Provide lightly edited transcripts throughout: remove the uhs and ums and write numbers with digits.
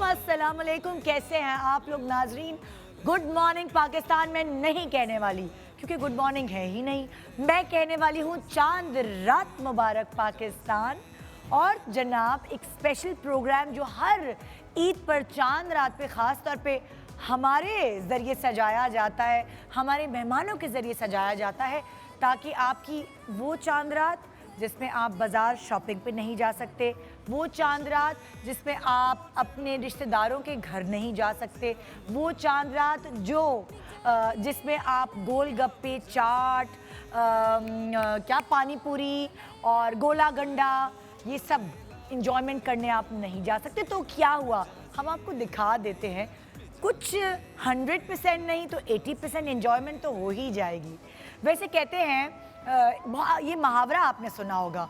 अस्सलामुअलैकुम, कैसे हैं आप लोग नाजरीन। गुड मॉर्निंग पाकिस्तान में नहीं कहने वाली, क्योंकि गुड मॉर्निंग है ही नहीं। मैं कहने वाली हूँ चांद रात मुबारक पाकिस्तान। और जनाब, एक स्पेशल प्रोग्राम जो हर ईद पर चांद रात पे ख़ास तौर पे हमारे ज़रिए सजाया जाता है, हमारे मेहमानों के ज़रिए सजाया जाता है, ताकि आपकी वो चांद रात जिसमें आप बाज़ार शॉपिंग पे नहीं जा सकते, वो चांद रात जिसमें आप अपने रिश्तेदारों के घर नहीं जा सकते, वो चांद रात जिसमें आप गोलगप्पे, चाट, क्या पानी पूरी और गोला गंडा ये सब इंजॉयमेंट करने आप नहीं जा सकते। तो क्या हुआ, हम आपको दिखा देते हैं। कुछ 100% नहीं तो 80% इंजॉयमेंट तो हो ही जाएगी। वैसे कहते हैं, ये मुहावरा आपने सुना होगा,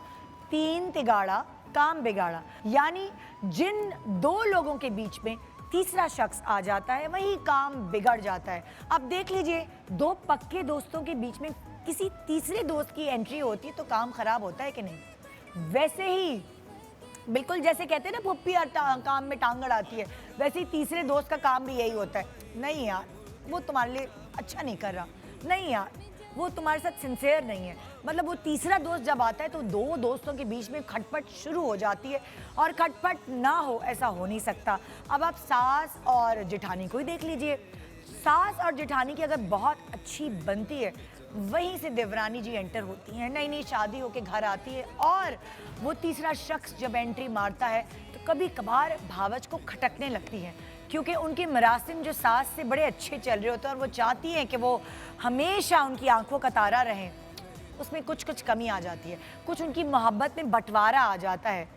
3 तिगाड़ा काम बिगाड़ा, यानी जिन 2 लोगों के बीच में तीसरा शख्स आ जाता है वही काम बिगड़ जाता है। अब देख लीजिए, 2 पक्के दोस्तों के बीच में किसी तीसरे दोस्त की एंट्री होती है तो काम खराब होता है कि नहीं। वैसे ही बिल्कुल जैसे कहते हैं ना, पुप्पी और काम में टांग अड़ाती है, वैसे ही तीसरे दोस्त का काम भी यही होता है। नहीं यार, वो तुम्हारे लिए अच्छा नहीं कर रहा, नहीं यार वो तुम्हारे साथ सिंसियर नहीं है। मतलब वो तीसरा दोस्त जब आता है तो 2 दोस्तों के बीच में खटपट शुरू हो जाती है, और खटपट ना हो ऐसा हो नहीं सकता। अब आप सास और जेठानी को ही देख लीजिए। सास और जेठानी की अगर बहुत अच्छी बनती है, वहीं से देवरानी जी एंटर होती हैं, नई नई शादी होके घर आती है, और वो तीसरा शख्स जब एंट्री मारता है तो कभी कभार भावच को खटकने लगती हैं, क्योंकि उनके मरासिम जो सास से बड़े अच्छे चल रहे होते हैं और वो चाहती हैं कि वो हमेशा उनकी आंखों का तारा रहें। उसमें कुछ कुछ कमी आ जाती है, कुछ उनकी मोहब्बत में बंटवारा आ जाता है।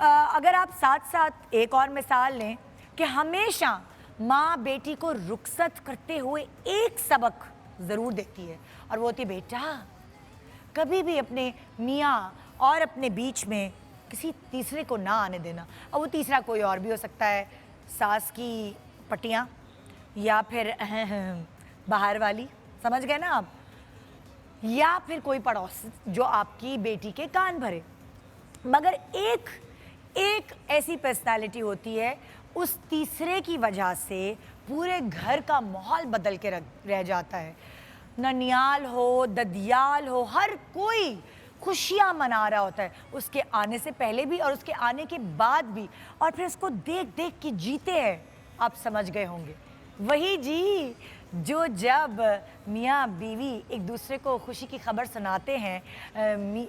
अगर आप साथ साथ एक और मिसाल लें कि हमेशा माँ बेटी को रुखसत करते हुए एक सबक ज़रूर देती है, और वो होती है, बेटा कभी भी अपने मियाँ और अपने बीच में किसी तीसरे को ना आने देना। और वो तीसरा कोई और भी हो सकता है, सास की पटियाँ, या फिर बाहर वाली, समझ गए ना आप, या फिर कोई पड़ोस जो आपकी बेटी के कान भरे। मगर एक ऐसी पर्सनालिटी होती है, उस तीसरे की वजह से पूरे घर का माहौल बदल के रह जाता है। ननियाल हो, ददियाल हो, हर कोई खुशियाँ मना रहा होता है, उसके आने से पहले भी और उसके आने के बाद भी, और फिर उसको देख देख के जीते हैं। आप समझ गए होंगे, वही जी जो जब मियाँ बीवी एक दूसरे को खुशी की खबर सुनाते हैं,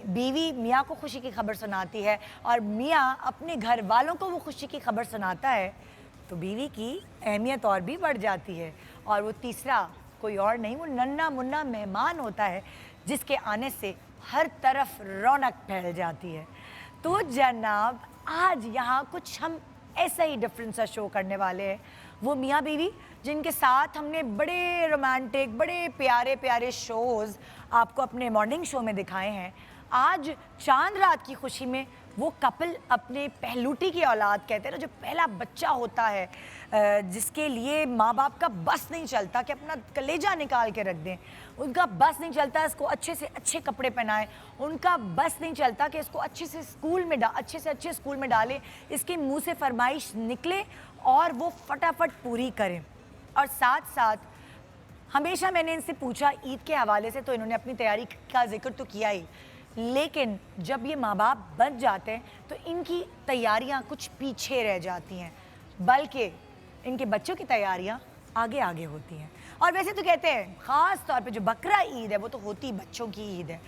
बीवी मियाँ को खुशी की खबर सुनाती है और मियाँ अपने घर वालों को वो खुशी की खबर सुनाता है, तो बीवी की अहमियत और भी बढ़ जाती है। और वो तीसरा कोई और नहीं, वो नन्ना मुन्ना मेहमान होता है, जिसके आने से हर तरफ रौनक फैल जाती है। तो जनाब, आज यहाँ कुछ हम ऐसा ही डिफरेंट सा शो करने वाले हैं। वो मियाँ बीवी जिनके साथ हमने बड़े रोमांटिक, बड़े प्यारे प्यारे शोज़ आपको अपने मॉर्निंग शो में दिखाए हैं, आज चांद रात की खुशी में वो कपल अपने पहलूटी की औलाद, कहते हैं ना, जो पहला बच्चा होता है, जिसके लिए माँ बाप का बस नहीं चलता कि अपना कलेजा निकाल के रख दें, उनका बस नहीं चलता इसको अच्छे से अच्छे कपड़े पहनाएं, उनका बस नहीं चलता कि इसको अच्छे से अच्छे स्कूल में डालें, इसके मुंह से फरमाइश निकले और वो फटाफट पूरी करें। और साथ साथ हमेशा मैंने इनसे पूछा ईद के हवाले से, तो इन्होंने अपनी तैयारी का जिक्र तो किया ही, लेकिन जब ये माँ बाप बन जाते हैं तो इनकी तैयारियां कुछ पीछे रह जाती हैं, बल्कि इनके बच्चों की तैयारियां आगे आगे होती हैं। और वैसे तो कहते हैं ख़ास तौर पे जो बकरा ईद है वो तो होती बच्चों की ईद है।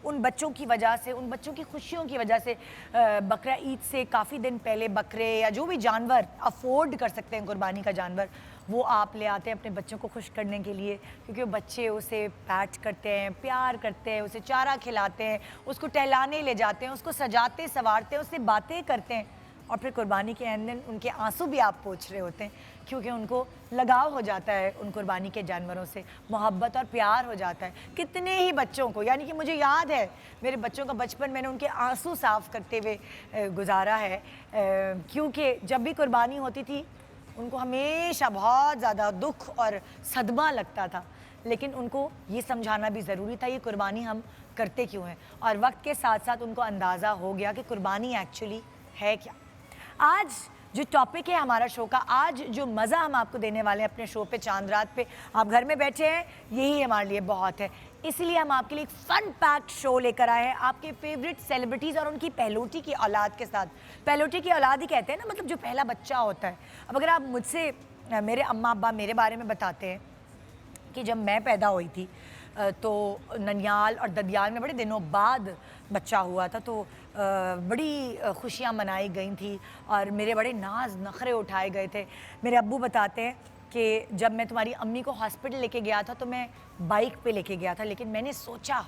उन बच्चों की वजह से, उन बच्चों की खुशियों की वजह से बकरा ईद से काफ़ी दिन पहले बकरे या जो भी जानवर अफोर्ड कर सकते हैं कुर्बानी का जानवर, वो आप ले आते हैं अपने बच्चों को खुश करने के लिए, क्योंकि वो बच्चे उसे पैट करते हैं, प्यार करते हैं, उसे चारा खिलाते हैं, उसको टहलाने ले जाते हैं, उसको सजाते संवारते हैं, उससे बातें करते हैं, और फिर कुर्बानी के एंड दिन उनके आंसू भी आप पोंछ रहे होते हैं, क्योंकि उनको लगाव हो जाता है उन कुर्बानी के जानवरों से, मोहब्बत और प्यार हो जाता है। कितने ही बच्चों को, यानी कि मुझे याद है मेरे बच्चों का बचपन मैंने उनके आंसू साफ करते हुए गुजारा है, क्योंकि जब भी कुर्बानी होती थी उनको हमेशा बहुत ज़्यादा दुख और सदमा लगता था, लेकिन उनको ये समझाना भी ज़रूरी था ये कुर्बानी हम करते क्यों हैं, और वक्त के साथ साथ उनको अंदाज़ा हो गया कि कुर्बानी एक्चुअली है क्या। आज जो टॉपिक है हमारा शो का, आज जो मज़ा हम आपको देने वाले हैं अपने शो पे चांद रात पे, आप घर में बैठे हैं यही हमारे लिए बहुत है, इसलिए हम आपके लिए एक फन पैक्ड शो लेकर आए हैं आपके फेवरेट सेलिब्रिटीज़ और उनकी पहलोटी की औलाद के साथ। पहलोटी की औलाद ही कहते हैं ना, मतलब जो पहला बच्चा होता है। अब अगर आप मुझसे मेरे अम्मा अब्बा मेरे बारे में बताते हैं कि जब मैं पैदा हुई थी तो ननियाल और ददियाल में बड़े दिनों बाद बच्चा हुआ था, तो बड़ी खुशियाँ मनाई गई थी और मेरे बड़े नाज नखरे उठाए गए थे। मेरे अब्बू बताते हैं कि जब मैं तुम्हारी अम्मी को हॉस्पिटल लेके गया था तो मैं बाइक पे लेके गया था, लेकिन मैंने सोचा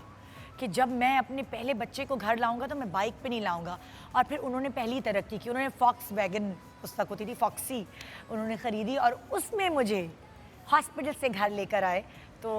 कि जब मैं अपने पहले बच्चे को घर लाऊंगा तो मैं बाइक पे नहीं लाऊंगा। और फिर उन्होंने पहली तरक्की की, उन्होंने फॉक्स वैगन उस तक होती थी फॉक्सी, उन्होंने ख़रीदी और उसमें मुझे हॉस्पिटल से घर लेकर आए। तो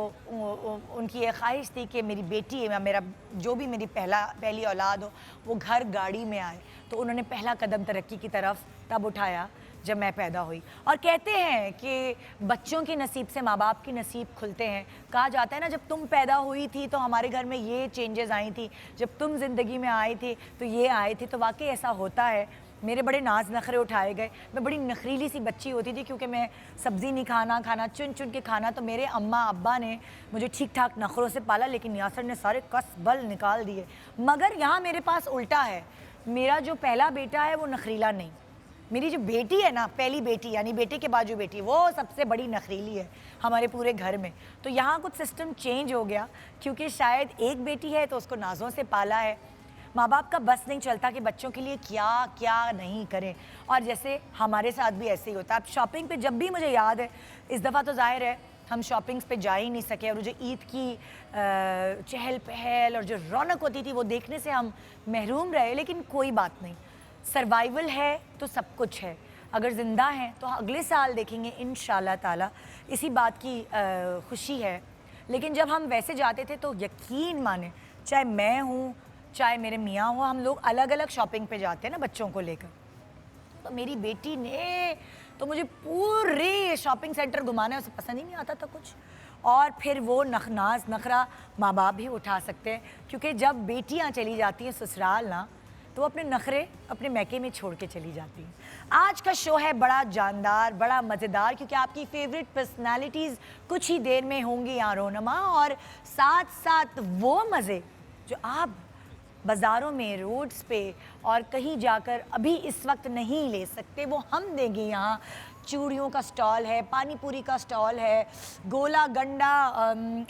उनकी ये ख्वाहिश थी कि मेरी बेटी या मेरा जो भी मेरी पहली औलाद हो वो घर गाड़ी में आए, तो उन्होंने पहला कदम तरक्की की तरफ तब उठाया जब मैं पैदा हुई। और कहते हैं कि बच्चों के नसीब से माँ बाप की नसीब खुलते हैं। कहा जाता है ना, जब तुम पैदा हुई थी तो हमारे घर में ये चेंजेस आई थी, जब तुम ज़िंदगी में आई थी तो ये आए थे। तो वाकई ऐसा होता है। मेरे बड़े नाज नखरे उठाए गए, मैं बड़ी नखरीली सी बच्ची होती थी क्योंकि मैं सब्ज़ी नहीं खाना चुन चुन के खाना, तो मेरे अम्मा अब्बा ने मुझे ठीक ठाक नखरों से पाला, लेकिन यासर ने सारे कस बल निकाल दिए। मगर यहाँ मेरे पास उल्टा है, मेरा जो पहला बेटा है वो नखरीला नहीं, मेरी जो बेटी है ना, पहली बेटी यानी बेटे के बाद जो बेटी, वो सबसे बड़ी नखरीली है हमारे पूरे घर में। तो यहाँ कुछ सिस्टम चेंज हो गया, क्योंकि शायद एक बेटी है तो उसको नाज़ों से पाला है। माँ बाप का बस नहीं चलता कि बच्चों के लिए क्या क्या नहीं करें, और जैसे हमारे साथ भी ऐसे ही होता है। अब शॉपिंग पे जब भी मुझे याद है, इस दफ़ा तो जाहिर है हम शॉपिंग्स पे जा ही नहीं सके, और जो ईद की चहल पहल और जो रौनक होती थी वो देखने से हम महरूम रहे। लेकिन कोई बात नहीं, सर्वाइवल है तो सब कुछ है। अगर ज़िंदा हैं तो अगले साल देखेंगे इंशाल्लाह ताला, इसी बात की खुशी है। लेकिन जब हम वैसे जाते थे तो यकीन माने, चाहे मैं हूँ चाहे मेरे मियाँ हो, हम लोग अलग अलग शॉपिंग पे जाते हैं ना बच्चों को लेकर। तो मेरी बेटी ने तो मुझे पूरे शॉपिंग सेंटर घुमाना है, उसे पसंद ही नहीं आता था कुछ। और फिर वो नाज नखरा माँ बाप भी उठा सकते हैं, क्योंकि जब बेटियाँ चली जाती हैं ससुराल ना, तो वो अपने नखरे अपने मैके में छोड़ के चली जाती हैं। आज का शो है बड़ा जानदार, बड़ा मज़ेदार, क्योंकि आपकी फेवरेट पर्सनालिटीज़ कुछ ही देर में होंगी यहाँ रोनमा, और साथ साथ वो मज़े जो आप बाज़ारों में, रोड्स पे और कहीं जाकर अभी इस वक्त नहीं ले सकते, वो हम देंगे यहाँ। चूड़ियों का स्टॉल है, पानी पूरी का स्टॉल है, गोला गंडा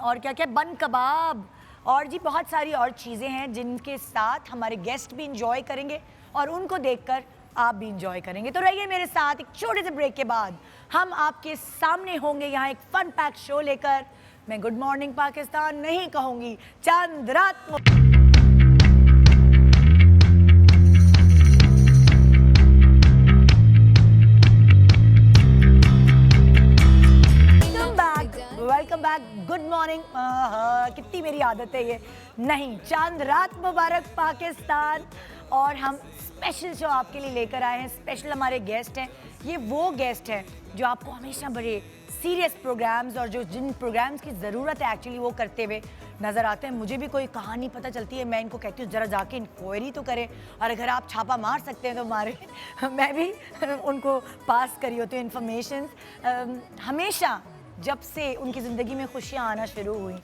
और क्या क्या बन कबाब, और जी बहुत सारी और चीज़ें हैं जिनके साथ हमारे गेस्ट भी इंजॉय करेंगे और उनको देखकर आप भी इंजॉय करेंगे। तो रहिए मेरे साथ, एक छोटे से ब्रेक के बाद हम आपके सामने होंगे यहाँ एक फन पैक शो लेकर। मैं गुड मॉर्निंग पाकिस्तान नहीं कहूँगी, चांद रात वेलकम बैक, गुड मॉर्निंग। कितनी मेरी आदत है ये, नहीं, चांद रात मुबारक पाकिस्तान। और हम स्पेशल शो आपके लिए लेकर आए हैं। स्पेशल हमारे गेस्ट हैं, ये वो गेस्ट हैं जो आपको हमेशा बड़े सीरियस प्रोग्राम्स और जो जिन प्रोग्राम्स की ज़रूरत है एक्चुअली वो करते हुए नज़र आते हैं। मुझे भी कोई कहानी पता चलती है, मैं इनको कहती हूँ ज़रा जाके इंक्वायरी तो करें, और अगर आप छापा मार सकते हैं तो मारे। मैं भी उनको पास करी होती हूँ इन्फॉर्मेशन। हमेशा जब से उनकी ज़िंदगी में खुशियाँ आना शुरू हुई,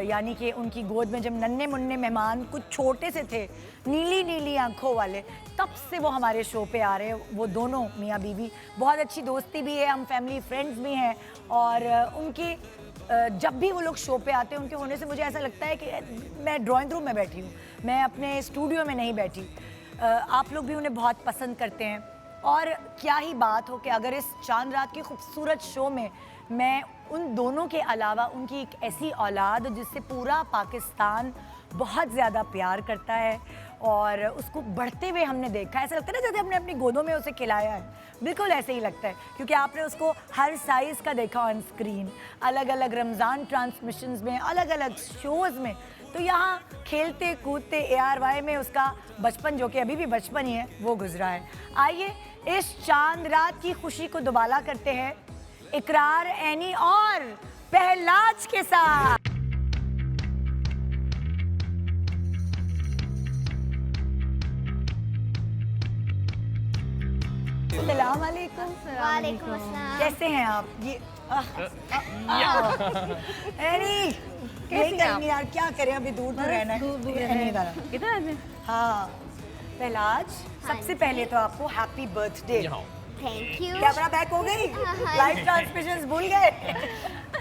यानी कि उनकी गोद में जब नन्हे मुन्ने मेहमान कुछ छोटे से थे, नीली नीली आंखों वाले, तब से वो हमारे शो पे आ रहे हैं। वो दोनों मियाँ बीवी, बहुत अच्छी दोस्ती भी है, हम फैमिली फ्रेंड्स भी हैं। और उनके जब भी वो लोग शो पे आते हैं, उनके होने से मुझे ऐसा लगता है कि मैं ड्राइंग रूम में बैठी हूँ, मैं अपने स्टूडियो में नहीं बैठी। आप लोग भी उन्हें बहुत पसंद करते हैं, और क्या ही बात हो कि अगर इस चांद रात के खूबसूरत शो में मैं उन दोनों के अलावा उनकी एक ऐसी औलाद जिससे पूरा पाकिस्तान बहुत ज़्यादा प्यार करता है और उसको बढ़ते हुए हमने देखा है, ऐसा लगता है ना जैसे हमने अपनी गोदों में उसे खिलाया है, बिल्कुल ऐसे ही लगता है क्योंकि आपने उसको हर साइज़ का देखा ऑन स्क्रीन, अलग अलग रमज़ान ट्रांसमिशंस में, अलग अलग शोज़ में। तो यहाँ खेलते कूदते ARY में उसका बचपन, जो कि अभी भी बचपन ही है, वो गुजरा है। आइए इस चांद रात की खुशी को दुबाला करते हैं इकरार, एनी और पहलाज के साथ। अस्सलाम वालेकुम। वालेकुम अस्सलाम। कैसे हैं आप? ये एनी यही करेंगे यार, क्या करें, अभी दूर तो रहना है। किधर हाँ पहलाज, सबसे पहले तो आपको happy birthday. Thank you. Camera back हो गई, लाइव ट्रांसमिशंस भूल गए।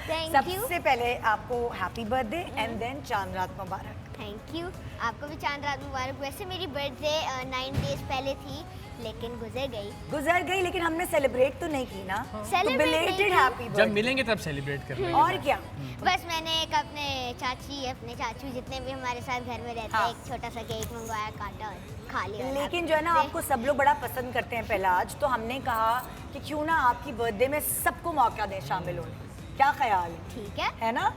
Thank you. सबसे पहले आपको हैप्पी बर्थडे एंड देन चांद रात मुबारक। Thank you. आपको भी चांद रात मुबारक। वैसे मेरी बर्थडे 9 डेज पहले थी लेकिन गुजर गई, लेकिन हमने सेलिब्रेट तो नहीं की ना। Celebrate बिलेटेड नहीं की। हैप्पी जब बर्थडे। मिलेंगे तब सेलिब्रेट कर लेंगे। और क्या, बस मैंने एक अपने चाचू जितने भी हमारे साथ घर में रहते हाँ। हैं, एक छोटा सा केक मंगवाया, काटा और खा लिया। लेकिन जो है ना आपको सब लोग बड़ा पसंद करते हैं पहलाज, तो हमने कहा कि क्यों ना आपकी बर्थडे में सबको मौका दें शामिल होने। क्या ख्याल है? ठीक है। है ना?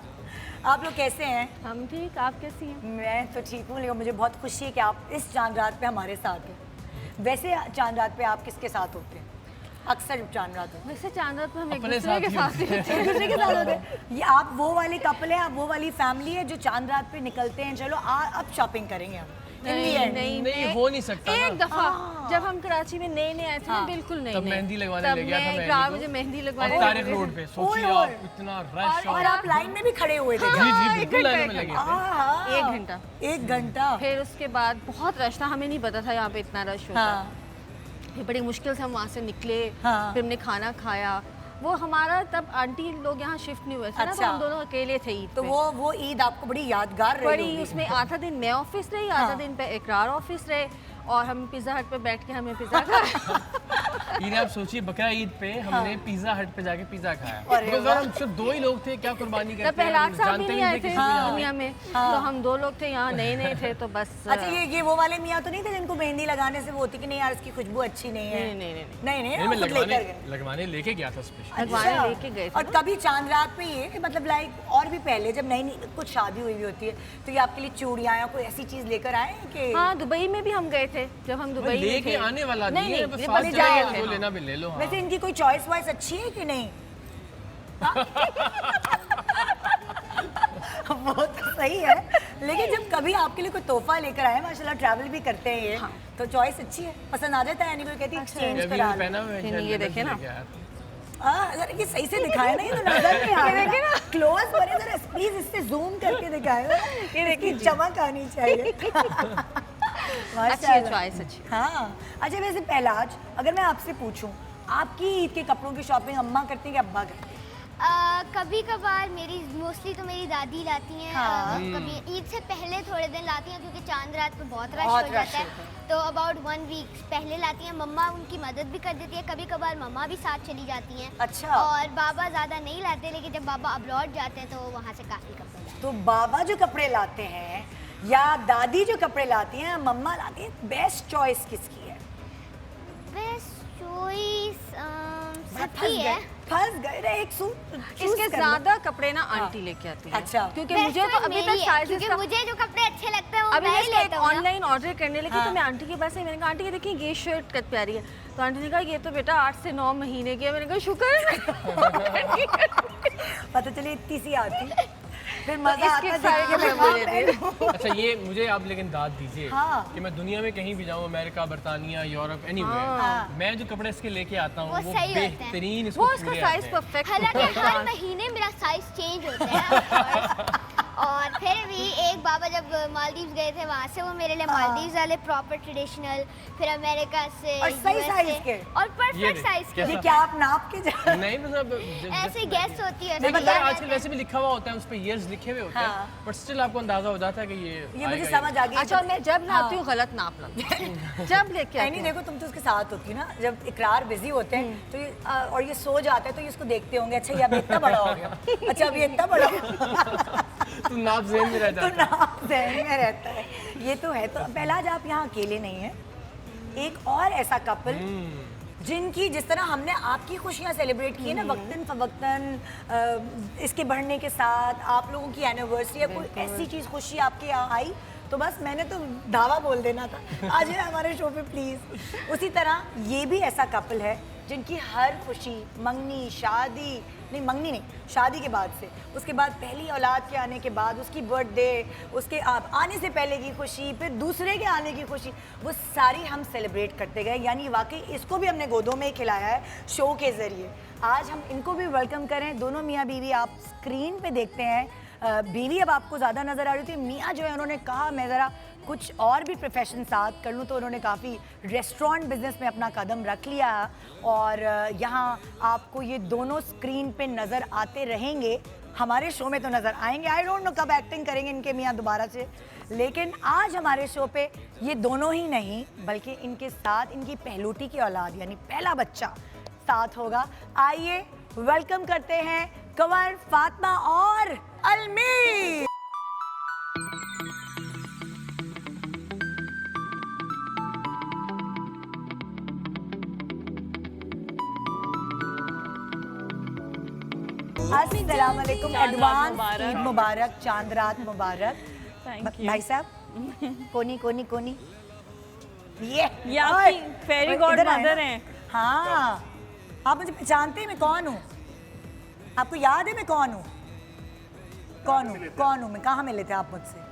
आप लोग कैसे हैं? हम ठीक, आप कैसी हैं? मैं तो ठीक हूँ, लेकिन मुझे बहुत खुशी है कि आप इस चांद रात पे हमारे साथ हैं। वैसे चांद रात पे आप किसके साथ होते हैं? अक्सर चांद रात होते वैसे चांद रात में हम एक अपने दूसरे के साथ साथ ही ही हैं, एक दूसरे के साथ होते हैं। ये आप वो वाले कपल हैं, आप वो वाली फैमिली है जो चांद रात पे निकलते हैं, चलो अब शॉपिंग करेंगे हम। In the end। नहीं, हो नहीं सकता ना। एक दफा जब हम कराची में नए आए थे ना, हाँ। बिल्कुल नहीं तब मेहंदी लगवाने ले गया था मैं इकरार को। मुझे मेहंदी और लगवाने तारिक रोड पे सोचिए ओए, आप, इतना रश और आप लाइन में भी खड़े हुए थे। जी हाँ, बिल्कुल लाइन में लगे थे। हाँ, 1 घंटा। 1 घंटा। फिर उसके बाद बहुत रश था, हमें नहीं पता था यहाँ पे इतना रश होगा। हाँ, फिर बड़ी मुश्किल से हम वहाँ से निकले। हाँ। फिर हमने खाना खाया। वो हमारा तब आंटी लोग यहाँ शिफ्ट नहीं हुए थे ना, तो अच्छा। हम दोनों अकेले थे ईद तो पे। वो ईद आपको बड़ी यादगार रही बड़ी होगी। उसमें आधा दिन मैं ऑफिस रही, आधा हाँ। दिन पे इकरार ऑफिस रहे और हम पिज़्ज़ा हट पे बैठ के हमें पिज़्ज़ा खाया। इन्हें आप सोचिए बकरा ईद पे हमने पिज्जा हट पे जाके पिज्जा खाया। अरे Because वाह। हम सिर्फ 2 ही लोग थे, क्या कुर्बानी तब करते पहलाज साहब भी जानते नहीं आए थे किसी को यहाँ। दुनिया में, हाँ। तो हम 2 लोग थे यहाँ, नए थे तो बस। अच्छा, ये वो वाले मियाँ तो नहीं थे जिनको मेहंदी लगाने से वो होती कि नहीं यार इसकी खुशबू अच्छी नहीं है? नहीं। नहीं, नहीं, मैं वो खुद लेकर गए। लगवाने लेके गया था स्पेशल। लगवाने अच्छा। लेके गए थे और ना। कभी चांद रात पे ये मतलब लाइक और भी पहले जब नई नई कुछ शादी हुई होती है तो ये आपके लिए चूड़ियाँ या कोई ऐसी चीज लेकर आए हैं कि? हाँ, दुबई में भी हम गए थे जब हम दुबई में लेके थे। आने वाला नहीं है, बस ये साथ बस चले जाए गए थे तो हम। लेना भी ले लो। हाँ। वैसे इनकी कोई चॉइस वाइस अच्छी है कि नहीं? वो तो सही है, लेकिन जब कभी आपके लिए कोई तोहफा लेकर आए, माशाल्लाह ट्रैवल भी करते हैं ये, हाँ। तो चॉइस अच्छी है, पसंद आ जाता है, यानी कोई कहती है एक्सचेंज अभी करा लो। पहना हुआ है, नहीं, ये देखे ना। लेके आया था। जरा ये सही से दिखाया ना, ये तो नजर नहीं आ रहा है। क्लोज बने जरा, प्लीज इससे जूम करके दिखाया, ये देखिए चमक आनी चाहिए। अच्छी है माशाल्लाह। चॉइस, अच्छी। हाँ, अच्छा वैसे पहलाज, अगर मैं आपसे पूछूं, आपकी ईद के कपड़ों की शॉपिंग अम्मा करती हैं कि अब्बा करते हैं? कभी कभार मोस्टली तो मेरी दादी लाती हैं। हाँ। कभी ईद से पहले थोड़े दिन लाती हैं क्योंकि चांद रात पे बहुत रश बहुत हो रश जाता है, होता है। तो अबाउट 1 वीक पहले लाती हैं। मम्मा उनकी मदद भी कर देती है, कभी कभार मम्मा भी साथ चली जाती हैं। अच्छा। और बाबा ज़्यादा नहीं लाते, लेकिन जब बाबा अब्रॉड जाते हैं तो वहाँ से काफ़ी कपड़े लाते तो बाबा जो कपड़े लाते हैं या दादी जो कपड़े लाती हैं, मम्मा लाती हैं, बेस्ट चॉइस किसकी है? हैं। बेस्ट चॉइस सबकी फंस है। गए, फंस गए रे, एक सूट choose इसके कर लो। ज्यादा कपड़े ना आंटी लेके आती है। अच्छा। क्योंकि Best मुझे तो choice अभी मेरी तक है, साइजेस क्योंकि का मुझे जो कपड़े अच्छे लगते हैं वो अभी मैं मैं ही इसका लेता हूँ ना। ऑनलाइन ऑर्डर करने लगी हाँ। तो मैं आंटी के पास आई, मैंने कहा आंटी ये देखिए ये शर्ट कितनी प्यारी है, तो आंटी ने कहा ये तो बेटा 8 से 9 महीने की है। मैंने कहा शुक्र है। पता चले इतनी सी आती, फिर मजा इसके आता सारे जब कपड़े मैं मुझे दे रही अच्छा ये मुझे आप लेकिन दाद दीजिए हाँ। कि मैं दुनिया में कहीं भी जाऊँ, अमेरिका, बरतानिया, यूरोप, हाँ। एनीवेयर, मैं जो कपड़े इसके लेके आता हूँ वो वो सही होते हैं। बेहतरीन, इसको वो इसका पूरे साइज आते हैं। परफेक्ट हालांकि हर महीने मेरा साइज चेंज होता है। और फिर भी एक बाबा जब मालदीव गए थे वहाँ से वो मेरे लिए मालदीव वाले प्रॉपर ट्रेडिशनल, फिर अमेरिका से और सही USA size के। और ये परफेक्ट देख, साइज के। ये क्या आप नाप के जा नहीं मतलब ऐसे गैस होती है नहीं ना, मतलब याद आजकल रहता है। वैसे भी लिखा हुआ होता है, उस पे ईयर्स लिखे हुए होते हाँ। हैं, बट स्टिल आपको अंदाजा हो जाता है कि ये ये मुझे आएगा समझ आ गई। अच्छा, और मैं जब लाती हूँ गलत नाप लाती हूँ। जब लेके आती नहीं हूँ। देखो, तुम तो उसके साथ होती ना, जब इकरार बिजी होते हैं तो ये और ये सो जाते हैं तो ये इसको देखते होंगे, अच्छा ये अब इतना बड़ा हो गया, अच्छा अब ये इतना बड़ा हो गया। तो नाप ज़हन में रह तो जाता है। नाप ज़हन में रहता है। ये तो है। तो पहला आज आप यहाँ अकेले नहीं हैं, एक और ऐसा कपल जिनकी जिस तरह हमने आपकी खुशियाँ सेलिब्रेट की है ना वक्तन फवक्तन, इसके बढ़ने के साथ आप लोगों की एनिवर्सरी या कोई ऐसी चीज़ खुशी आपके यहाँ आई तो बस मैंने तो दावा बोल देना था, आ जाए हमारे शो पे प्लीज़। उसी तरह ये भी ऐसा कपल है जिनकी हर खुशी, मंगनी, शादी नहीं, मंगनी नहीं, शादी के बाद से, उसके बाद पहली औलाद के आने के बाद, उसकी बर्थडे, उसके आने से पहले की खुशी, फिर दूसरे के आने की खुशी, वो सारी हम सेलिब्रेट करते गए। यानी वाकई इसको भी हमने गोदों में खिलाया है शो के ज़रिए। आज हम इनको भी वेलकम करें। दोनों मियाँ बीवी आप स्क्रीन पे देखते हैं। बीवी अब आपको ज़्यादा नज़र आ रही थी, मियाँ जो है उन्होंने कहा मैं ज़रा कुछ और भी प्रोफेशन साथ कर लूँ, तो उन्होंने काफ़ी रेस्टोरेंट बिजनेस में अपना कदम रख लिया और यहाँ आपको ये दोनों स्क्रीन पे नज़र आते रहेंगे, हमारे शो में तो नज़र आएंगे। आई डोंट नो कब एक्टिंग करेंगे इनके मियाँ दोबारा से, लेकिन आज हमारे शो पे ये दोनों ही नहीं बल्कि इनके साथ इनकी पहलूटी की औलाद यानी पहला बच्चा साथ होगा। आइए वेलकम करते हैं कंवर, फातिमा और अलमी। अस्सलाम वालेकुम, एडवांस ईद मुबारक, चांद रात मुबारक। भाई साहब कोनी कोनी कोनी ये आपकी फेरी गॉड मदर हैं। हाँ, आप मुझे पहचानते हैं मैं कौन हूँ? आपको याद है मैं कौन हूँ? कौन हूँ मैं? कहाँ मिले थे आप मुझसे?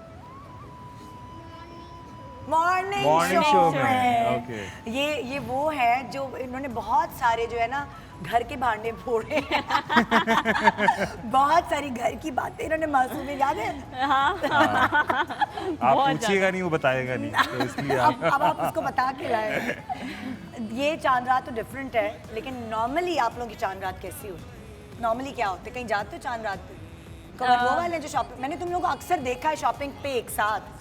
मॉर्निंग शो में। ओके। ये वो है जो इन्होंने बहुत सारे जो है ना घर के भांडे फोड़े हैं। बहुत सारी घर की बातें इन्होंने मासूम में, याद है? आप पूछिएगा नहीं, वो बताएगा नहीं, तो इसलिए अब आप उसको बता के लाए। ये चांद रात तो डिफरेंट है, लेकिन नॉर्मली आप लोगों की चांद रात कैसी होती? नॉर्मली क्या होते? कहीं जाते हो चांद रात पे? कवर वो वाले जो शॉपिंग, मैंने तुम लोगों को अक्सर देखा है शॉपिंग पे एक साथ।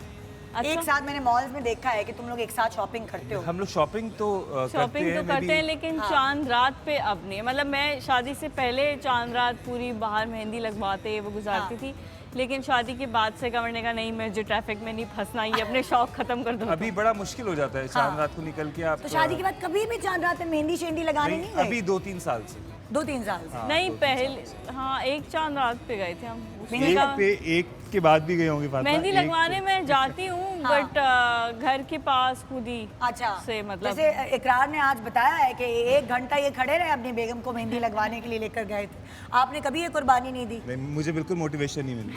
अच्छा? एक साथ मैंने मॉल्स में देखा है कि तुम लोग एक साथ शॉपिंग करते हो। हम लोग शॉपिंग तो शॉपिंग तो करते हैं, लेकिन हाँ। चांद रात पे अब नहीं। मतलब मैं शादी से पहले चांद रात पूरी बाहर मेहंदी लगवाते वो गुजारती हाँ। थी, लेकिन शादी के बाद से कमरने का नहीं, मैं जो ट्रैफिक में नहीं फंसना, ये अपने शौक खत्म कर दो। अभी बड़ा मुश्किल हो जाता है चांद रात को निकल के आप। तो शादी के बाद कभी भी चांद रात में मेहंदी शेंदी लगाने नहीं गए? अभी 2-3 साल से। 2-3 साल से। नहीं पहले, हाँ एक चांद रात पे गए थे हम। उसमें एक का- पे एक के बाद भी गए होंगे फातिमा? मेहंदी एक लगवाने में जाती हूँ, हाँ। बट घर के पास खुद ही अच्छा, से मतलब जैसे इकरार ने आज बताया है कि 1 घंटा ये खड़े रहे अपनी बेगम को मेहंदी लगवाने के लिए लेकर गए थे। आपने कभी ये कुर्बानी नहीं दी? नहीं, मुझे बिल्कुल मोटिवेशन नहीं मिलती।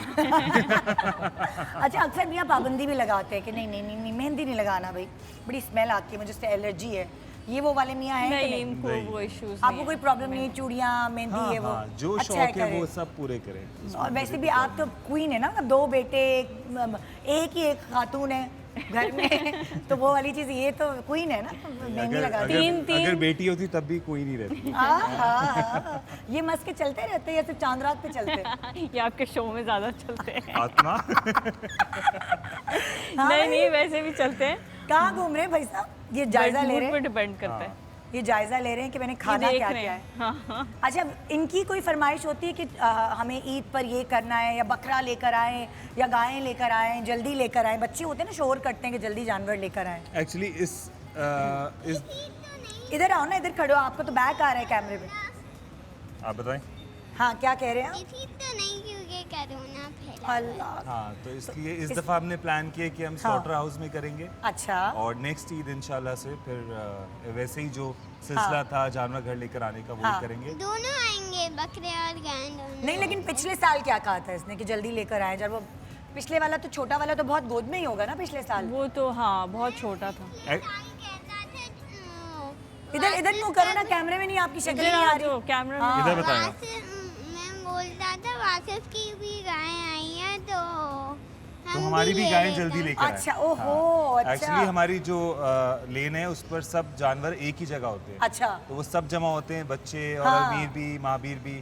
अच्छा, अक्सर मियाँ पाबंदी भी लगाते हैं कि नहीं नहीं नहीं नहीं मेहंदी नहीं लगाना भाई, बड़ी स्मेल आती है, मुझे उससे एलर्जी है। ये वो वाले मियाँ हैं कि नहीं, नहीं? इनको नहीं। वो इश्यूज आपको कोई प्रॉब्लम नहीं? चूड़ियाँ, मेहंदी हाँ, है वो? हाँ, जो अच्छा शौक है करें। वो सब पूरे करें। और वैसे भी आप तो क्वीन है ना, 2 बेटे, एक ही एक खातून है घर में, तो वो वाली चीज, ये तो क्वीन है ना, मेहंदी अगर, लगा अगर, अगर बेटी होती तब भी कोई नहीं रहती। ये मस्क के चलते रहते हैं या सिर्फ चांद रात पे चलते हैं? ये आपके शो में ज्यादा चलते हैं। आत्मा। नहीं नहीं, वैसे भी चलते हैं। कहाँ घूम रहे हैं भाई साहब? ये जायजा ले रहे मूड पे हैं, डिपेंड करता है। ये जायजा ले रहे हैं कि मैंने खाना देख क्या रहे क्या हैं। है। हाँ, हाँ। अच्छा, इनकी कोई फरमाइश होती है कि हमें ईद पर ये करना है, या बकरा लेकर आए, या गायें लेकर आए, जल्दी लेकर आए? बच्चे होते हैं ना, शोर करते हैं कि जल्दी जानवर लेकर आए। एक्चुअली इस इधर आओ ना, इधर खड़े हो, आपको तो बैक आ रहा है कैमरे पे। आप बताएं। हाँ, क्या कह रहे हैं आप? इसी तो नहीं, क्योंकि कोरोना फैला। अल्लाह। हाँ, तो इसलिए इस दफ़ा हमने प्लान किया कि हम स्लॉटर हाउस में करेंगे, अच्छा, और नेक्स्ट ईद इंशाल्लाह से फिर वैसे ही जो सिलसिला था जानवर घर लेकर आने का, वही हाँ। करेंगे। दोनों आएंगे, बकरे और गाय दोनों। नहीं लेकिन पिछले साल क्या कहा था इसने कि जल्दी लेकर आए? जब वो पिछले वाला तो छोटा वाला तो बहुत गोद में ही होगा ना पिछले साल। वो तो हाँ बहुत छोटा था। इधर इधर क्यों करो ना, कैमरे में नहीं, आपकी शक्ल नहीं आ जो रही। कैमरा हाँ। इधर बताएं। मैं बोलता था वासिफ की भी गाय आई है, तो तो हमारी भी गायें जल्दी लेकर आए। अच्छा, ओहो, अच्छा। एक्चुअली हमारी जो लेन है उस पर सब जानवर एक ही जगह होते हैं। अच्छा। तो वो सब जमा होते हैं, बच्चे और हाँ। अलमीर भी, महावीर भी।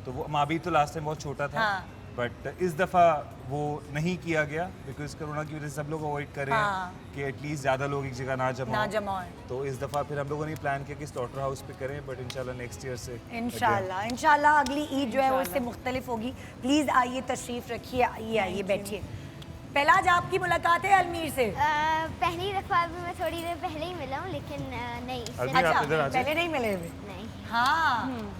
तो वो महावीर तो लास्ट टाइम बहुत छोटा था, हाँ। बट इस दफ़ा वो नहीं किया गया बिकॉज कोरोना की वजह से सब लोग अवॉइड कर रहे हाँ। हैं कि एटलीस्ट ज़्यादा लोग एक जगह ना जमा हों। तो इस दफ़ा फिर हम लोगों ने प्लान किया कि स्लॉटर हाउस पे करें, बट इंशाल्लाह नेक्स्ट ईयर से इंशाल्लाह अगली ईद जो है वो इससे मुख्तलिफ होगी। प्लीज़ आइए, तशरीफ़ रखिए, आइए बैठिए। पहला आज आपकी मुलाकात है अलमीर से? पहली दफा भी मैं थोड़ी देर पहले ही मिला हूँ, लेकिन नहीं इससे अलमीर, आप अच्छा, इधर आ जाइए। पहले नहीं मिले हुए? नहीं। हाँ,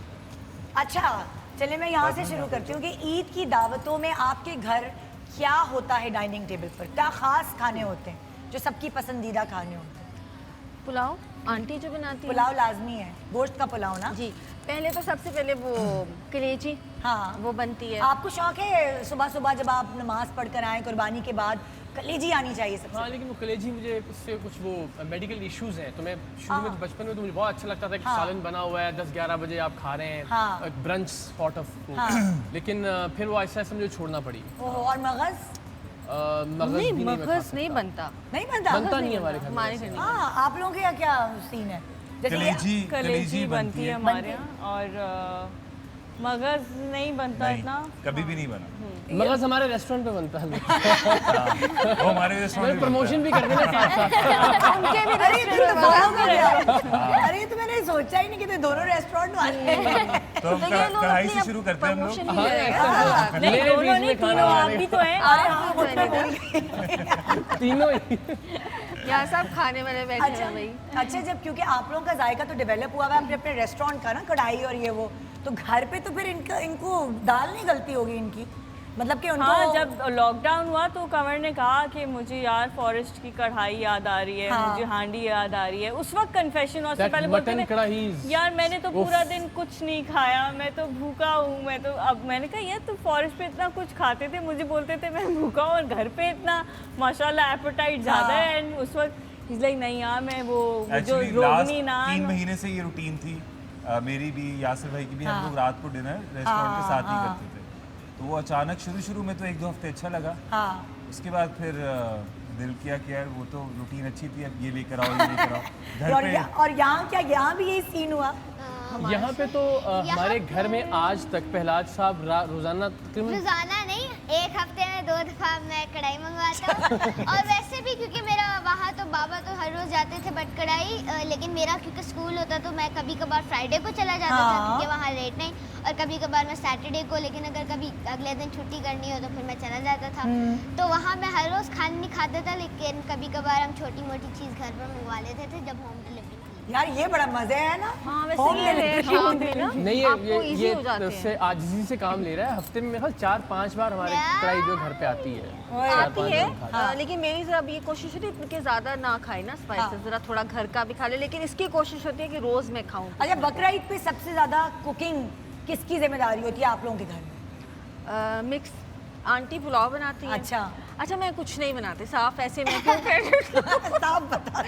अच्छा, चलिए मैं यहाँ से शुरू करती हूँ कि ईद की दावतों में आपके घर क्या होता है डाइनिंग टेबल पर? क्या ख़ास खाने होते हैं जो सबकी पसंदीदा खाने होते हैं? पुलाव आंटी जो बनाती है। पुलाव लाजमी है, गोश्त का पुलाव ना? जी, पहले तो सबसे पहले वो कलेजी, हाँ, वो बनती है। आपको शौक है सुबह सुबह जब आप नमाज पढ़कर आए कुर्बानी के बाद कलेजी आनी चाहिए सबसे? हाँ, लेकिन वो कलेजी मुझे उससे कुछ वो मेडिकल इश्यूज हैं, तो मैं शुरू में बचपन में तो मुझे बहुत अच्छा लगता था कि सालन बना हुआ है, 10-11 बजे आप खा रहे हैं, हाँ। ब्रंच स्पॉट ऑफ लेकिन फिर वो ऐसा ऐसा मुझे छोड़ना पड़ी। ओह, और मगज? मगज नहीं, भी मैं खा मगज सकता। नहीं बनता। नहीं बनता? बनता नहीं है हमारे घर में हमारे वैसे। घर नहीं। हाँ, आप लोगों के यहाँ क्या सीन है? जैसे कि- कलेजी बनती है हमारे बनती है। यहाँ, और मगज नहीं बनता नहीं, इतना। कभी भी नहीं बना। मगज हमारे रेस्टोरेंट पे बनता है। वो हमारे रेस्टोरेंट में प्रमोशन भी करते हैं साथ साथ। उनके भी अरे ये तो बहुत हो गया। अरे ये तो मैंने सोचा ही नहीं कि तो दोनों रेस्टोरेंट वाले हैं। तो हम कढ़ाई से शुरू करते हैं हम लोग। नहीं, मेरे दोनों बीच नहीं, में खाना तीनों आप बनाने भी तो हैं। अरे हाँ, वो मैं भूल गई। तीनों ही। यहाँ सब खाने वाले बैठे अच्छा, हैं भाई। अच्छा, जब क्योंकि आप लोगों का जायका तो डेवलप हुआ हुआ है अपने अपने रेस्टोरेंट का ना, कढ़ाई और ये वो, तो घर पे तो फिर इनको दाल नहीं गलती होगी इनकी, मतलब कि उनको। हाँ, जब लॉकडाउन हुआ तो कंवर ने कहा कि मुझे यार फॉरेस्ट की कढ़ाई याद आ रही है, हाँ। मुझे हांडी याद आ रही है। उस वक्त कन्फेशन, और उससे That पहले बोलते mutton थे कढ़ाईज़। यार मैंने तो पूरा दिन कुछ नहीं खाया, मैं तो भूखा हूँ, मैं तो। अब मैंने कहा यार तुम फॉरेस्ट पे इतना कुछ खाते थे, मुझे बोलते थे मैं भूखा हूँ, और घर पे इतना माशाल्लाह एपेटाइट ज़्यादा है। एंड उस वक्त लाइक नहीं यार मैं वो जो एक्चुअली लास्ट रोगनी 3 नान। महीने से ये रूटीन थी, मेरी भी, यासिर भाई की भी। हम लोग रात को डिनर रेस्टोरेंट के साथ ही करते थे। तो वो अचानक शुरू में तो 1-2 हफ्ते अच्छा लगा, हाँ, उसके बाद फिर दिल किया कि यार वो तो रूटीन अच्छी थी, अब ये लेकर आओ, ये लेकर आओ घर और पे। और यहाँ क्या, यहाँ भी यही सीन हुआ? यहाँ पे तो हमारे घर में आज तक पहलाज साहब रोजाना तकरीबन रोजाना नहीं, एक हफ्ते में 2 दफा मैं कढ़ाई मंगवाता हूँ। और वैसे भी क्योंकि मेरा वहाँ तो बाबा तो हर रोज जाते थे बट कढ़ाई, लेकिन मेरा क्योंकि स्कूल होता तो मैं कभी कभार फ्राइडे को चला जाता था हाँ। क्योंकि वहाँ लेट नहीं, और कभी कभार मैं सैटरडे को, लेकिन अगर कभी अगले दिन छुट्टी करनी हो तो फिर मैं चला जाता था। तो वहाँ मैं हर रोज खाना नहीं खाता था, लेकिन कभी कभार हम छोटी मोटी चीज़ घर पर मंगवा लेते थे जब होम डिलीवरी। यार ये बड़ा मजे है ना। हाँ, वैसे Home ये है delivery काम भी ना, नहीं, आपको easy ये हो जाते हैं। से आजिज़ी से काम ले रहा है। हफ्ते में मेरे ख्याल 4-5 बार हमारे कढ़ाई जो घर पे आती है। आती 4-5 है, बार खाते हैं। लेकिन मेरी जरा ये कोशिश होती है कि ज़्यादा ना खाए ना स्पाइसेस, जरा थोड़ा घर का भी खा ले, लेकिन इसकी कोशिश होती है कि रोज़ मैं खाऊं। अच्छा, बकरा ईद पे सबसे ज्यादा कुकिंग किसकी जिम्मेदारी होती है आप लोगों के घर में? मिक्स आंटी पुलाव बनाती है। अच्छा, मैं कुछ नहीं बनाती, साफ ऐसे मैं क्यों साफ बता।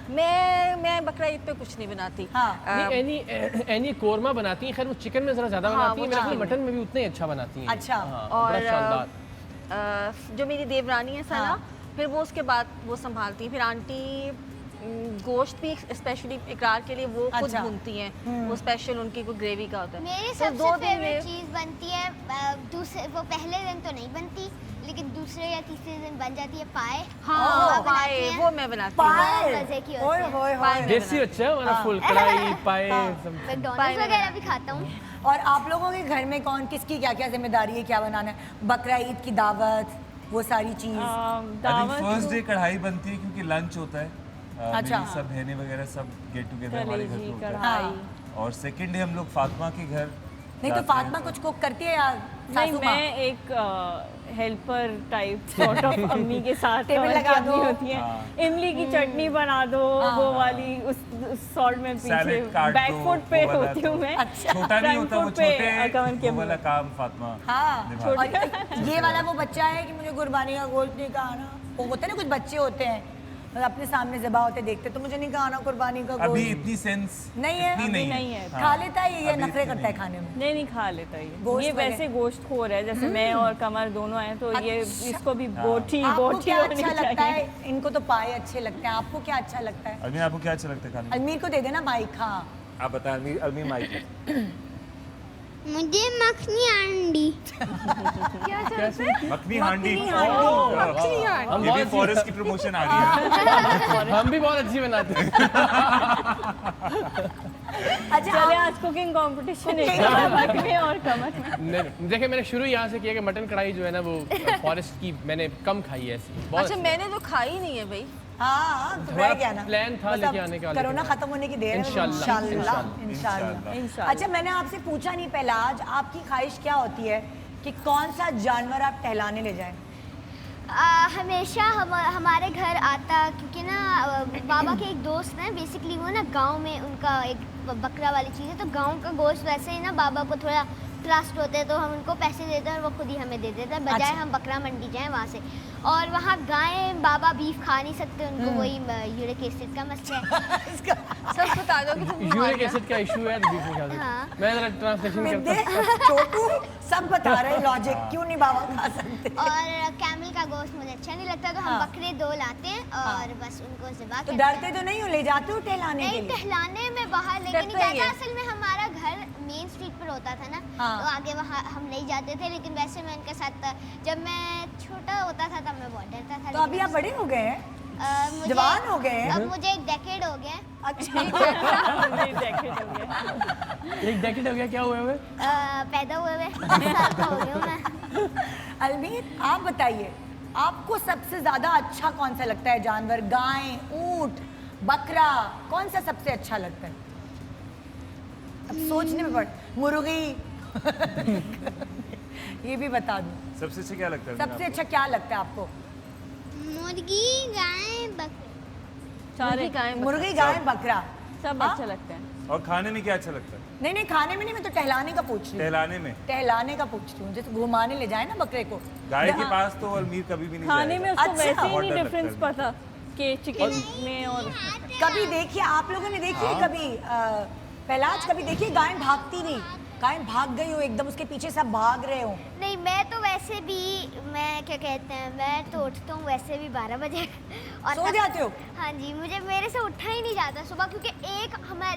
मैं बकरा ईद पे कुछ नहीं बनाती। हाँ। एनी कोरमा बनाती हैं, खैर वो चिकन में ज़रा ज़्यादा हाँ, बनाती वो हैं, मेरे ख्याल chicken मटन में भी उतने ही अच्छा बनाती हैं। अच्छा। हाँ, और बड़ा शानदार। जो मेरी देवरानी है सना, हाँ। फिर वो उसके बाद वो संभालती हैं। फिर आंटी गोश्त भी स्पेशली इकरार के लिए वो खुद अच्छा। भूनती हैं, वो स्पेशल उनकी कोई ग्रेवी का होता है। मेरी तो सबसे 2 दिन फेवरेट में चीज़ बनती है, दूसरे वो पहले दिन तो नहीं बनती, लेकिन दूसरे या तीसरे दिन बन जाती है पाए। हाँ, वो पाए बनाती हैं। वो मैं बनाती हूँ। पाए, मजे की होती ओए है। होए पाए होए। देसी अच्छा है हमारा फुल कढ़ाई पाए सब। मैकडॉनल्ड्स वगैरह भी खाता हूँ। और आप लोगों के घर में कौन किसकी क्या क्या जिम्मेदारी है, क्या बनाना है? बकरा ईद की दावत, वो सारी चीज। दावत फर्स्ट डे कढ़ाई बनती है क्योंकि लंच होता है। अच्छा। मेरी सब बहनें वगैरह सब गेट टुगेदर हमारे घर पे कलेजी, होता है। कढ़ाई। और सेकंड डे हम लोग फातिमा के घर नहीं तो जाते हैं। फातिमा कुछ कुक करती है यार? नहीं, सासू माँ? मैं एक हेल्पर टाइप सॉर्ट ऑफ अम्मी के साथ टेबल कवर की लगा अम्मी दो। होती है। हाँ। इमली की चटनी बना दो, वो वाली उस सॉर्ट में पीछे सैलेड काट बैक दो, फुट पे वो वाला होती हूँ तो- मैं। अच्छा। छोटा नहीं होता, वो फ्रंट फुट पे छोटे कवर के वो वाला काम फातिमा हाँ। निभाती है। और ये वाला वो बच्चा है कि मुझे कुर्बानी का गोश्त नहीं खाना, वो होते हैं ना कुछ बच्चे होते हैं मतलब अपने सामने ज़िबा होते देखते तो मुझे नहीं खाना कुर्बानी का अभी गोश्त। इतनी सेंस नहीं है, इतनी अभी नहीं है। हाँ, खा लेता है ये अभी नखरे इतनी करता है नहीं। खाने में। नहीं खा लेता गोश्त ये वगैरह। वैसे गोश्त खोर है, जैसे मैं और कमर दोनों हैं तो ये अच्छा। इसको भी हाँ। बोटी आपको बोटी क्या होनी अच्छा लगता चाहिए। है? इनको तो पाए अच्छे लगते हैं, आपको क्या अच्छा लगता है? अलमीर आपको क्या अच्छा लगता है खाने में? अलमीर को दे देना माइक। हाँ आप बताएं अलमीर माइक। मुझे मखनी अंडी। मखनी हांडी। हम ये भी बहुत फॉरेस्ट की प्रमोशन आ रही है। हम भी बहुत अच्छी बनाते हैं। अच्छा चले आप- आज कुकिंग कंपटीशन Cooking है मखनी और कमर। नहीं, देखिए मैंने शुरू यहाँ से किया कि मटन कढ़ाई जो है ना वो फॉरेस्ट की मैंने कम खाई है ऐसी। बहुत अच्छा अच्छी। मैंने तो खाई नहीं है भाई। हाँ तो हमारा रह गया ना। plan था बस लेके अब आने का, कोरोना लेकिन खत्म होने की देर है। इंशाल्लाह, इंशाल्लाह इंशाल्लाह। इंशाल्लाह। अच्छा मैंने आपसे पूछा नहीं पहला, आज आपकी ख्वाहिश क्या होती है कि कौन सा जानवर आप टहलाने ले जाएं? हमेशा हमारे घर आता, क्योंकि ना बाबा के एक दोस्त हैं, बेसिकली वो ना गांव में उनका एक बकरा वाली चीज़ है, तो गांव का गोश्त वैसे ही ना बाबा को थोड़ा ट्रस्ट होते हैं, तो हम उनको पैसे देते हैं और वो खुद ही हमें दे देते हैं, बजाय अच्छा। हम बकरा मंडी जाएं वहाँ से। और वहाँ गायें बाबा बीफ खा नहीं सकते, उनको वही यूरिक एसिड का मसला है। सब बता दो कि तुम यूरिक एसिड का इशू है तो बीफ में खा सकते हैं। हाँ। मैं जरा ट्रांसलेशन मिद्दे, करता छोटू सब बता रहे हैं लॉजिक, क्यों नहीं बाबा खा सकते? और कैमल का गोश्त मुझे अच्छा नहीं लगता, तो हम हाँ। बकरे 2 लाते हैं और बस उनको ज़िबा तो करते हैं। डरते तो नहीं हो? ले जाते हो टहलाने के नहीं, लिए? टहलाने में बाहर लेके नहीं डरता ही जाता। है। असल में हमारा घर मेन स्ट्रीट पर होता था ना, हाँ। तो आगे वहाँ हम नहीं जाते थे, लेकिन वैसे मैं उनके साथ जब मैं छोटा होता था तब मैं बहुत डरता था। तो अभी आप बड़े हो गए हैं, मुझे- जवान हो गए हैं। अब मुझे 1 डेकेड हो गया है। अच्छा मुझे जैकेट हो गया। एक डेकेड हो गया क्या हुए हुए? पैदा हुए हुए 10 साल का हो गया हूँ मैं। अलमीर आप बताइए, आपको सबसे ज्यादा अच्छा कौन सा लगता है जानवर? गाय, ऊंट, बकरा, कौन सा सबसे अच्छा लगता है? अब सोचने में पड़, मुर्गी ये भी बता दूं, सबसे अच्छा क्या लगता है? सबसे अच्छा क्या लगता है आपको? मुर्गी, गाय, बकरी। सारे मुर्गी, गाय, बकरा। सब हाँ? अच्छा लगता है। और खाने में क्या अच्छा लगता है? नहीं नहीं, खाने में नहीं, मैं तो टहलाने का पूछ रही हूँ। टहलाने में टहलाने का पूछ रही हूँ, जैसे घुमाने ले जाए ना बकरे को। गाय के हाँ। पास तो अलमीर कभी भी नहीं खाने में जाएगा। उसको अच्छा। वैसे ही बहुत नहीं डर डिफरेंस लगता पता कि चिकन में और कभी देखिए, आप लोगों ने देखी है कभी पहलाज, कभी देखिए गाय भागती नहीं, गाय भाग गई हो एकदम, उसके पीछे सब भाग रहे हो। नहीं, मैं तो वैसे भी, मैं क्या कहते हैं, मैं तो उठता हूँ वैसे भी 12 बजे और सो जाते हो? हाँ जी, मेरे से उठा ही नहीं जाता सुबह, क्योंकि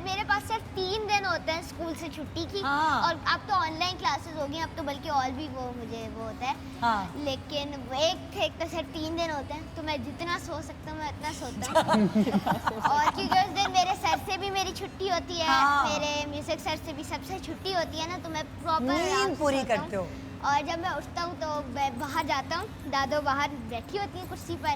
मेरे पास सिर्फ 3 दिन होते हैं स्कूल से छुट्टी की। हाँ। और अब तो ऑनलाइन क्लासेस हो गई, अब तो बल्कि और भी मुझे वो होता है। हाँ। लेकिन एक तो सिर्फ 3 दिन होते हैं, तो मैं जितना सो सकता हूँ मैं उतना सोता हूँ। और क्योंकि उस दिन मेरे सर से भी मेरी छुट्टी होती है, हाँ। मेरे म्यूजिक सर से भी सबसे छुट्टी होती है ना, तो मैं प्रॉपर नींद पूरी करते हो। और जब मैं उठता हूँ तो मैं बाहर जाता हूँ, दादो बाहर बैठी होती है कुर्सी पर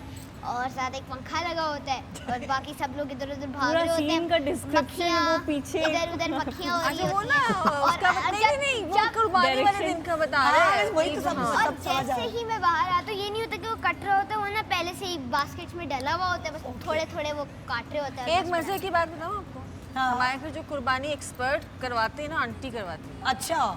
और साथ एक पंखा लगा होता है और बाकी सब लोग इधर उधर भाग पूरा रहे होते हैं। सीन का description वो पीछे। इधर उधर मक्खियाँ हो रही अच्छा वो होती ना हैं। उसका नहीं वो कुर्बानी वाले direction- दिन का बता हाँ, रहे हैं। वही तो सब हाँ। और सब समझ जैसे आया। ही मैं बाहर आता हूँ, ये नहीं होता कि वो कट रहा होता है, वो ना पहले से ही बास्केट में डला हुआ होता है, बस थोड़े थोड़े वो काट रहे होते हैं। एक मजे की बात बताऊँ आपको, हाँ। हमारे घर जो कुर्बानी एक्सपर्ट करवाते हैं ना, आंटी करवाती है। अच्छा,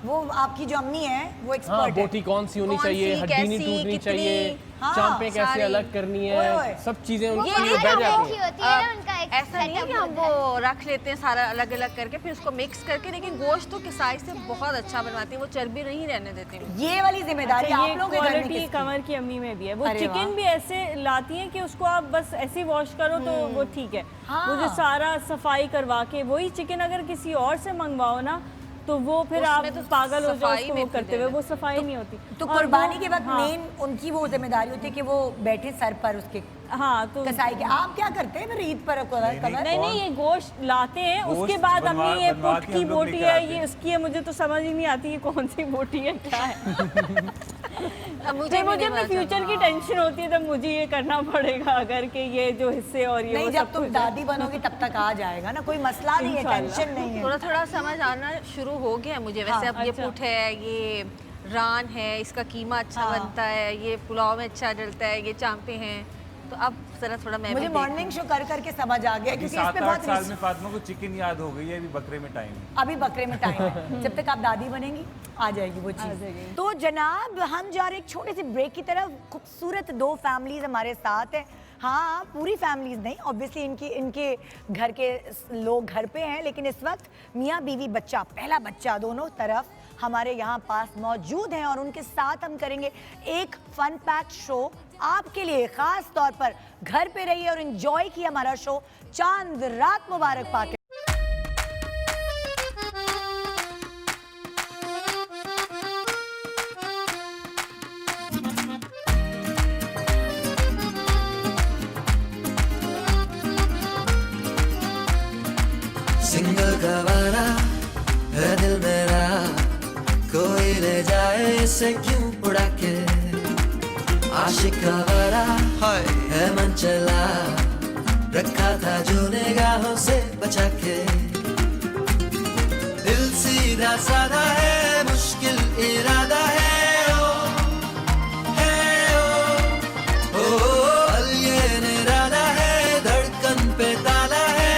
वो आपकी जो अम्मी है वो हाँ, एक्सपर्ट है। बोटी कौन सी होनी कौन चाहिए, सी, हड्डी नहीं कैसी, टूटनी कितनी, चाहिए, हाँ, चांपे कैसे सारी। अलग करनी ओए, ओए। है, सब चीजें वो उनकी बाहर बैठ जाती बैठी हैं। होती है ना, उनका एक ऐसा नहीं है setup कि हम होता है। वो रख लेते हैं सारा अलग अलग करके फिर उसको मिक्स करके, लेकिन गोश्त तो किसाई से बहुत अच्छा बनवाती है, वो चर्बी नहीं रहने देती है। ये वाली जिम्मेदारी अच्छा, आप ये लोगों के घर में क्वालिटी किसकी? कमर की अम्मी में भी है। वो अरे वाह। चिकन भी ऐसे लाती हैं कि उसको आप बस ऐसे ही वॉश करो तो वो ठीक है। हाँ। वो जो सारा सफाई करवा के, वही चिकन अगर किसी और से मंगवाओ ना तो वो फिर आप उसमें तो पागल हो जाओ सफाई उसको में वो करते हुए, फिर वो सफाई नहीं होती। तो और कुर्बानी वो- के वक्त हाँ, मेन उनकी वो जिम्मेदारी होती है कि वो बैठे सर पर उसके हाँ तो कसाई के। आप क्या करते हैं फिर ईद पर कमर? नहीं ये गोश्त लाते हैं, गोश्त उसके बाद बनवा- अम्मी ये बनवा पुट के की हम लोग बोटी लेके है, आते ये हैं। उसकी है, मुझे तो समझ ही नहीं आती ये कौन सी बोटी है क्या है। अब मुझे जब भी मुझे नहीं अपने पता फ्यूचर चला। की टेंशन होती है तब मुझे ये करना पड़ेगा, अगर के ये जो हिस्से और ये नहीं, वो जब सब तुम कुछ है। दादी बनोगी तब तक आ जाएगा ना, कोई मसला नहीं है, इंशाल्लाह। टेंशन नहीं है। थोड़ा थोड़ा समझ आना शुरू हो गया है मुझे वैसे। हाँ, अब ये अच्छा। पुट है, ये रान है, इसका कीमा अच्छा हाँ। बनता है, ये पुलाव में अच्छा डलता है, ये चांपे हैं, तो अब जरा थोड़ा मैं मुझे भी मॉर्निंग शो कर करके समझ आ गया, अभी क्योंकि इस 7-8 पे बहुत साल में फातिमा को चिकन याद हो गई है, अभी बकरे में टाइम है। अभी बकरे में टाइम है, जब तक आप दादी बनेंगी आ जाएगी वो चीज़। जाएगी। तो जनाब हम जा रहे एक छोटे से ब्रेक की तरफ। खूबसूरत 2 फैमिलीज हमारे साथ हैं हाँ, पूरी फैमिलीज नहीं, ऑब्वियसली इनके घर के लोग घर पे हैं, लेकिन इस वक्त मियाँ बीवी बच्चा, पहला बच्चा दोनों तरफ हमारे यहाँ पास मौजूद हैं और उनके साथ हम करेंगे एक फन पैक शो आपके लिए, खास तौर पर घर पे रहिए और एंजॉय किए हमारा शो चांद रात मुबारक पाके। सिंगल गवारा है दिल मेरा, कोई ले जाए इसे क्यों उड़ा के। आशिक गवारा है मन चला, रखा था जो निगाहों से बचा के। दिल सीधा साधा है, मुश्किल इरादा है, ये निराला है, धड़कन पे ताला है।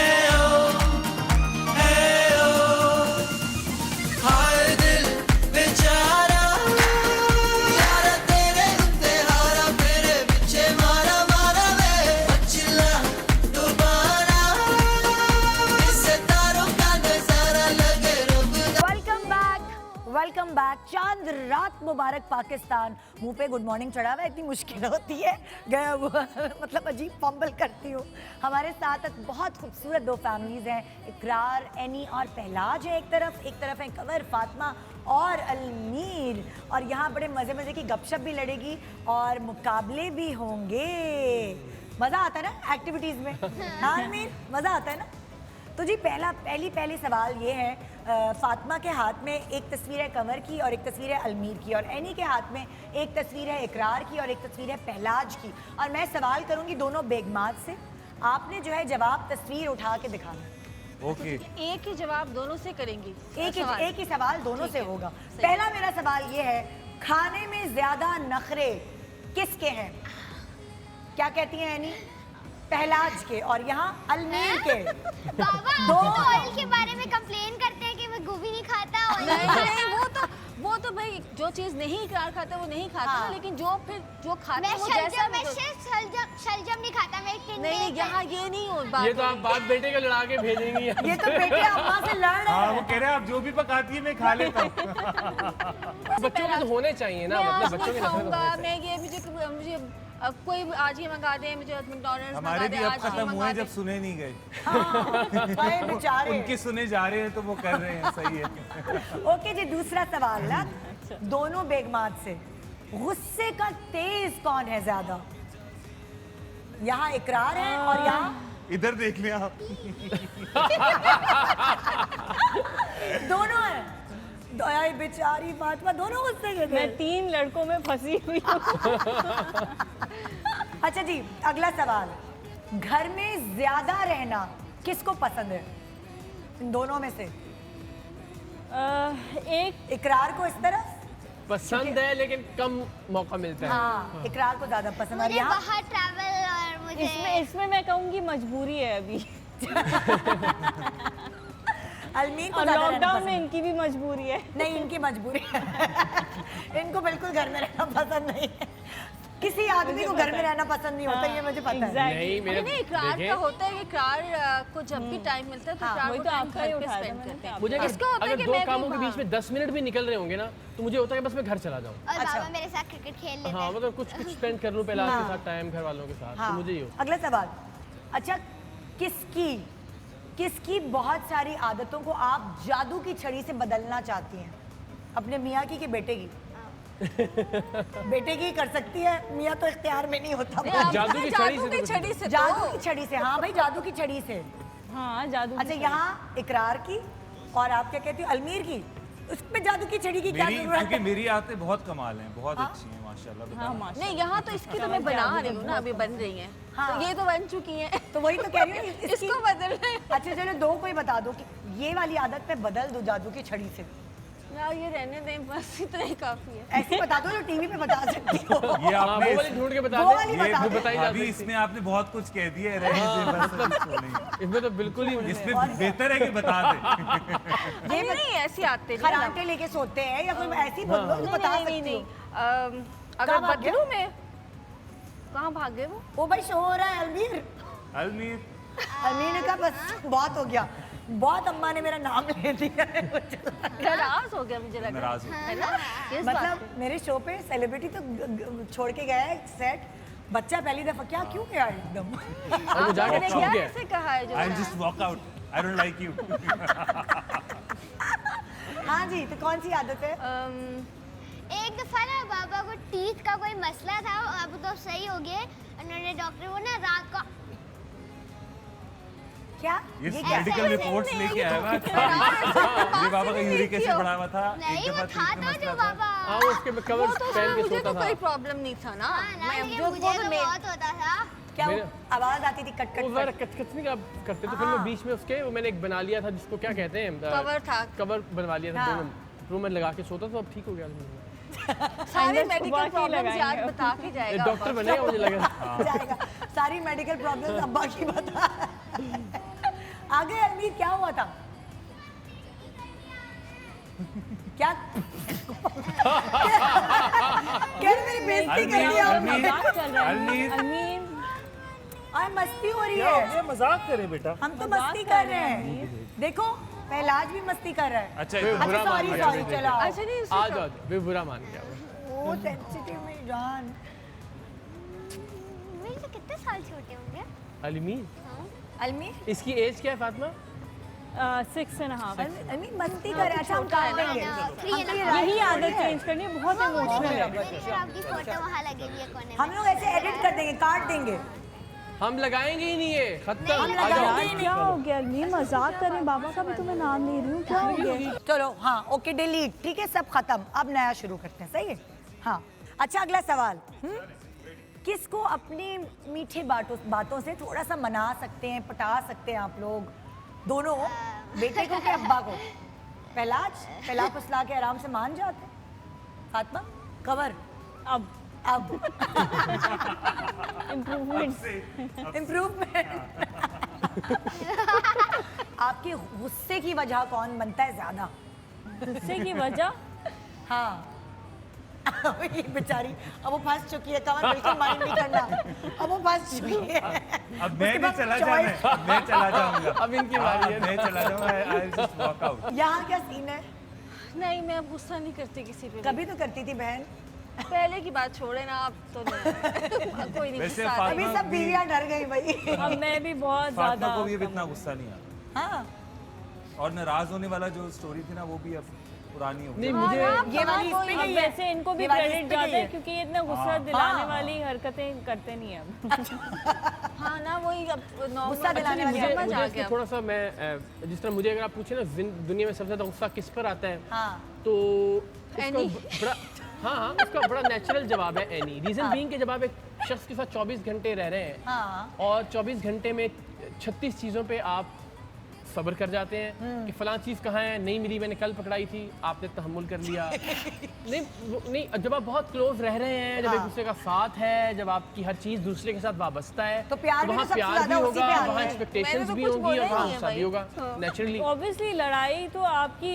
Welcome back. चांद रात मुबारक पाकिस्तान। मुंह पे गुड मॉर्निंग चढ़ा हुआ है, इतनी मुश्किल होती है, मतलब अजीब फंबल करती हूँ। हमारे साथ बहुत खूबसूरत दो फैमिलीज हैं, इकरार एनी और पहलाज है एक तरफ है कमर फातिमा और अलमीर। और यहाँ बड़े मज़े मज़े की गपशप भी लड़ेगी और मुकाबले भी होंगे। मज़ा आता है ना एक्टिविटीज़ में? हाँ अलमीर, मज़ा आता है ना? तो जी पहली सवाल ये है, फातिमा के हाथ में एक तस्वीर है कमर की और एक तस्वीर है अलमीर की, और एनी के हाथ में एक तस्वीर है इकरार की और एक तस्वीर है पहलाज की। और मैं सवाल करूंगी दोनों बेगमात से, आपने जो है जवाब तस्वीर उठा के दिखाना। ओके। एक ही जवाब दोनों से करेंगी। एक ही सवाल दोनों से होगा। पहला मेरा सवाल ये है, खाने में ज्यादा नखरे किसके हैं? क्या कहती हैं एनी? पहलाज के और यहाँ अलमीर के। बाबा आप तो ऑयल के बारे में कंप्लेन करते हैं कि मैं गोभी नहीं खाता ऑयल। नहीं, वो तो भाई जो चीज नहीं इकरार खाता वो नहीं खाता ना, लेकिन जो खाता मैं है वो जैसा मैं शलजम नहीं खाता, मैं टिंडे। नहीं, यहाँ ये नहीं हो बात। ये तो आप बात बेटे को लड़ा के भेजेंगी। ये तो बेटे अम्मा से लड़ रहे हाँ, हैं। वो कह रहे हैं आप जो भी पकाती है मैं खा लेता हूँ। बच्चों के तो होने चाहिए ना, मतलब बच्चों के नखरे तो होने चाहिए। मैं ये मुझे कोई आज ही मंगा दे, मुझे मैकडॉनल्ड्स हमारे भी अब खत्म हुए जब सुने नहीं गए। हाँ, बेचारे। उनके सुने जा रहे हैं तो वो कर रहे हैं, सही है। ओके जी, दूसरा सवाल ना दोनों बेगमात से, गुस्से का तेज कौन है ज्यादा? यहाँ इकरार है और यहाँ इधर देख लिया आप। दोनों है। दया बेचारी फातिमा, दोनों गुस्से के थे। मैं 3 लड़कों में फंसी हुई हूँ। अच्छा जी, अगला सवाल, घर में ज्यादा रहना किसको पसंद है इन दोनों में से? एक इकरार को इस तरफ पसंद है लेकिन कम मौका मिलता है। हाँ, इकरार को ज्यादा पसंद है। मुझे यहाँ बाहर ट्रैवल और मुझे इसमें मैं कहूँगी मजबूरी है अभी। अलमीर को और ज्यादा रहना लॉकडाउन पसंद में है। इनकी भी मजबूरी है। नहीं, इनकी मजबूरी है। इनको बिल्कुल घर में रहना पसंद नहीं है। किसी आदमी को घर में रहना पसंद नहीं होता, ये मुझे पता है। नहीं मेरे नहीं, इकरार देखें, का होता है कि इकरार को जब भी टाइम मिलता है तो इकरार वही को तो टाइम आपका घर ही पे उठाया था स्पेंड मैंने करते हैं। मुझे इसका होता है अगर कि दो मैं कामों के कहीं बीच में 10 मिनट भी निकल रहे होंगे ना, तो मुझे होता है कि बस मैं घर चला जाऊँ। और बाबा मेरे साथ क्रिकेट खेल लेते हाँ, हैं। मतलब कुछ स्पेंड कर लूँ पहला के साथ टाइम, घर वालों के साथ, हाँ। तो मुझे ही हो। अगला सवाल, अच्छा किसकी बहुत सारी आदतों को आप जादू की छड़ी से बदलना चाहती हैं? अपने मियाँ की कि बेटे की? बेटे की कर सकती है, मियाँ तो इख्तियार में नहीं होता। जादू की छड़ी से जादू की छड़ी से, हाँ भाई जादू की छड़ी से। हाँ जादू। अच्छा, यहाँ इकरार की और आप क्या कहती हो अलमीर की? उसमें जादू की छड़ी की क्या जरूरत क्योंकि है? मेरी आदतें बहुत कमाल हैं, बहुत अच्छी हैं माशाल्लाह। हाँ बताओ। माशाल्लाह। नहीं, यहाँ तो इसकी तो मैं बना रही हूँ ना, अभी बन रही है। हाँ। तो ये तो बन चुकी है, तो वही तो कह रही हूँ इसकी। इसको बदलना है। अच्छा चलो, दो कोई बता दो कि ये वाली आदत मैं बदल दूं जादू की छड़ी से। यार ये रहने दें, बस इतना ही काफी है। ऐसे बता दो जो टीवी पे बता सकती हो। ये हाँ, आपने वो वाली ढूंढ के बता वो दे। वाली ये बता दो। बताई जा अभी सकती। इसमें आपने बहुत कुछ कह दिया है, रहने दे बस, इसको नहीं। इसमें तो बिल्कुल ही इसमें बेहतर है कि बता दे। ये नहीं ऐसी आते खराटे लेके सोते हैं या कोई ऐसी बोल दो जो बता सकती हो। अगर काम आ गया? बदलूं मैं कहाँ भाग गए वो? वो भाई शो हो रहा है अलमीर। अलमीर अलमीर ने कहा बस बहुत हो गया, बहुत अम्मा ने मेरा नाम ले दिया है, मुझे लगा। नाराज हो गया मुझे लगा, नाराज हो है ना? किस बात मतलब मेरे शो पे सेलिब्रिटी तो छोड़ के गया है सेट, बच्चा पहली दफा क्या क्यों गया एकदम। और वो जाके मैंने छुप क्या गया ऐसे कहा है जो I just walk out, I don't like you. हाँ जी, तो कौन सी आदत है? एक दफा ना बाबा को टीथ का कोई मसला था, अब तो सही हो गया। उन्होंने डॉक्टर को ना रात को क्या ये क्या? मेडिकल रिपोर्ट्स लेके आया हुआ था। ये बाबा का यूरिक एसिड बढ़ा हुआ था। नहीं, एक वो दफा था टीथ में तो मसला जो था। बाबा हाँ वो उसके कवर वो तो पहन के मुझे सोता तो था। कोई प्रॉब्लम नहीं था ना। हाँ, ना, मैं लेकिन जो मुझे वो तो मैं बहुत होता था। क्या वो मेरे- आवाज आती थी कट वो कट जरा कट। कचकचनी का करते तो फिर मैं बीच में उसके वो मैंने एक बना लिया था जिसको क्या कहते हैं कवर था। कवर बनवा लिया था हाँ। दोनों में लगा के सोता तो अब ठीक हो गया। सारे मेडिकल बाकी प्रॉब्लम्स लगाएंगे आज अब। बता के जाएगा। डॉक्टर बनेगा मुझे लगा। जाएगा सारी मेडिकल प्रॉब्लम्स अब्बा की बता। आगे अलमीर क्या हुआ था? क्या क्या मेरी बेइज्जती कर दी आपने? मजाक चल रहा है अलमीर। अलमीर। और मस्ती हो रही क्या हो है, गया? मजाक करे बेटा। हम तो मस्ती कर रहे हैं। देखो पहलाज भी मस्ती कर रहा है। अच्छा बुरा अच्छा मान सॉरी गया सॉरी मुझे। चलो आओ। अच्छा नहीं आ उससे जाओ वे बुरा मान गया वो। ओ सेंसिटिव मेरी जान। मेरे से कितने साल छोटे होंगे? अलमीर अलमीर इसकी एज क्या है फातिमा? 6.5। अलमीर मस्ती कर रहा है। अच्छा हम काट देंगे। यही आदत चेंज करनी है, बहुत इमोशनल है। मेरी और आपकी फोटो वहाँ लगी हुई है कोने में। हम लोग ऐसे एडिट कर देंगे, काट देंगे। हम लगाएंगे ही नहीं है खत्म। हम आ लगाएंगे जाओ। ही नहीं। क्या हो गया अलमीर? मजाक कर रहे हैं, बाबा का भी तुम्हें नाम ले रही हूँ, क्या हो गया? चलो हाँ ओके डिलीट, ठीक है सब खत्म, अब नया शुरू करते हैं, सही है? हाँ अच्छा अगला सवाल। किसको अपनी मीठे बातों से थोड़ा सा मना सकते हैं, पटा सकते हैं आप लोग दोनों, बेटे को कि अब्बा को? पहला फुसला के आराम से मान जाते हैं। फातिमा कवर अब अब इम्प्रूवमेंट। इम्प्रूवमेंट। आपके गुस्से की वजह कौन बनता है ज्यादा? गुस्से की वजह हाँ ये बेचारी अब वो फंस चुकी है, कमर बिल्कुल माइंड नहीं करना, अब वो फंस चुकी है। अब मैं उसके भी बाद चला choice- जाऊंगा, मैं चला जाऊंगा। अब इनकी बारी है। मैं चला जाऊंगा, आई जस्ट वॉक आउट। यहाँ क्या सीन है? नहीं मैं अब गुस्सा नहीं करती किसी पे। कभी तो करती थी बहन, पहले की बात छोड़े ना, अब तो नहीं। कोई नहीं वैसे गुस्सा आता। अभी फातिमा सब बीवियां डर गई भाई। अब मैं भी बहुत फातिमा ज्यादा को भी अब इतना गुस्सा नहीं आता। हाँ और नाराज होने वाला जो स्टोरी थी ना वो भी अब पुरानी हो गई। नहीं मुझे ये वाली इस पे अब गई है, वैसे इनको भी ये वाली इस क्रेडिट पे जाता गई है है। क्योंकि ये इतना गुस्सा दिलाने वाली हरकतें करते नहीं है अब। हाँ ना वही अब normal गुस्सा दिलाने वाली मुझे समझ मुझे आ इसमें गया। थोड़ा सा मैं जिस तरह मुझे अगर आप पूछे ना दुनिया में सबसे ज्यादा गुस्सा किस पर आता है हाँ तो उसका एनी। बड़ा हाँ उसका बड़ा नेचुरल जवाब है एनी। रीजन बीइंग कि जब आप एक शख्स के साथ 24 घंटे रह रहे हैं हाँ और 24 घंटे में 36 चीज़ों पे आप सब्र कर जाते हैं कि फलां चीज़ कहाँ है, नहीं मिली, मैंने कल पकड़ाई थी, आपने तहम्मुल कर लिया। नहीं जब आप बहुत क्लोज रह रहे हैं, जब एक दूसरे का साथ है, जब आपकी हर चीज़ दूसरे के साथ वाबस्ता है तो प्यार भी वहाँ तो सबसे प्यार भी ज्यादा उसी होगा, पे आता वहाँ है। एक्सपेक्टेशंस मैंने तो भी कुछ होंगी बोला और ही वहाँ नहीं है गुस्सा भी भाई। होगा नेचुरली। ऑब्वियसली लड़ाई तो आपकी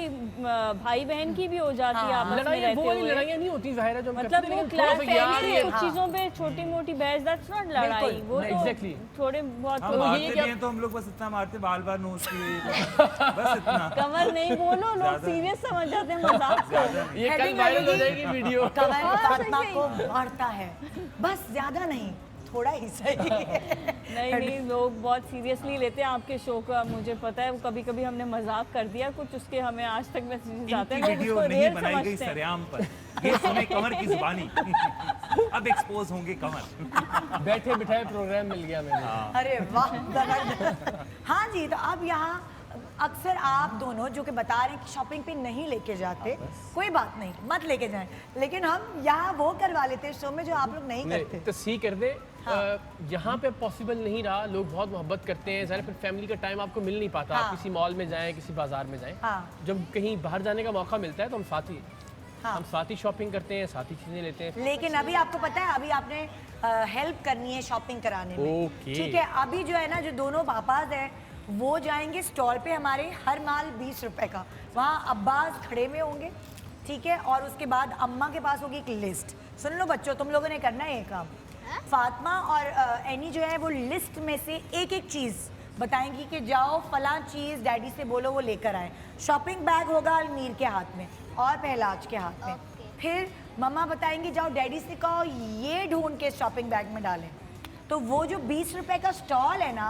भाई बहन की भी हो जाती है आपस में लड़ाइयाँ रहते वो वाली हुए। लड़ाइयाँ नहीं होती ज़ाहिर है जो हम मतलब करते हैं, वो लेकिन थोड़ा सा क्लास यार फैमिली ये कुछ चीजों पे छोटी मोटी बहस, दैट्स नॉट लड़ाई, वो तो Exactly. थोड़े बहुत हम ये मारते क्या- भी हैं तो हम लोग बस इतना मारते बाल बाल नोच के बस इतना। कमर नहीं बोलो, लोग सीरियस समझ जाते हैं मजाक को। ये कल Heading वायरल हो लगेगी। जाएगी वीडियो। कमर हाँ, फातिमा सही को मारता है, बस ज्यादा नहीं, थोड़ा ही सही। नहीं लोग बहुत सीरियसली लेते हैं आपके शो का, मुझे पता है। कभी कभी हमने मजाक कर दिया कुछ, उसके हमें आज तक मैसेजेस आते इनकी हैं, लोग वीडियो उसको नहीं रेयर बनाई गई समझते हैं। सरेआम पर, ये सुने कमर की जुबानी। अब एक्सपोज होंगे कमर। बैठे बिठाए प्रोग्राम मिल गया मैंने। अरे वाह जबरदस्त। हाँ जी, तो अब यहाँ अक्सर आप दोनों जो कि बता रहे हैं कि शॉपिंग पे नहीं लेके जाते, कोई बात नहीं, मत लेके जाएं, लेकिन हम यहाँ वो करवा लेते हैं शो में जो आप लोग नहीं करते। तो सी कर दे जहाँ पे पॉसिबल नहीं रहा, लोग बहुत मोहब्बत करते हैं, ज़रा फिर फैमिली का टाइम आपको मिल नहीं पाता, हाँ। आप किसी मॉल में जाएं, किसी बाजार में जाएं, हाँ। जब कहीं बाहर जाने का मौका मिलता है तो हम हाँ। साथ ही शॉपिंग करते हैं, साथ ही चीज़ें लेते हैं। लेकिन अभी आपको पता है, अभी आपने हेल्प करनी है शॉपिंग कराने में, ओके। ठीक है? अभी जो है ना, जो दोनों पापाज हैं वो जाएंगे स्टॉल पे हमारे, हर माल 20 रुपए का, वहाँ अब्बास खड़े में होंगे, ठीक है? और उसके बाद अम्मा के पास होगी एक लिस्ट। सुन लो बच्चों, तुम लोगों ने करना है ये काम। फातिमा और एनी जो है वो लिस्ट में से एक एक चीज़ बताएंगी कि जाओ फलां चीज़ डैडी से बोलो वो लेकर आए। शॉपिंग बैग होगा अलमीर के हाथ में और पहलाज के हाथ में। फिर मम्मा बताएंगी जाओ डैडी से कहो ये ढूंढ के शॉपिंग बैग में डालें। तो वो जो 20 रुपए का स्टॉल है ना,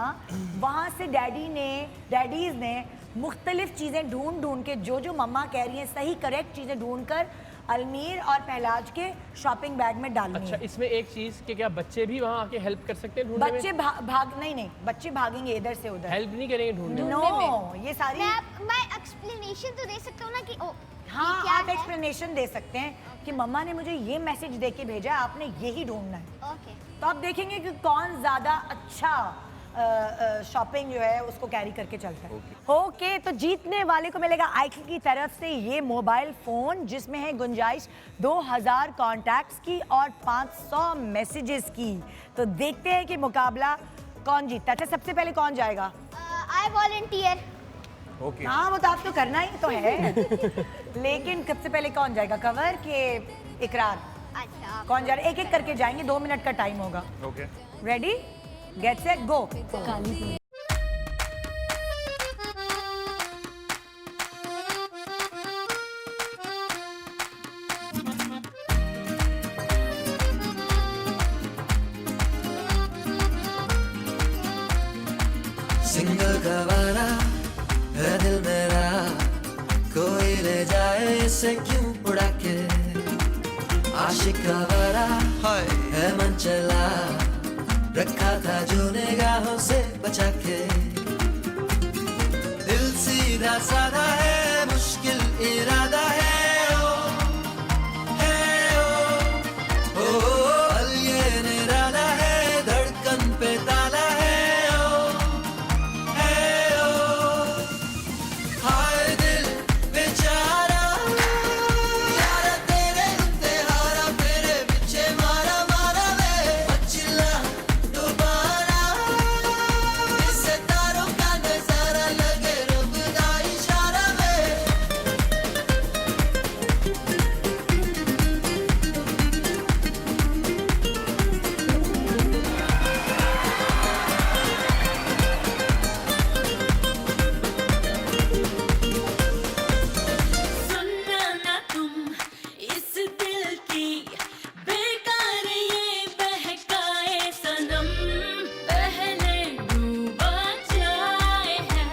वहाँ से डैडीज़ ने मुख्तलिफ चीज़ें ढूंढ के जो मम्मा कह रही हैं सही करेक्ट चीज़ें ढूंढ कर अलमीर और पहलाज के शॉपिंग बैग में डालनी अच्छा, है। इसमें एक चीज कि क्या बच्चे भी वहाँ आके हेल्प कर सकते हैं ढूंढने में? बच्चे नहीं बच्चे भागेंगे इधर से उधर। हेल्प नहीं करेंगे ढूंढने में? नो, ये सारी मैं एक्सप्लेनेशन तो दे सकता हूँ ना कि ओ हाँ ये क्या आप है? एक्सप्लेनेशन दे सकते हैं कि मम्मा ने मुझे ये मैसेज दे के भेजा है, आपने यही ढूंढना है। ओके तो आप देखेंगे कि कौन ज़्यादा अच्छा शॉपिंग जो है उसको कैरी करके चलता है। ओके, तो जीतने वाले को मिलेगा आईक्यू की तरफ से ये मोबाइल फ़ोन जिसमें है गुंजाइश 2000 कॉन्टैक्ट्स की और 500 मैसेजेस की। तो देखते हैं कि मुकाबला कौन जीतता है। अच्छा, सबसे पहले कौन जाएगा? आई वॉलंटियर। ओके हाँ, वो तो आपको करना ही तो है लेकिन सबसे पहले कौन जाएगा, कवर के इकरार? अच्छा कौन जा रहा है? एक एक करके जाएंगे, 2 मिनट का टाइम होगा। ओके रेडी, गेट सेट, गो। सिंगल गवारा है दिल मेरा, कोई ले जाए इसे क्यों उड़ा के। आशिक गवारा है मन चला, रखा था जो निगाहों से बचा के। दिल सीधा साधा है, मुश्किल इरादा है ओ हल ये निराला है, धड़कन पे ताला है हाय दिल बेचारा, यारा तेरे इंतहारा, मेरे पीछे मारा मारा वे मचला दोबारा। इस तारों का नजारा लगे रब दा इशारा वे। सुनना ना तुम इस दिल की बेकार ये बहकाए सनम, पहले डूबा जाए है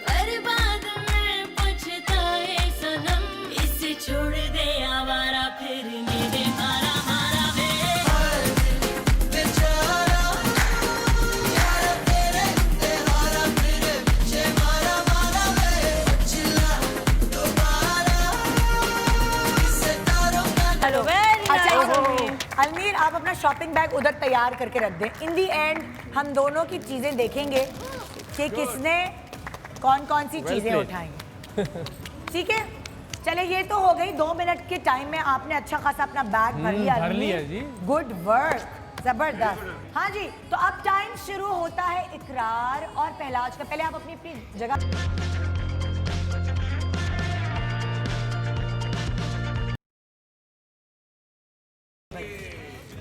पर बाद में पछताए सनम। इसे छोड़ दे आवारा, फिर मेरे मारा मारा वे। बेचारा यारा तेरे इंतहारा, मेरे पीछे मारा मारा वे मचला दोबारा। इस तारों का हेलो, Very अच्छा nice, अलमीर आप अपना शॉपिंग बैग उधर तैयार करके रख दें। इन दी एंड हम दोनों की चीजें देखेंगे कि किसने कौन कौन सी चीजें played. उठाई। ठीक है, चले ये तो हो गई 2 मिनट के टाइम में आपने अच्छा खासा अपना बैग भर लिया। भर लिया जी। गुड वर्क, जबरदस्त। हाँ जी, तो अब टाइम शुरू होता है इकरार और पहलाज का। पहले आप अपनी अपनी जगह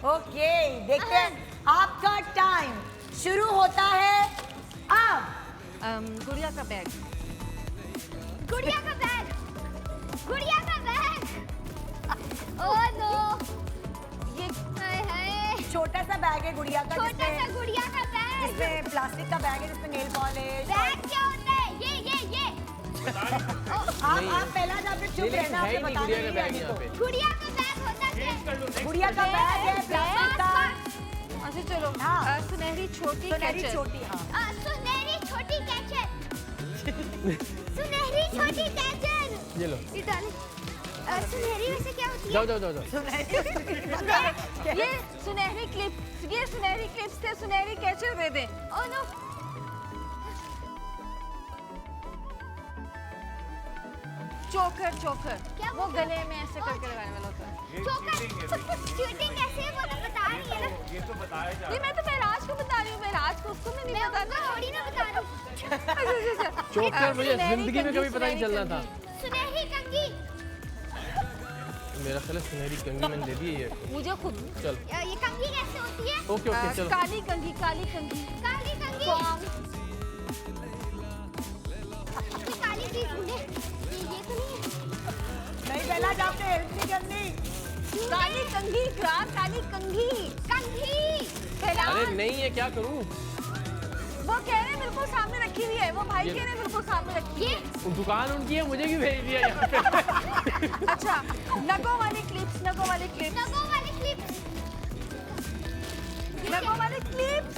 ओके, देखते हैं आपका टाइम शुरू होता है अब। गुड़िया का बैग। गुड़िया का बैग, गुड़िया का बैग। ओह नो, ये हाय हाय, छोटा सा बैग है गुड़िया का, छोटा सा जिसमें गुड़िया का बैग। जिसमें प्लास्टिक का बैग है, जिसमें नेल पॉलिश। बैग क्या होता है? ये आप पहला जब चुप नहीं, रहना, है ही आपने नहीं बताना गुड़िया का नहीं बैग है यहाँ पे। गुड़िया का बैग होता क्या है? गुड़िया का बैग है प्लास्टिक का। अच्छा चलो, हाँ। सुनहरी छोटी सुनहरी कैचर। छोटी, हाँ। सुनहरी छोटी कैचर, सुनहरी छोटी कैचर। ये लो, ये डाले। सुनहरी वैसे क्या होती है? जाओ जाओ जाओ जाओ। ये सुनहरी क्लिप्स, ये सुनहरी क्लिप्स थे, सुनहरी कैचर दे दे। ओह नो, चोकर चोकर, क्या वो बोल गले में ऐसे करके लगाने वाला होता है। चोकर। चीटिंग कैसे है वो तो बता रही है ना। ये तो बताया जा नहीं, मैं तो महराज को बता रही हूँ, महराज को, उसको मैं नहीं मैं बता उनको थोड़ी ना बता रही हूँ। चोकर मुझे सुनहरी जिंदगी में कंघी, कभी पता नहीं सुनहरी चलना था। सुनहरी कंघी। मेरा ख्याल है सुनहरी कंघी मैंने दे दी है ये। मुझे खुद चलो ये कंघी कैसे होती है? ओके ओके चलो। काली कंघी काली कंघी काली कंघी। कोई काली चीज ढूंढे। ये तो नहीं है। नहीं पहला आपने हेल्प नहीं करनी। काली कंघी इकरार काली कंघी कंघी। पहला अरे नहीं है, क्या करूँ? वो कह रहे हैं बिल्कुल सामने रखी हुई है, वो भाई ये- कह रहे हैं बिल्कुल सामने रखी ये है। दुकान उनकी है, मुझे क्यों भेज दिया यहाँ पे? अच्छा नगों वाली क्लिप्स नगों वाली क्लिप। नगों वाली क्लिप्स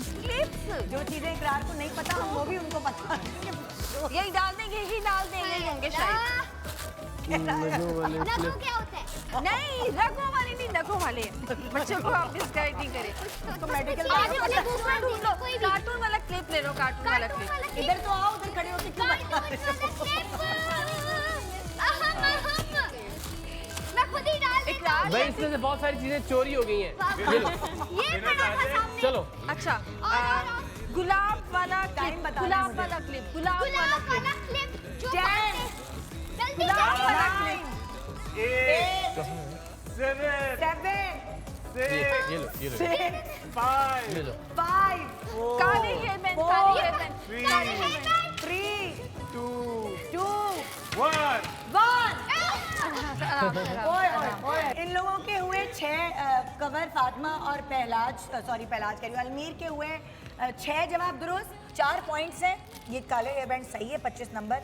जो चीजें इकरार को नहीं पता हम वो भी उनको पता है। यही डाल देंगे यही होंगे शायद। नगों क्या होता है? नहीं रगों वाले नहीं नगों वाले बच्चों को आप मिसगाइड नहीं करें। उसको मेडिकल आगे वाले दूसरा ढूंढ लो, कोई भी। कार्टून वाला क्लिप ले लो कार्टून वाला कार्टून क्लिप। वाला क्लिप। इधर तो आओ, उधर खड़े होके क्यों बता रहे हो? मैं खुद ही डाल देता इकरार भाई इसमें से बहुत सारी चीजें चोरी हो गई हैं। ये लो, हूँ। ये पड़ा था सामने। चलो अच्छा और गुलाब वाला टाइम क्लिप बताना गुलाब मुझे। वाला क्लिप गुलाब वाला गुलाब क्लिप वाला क्लिप जो Ten. बात है। जल्दी गुलाब जल्दी। वाला क्लिप। 7 7 ये लो 5 ये लो। 5 काली हेयर बैंड काली हेयर बैंड काली हेयर बैंड 3 2 2 1 1। ओए ओए ओए इन लोगों के हुए 6 कवर फातिमा और पहलाज सॉरी पहलाज कह रही हूँ अलमीर के हुए 6 जवाब दुरुस्त, 4 पॉइंट्स हैं। ये काले हेयर बैंड सही है 25 नंबर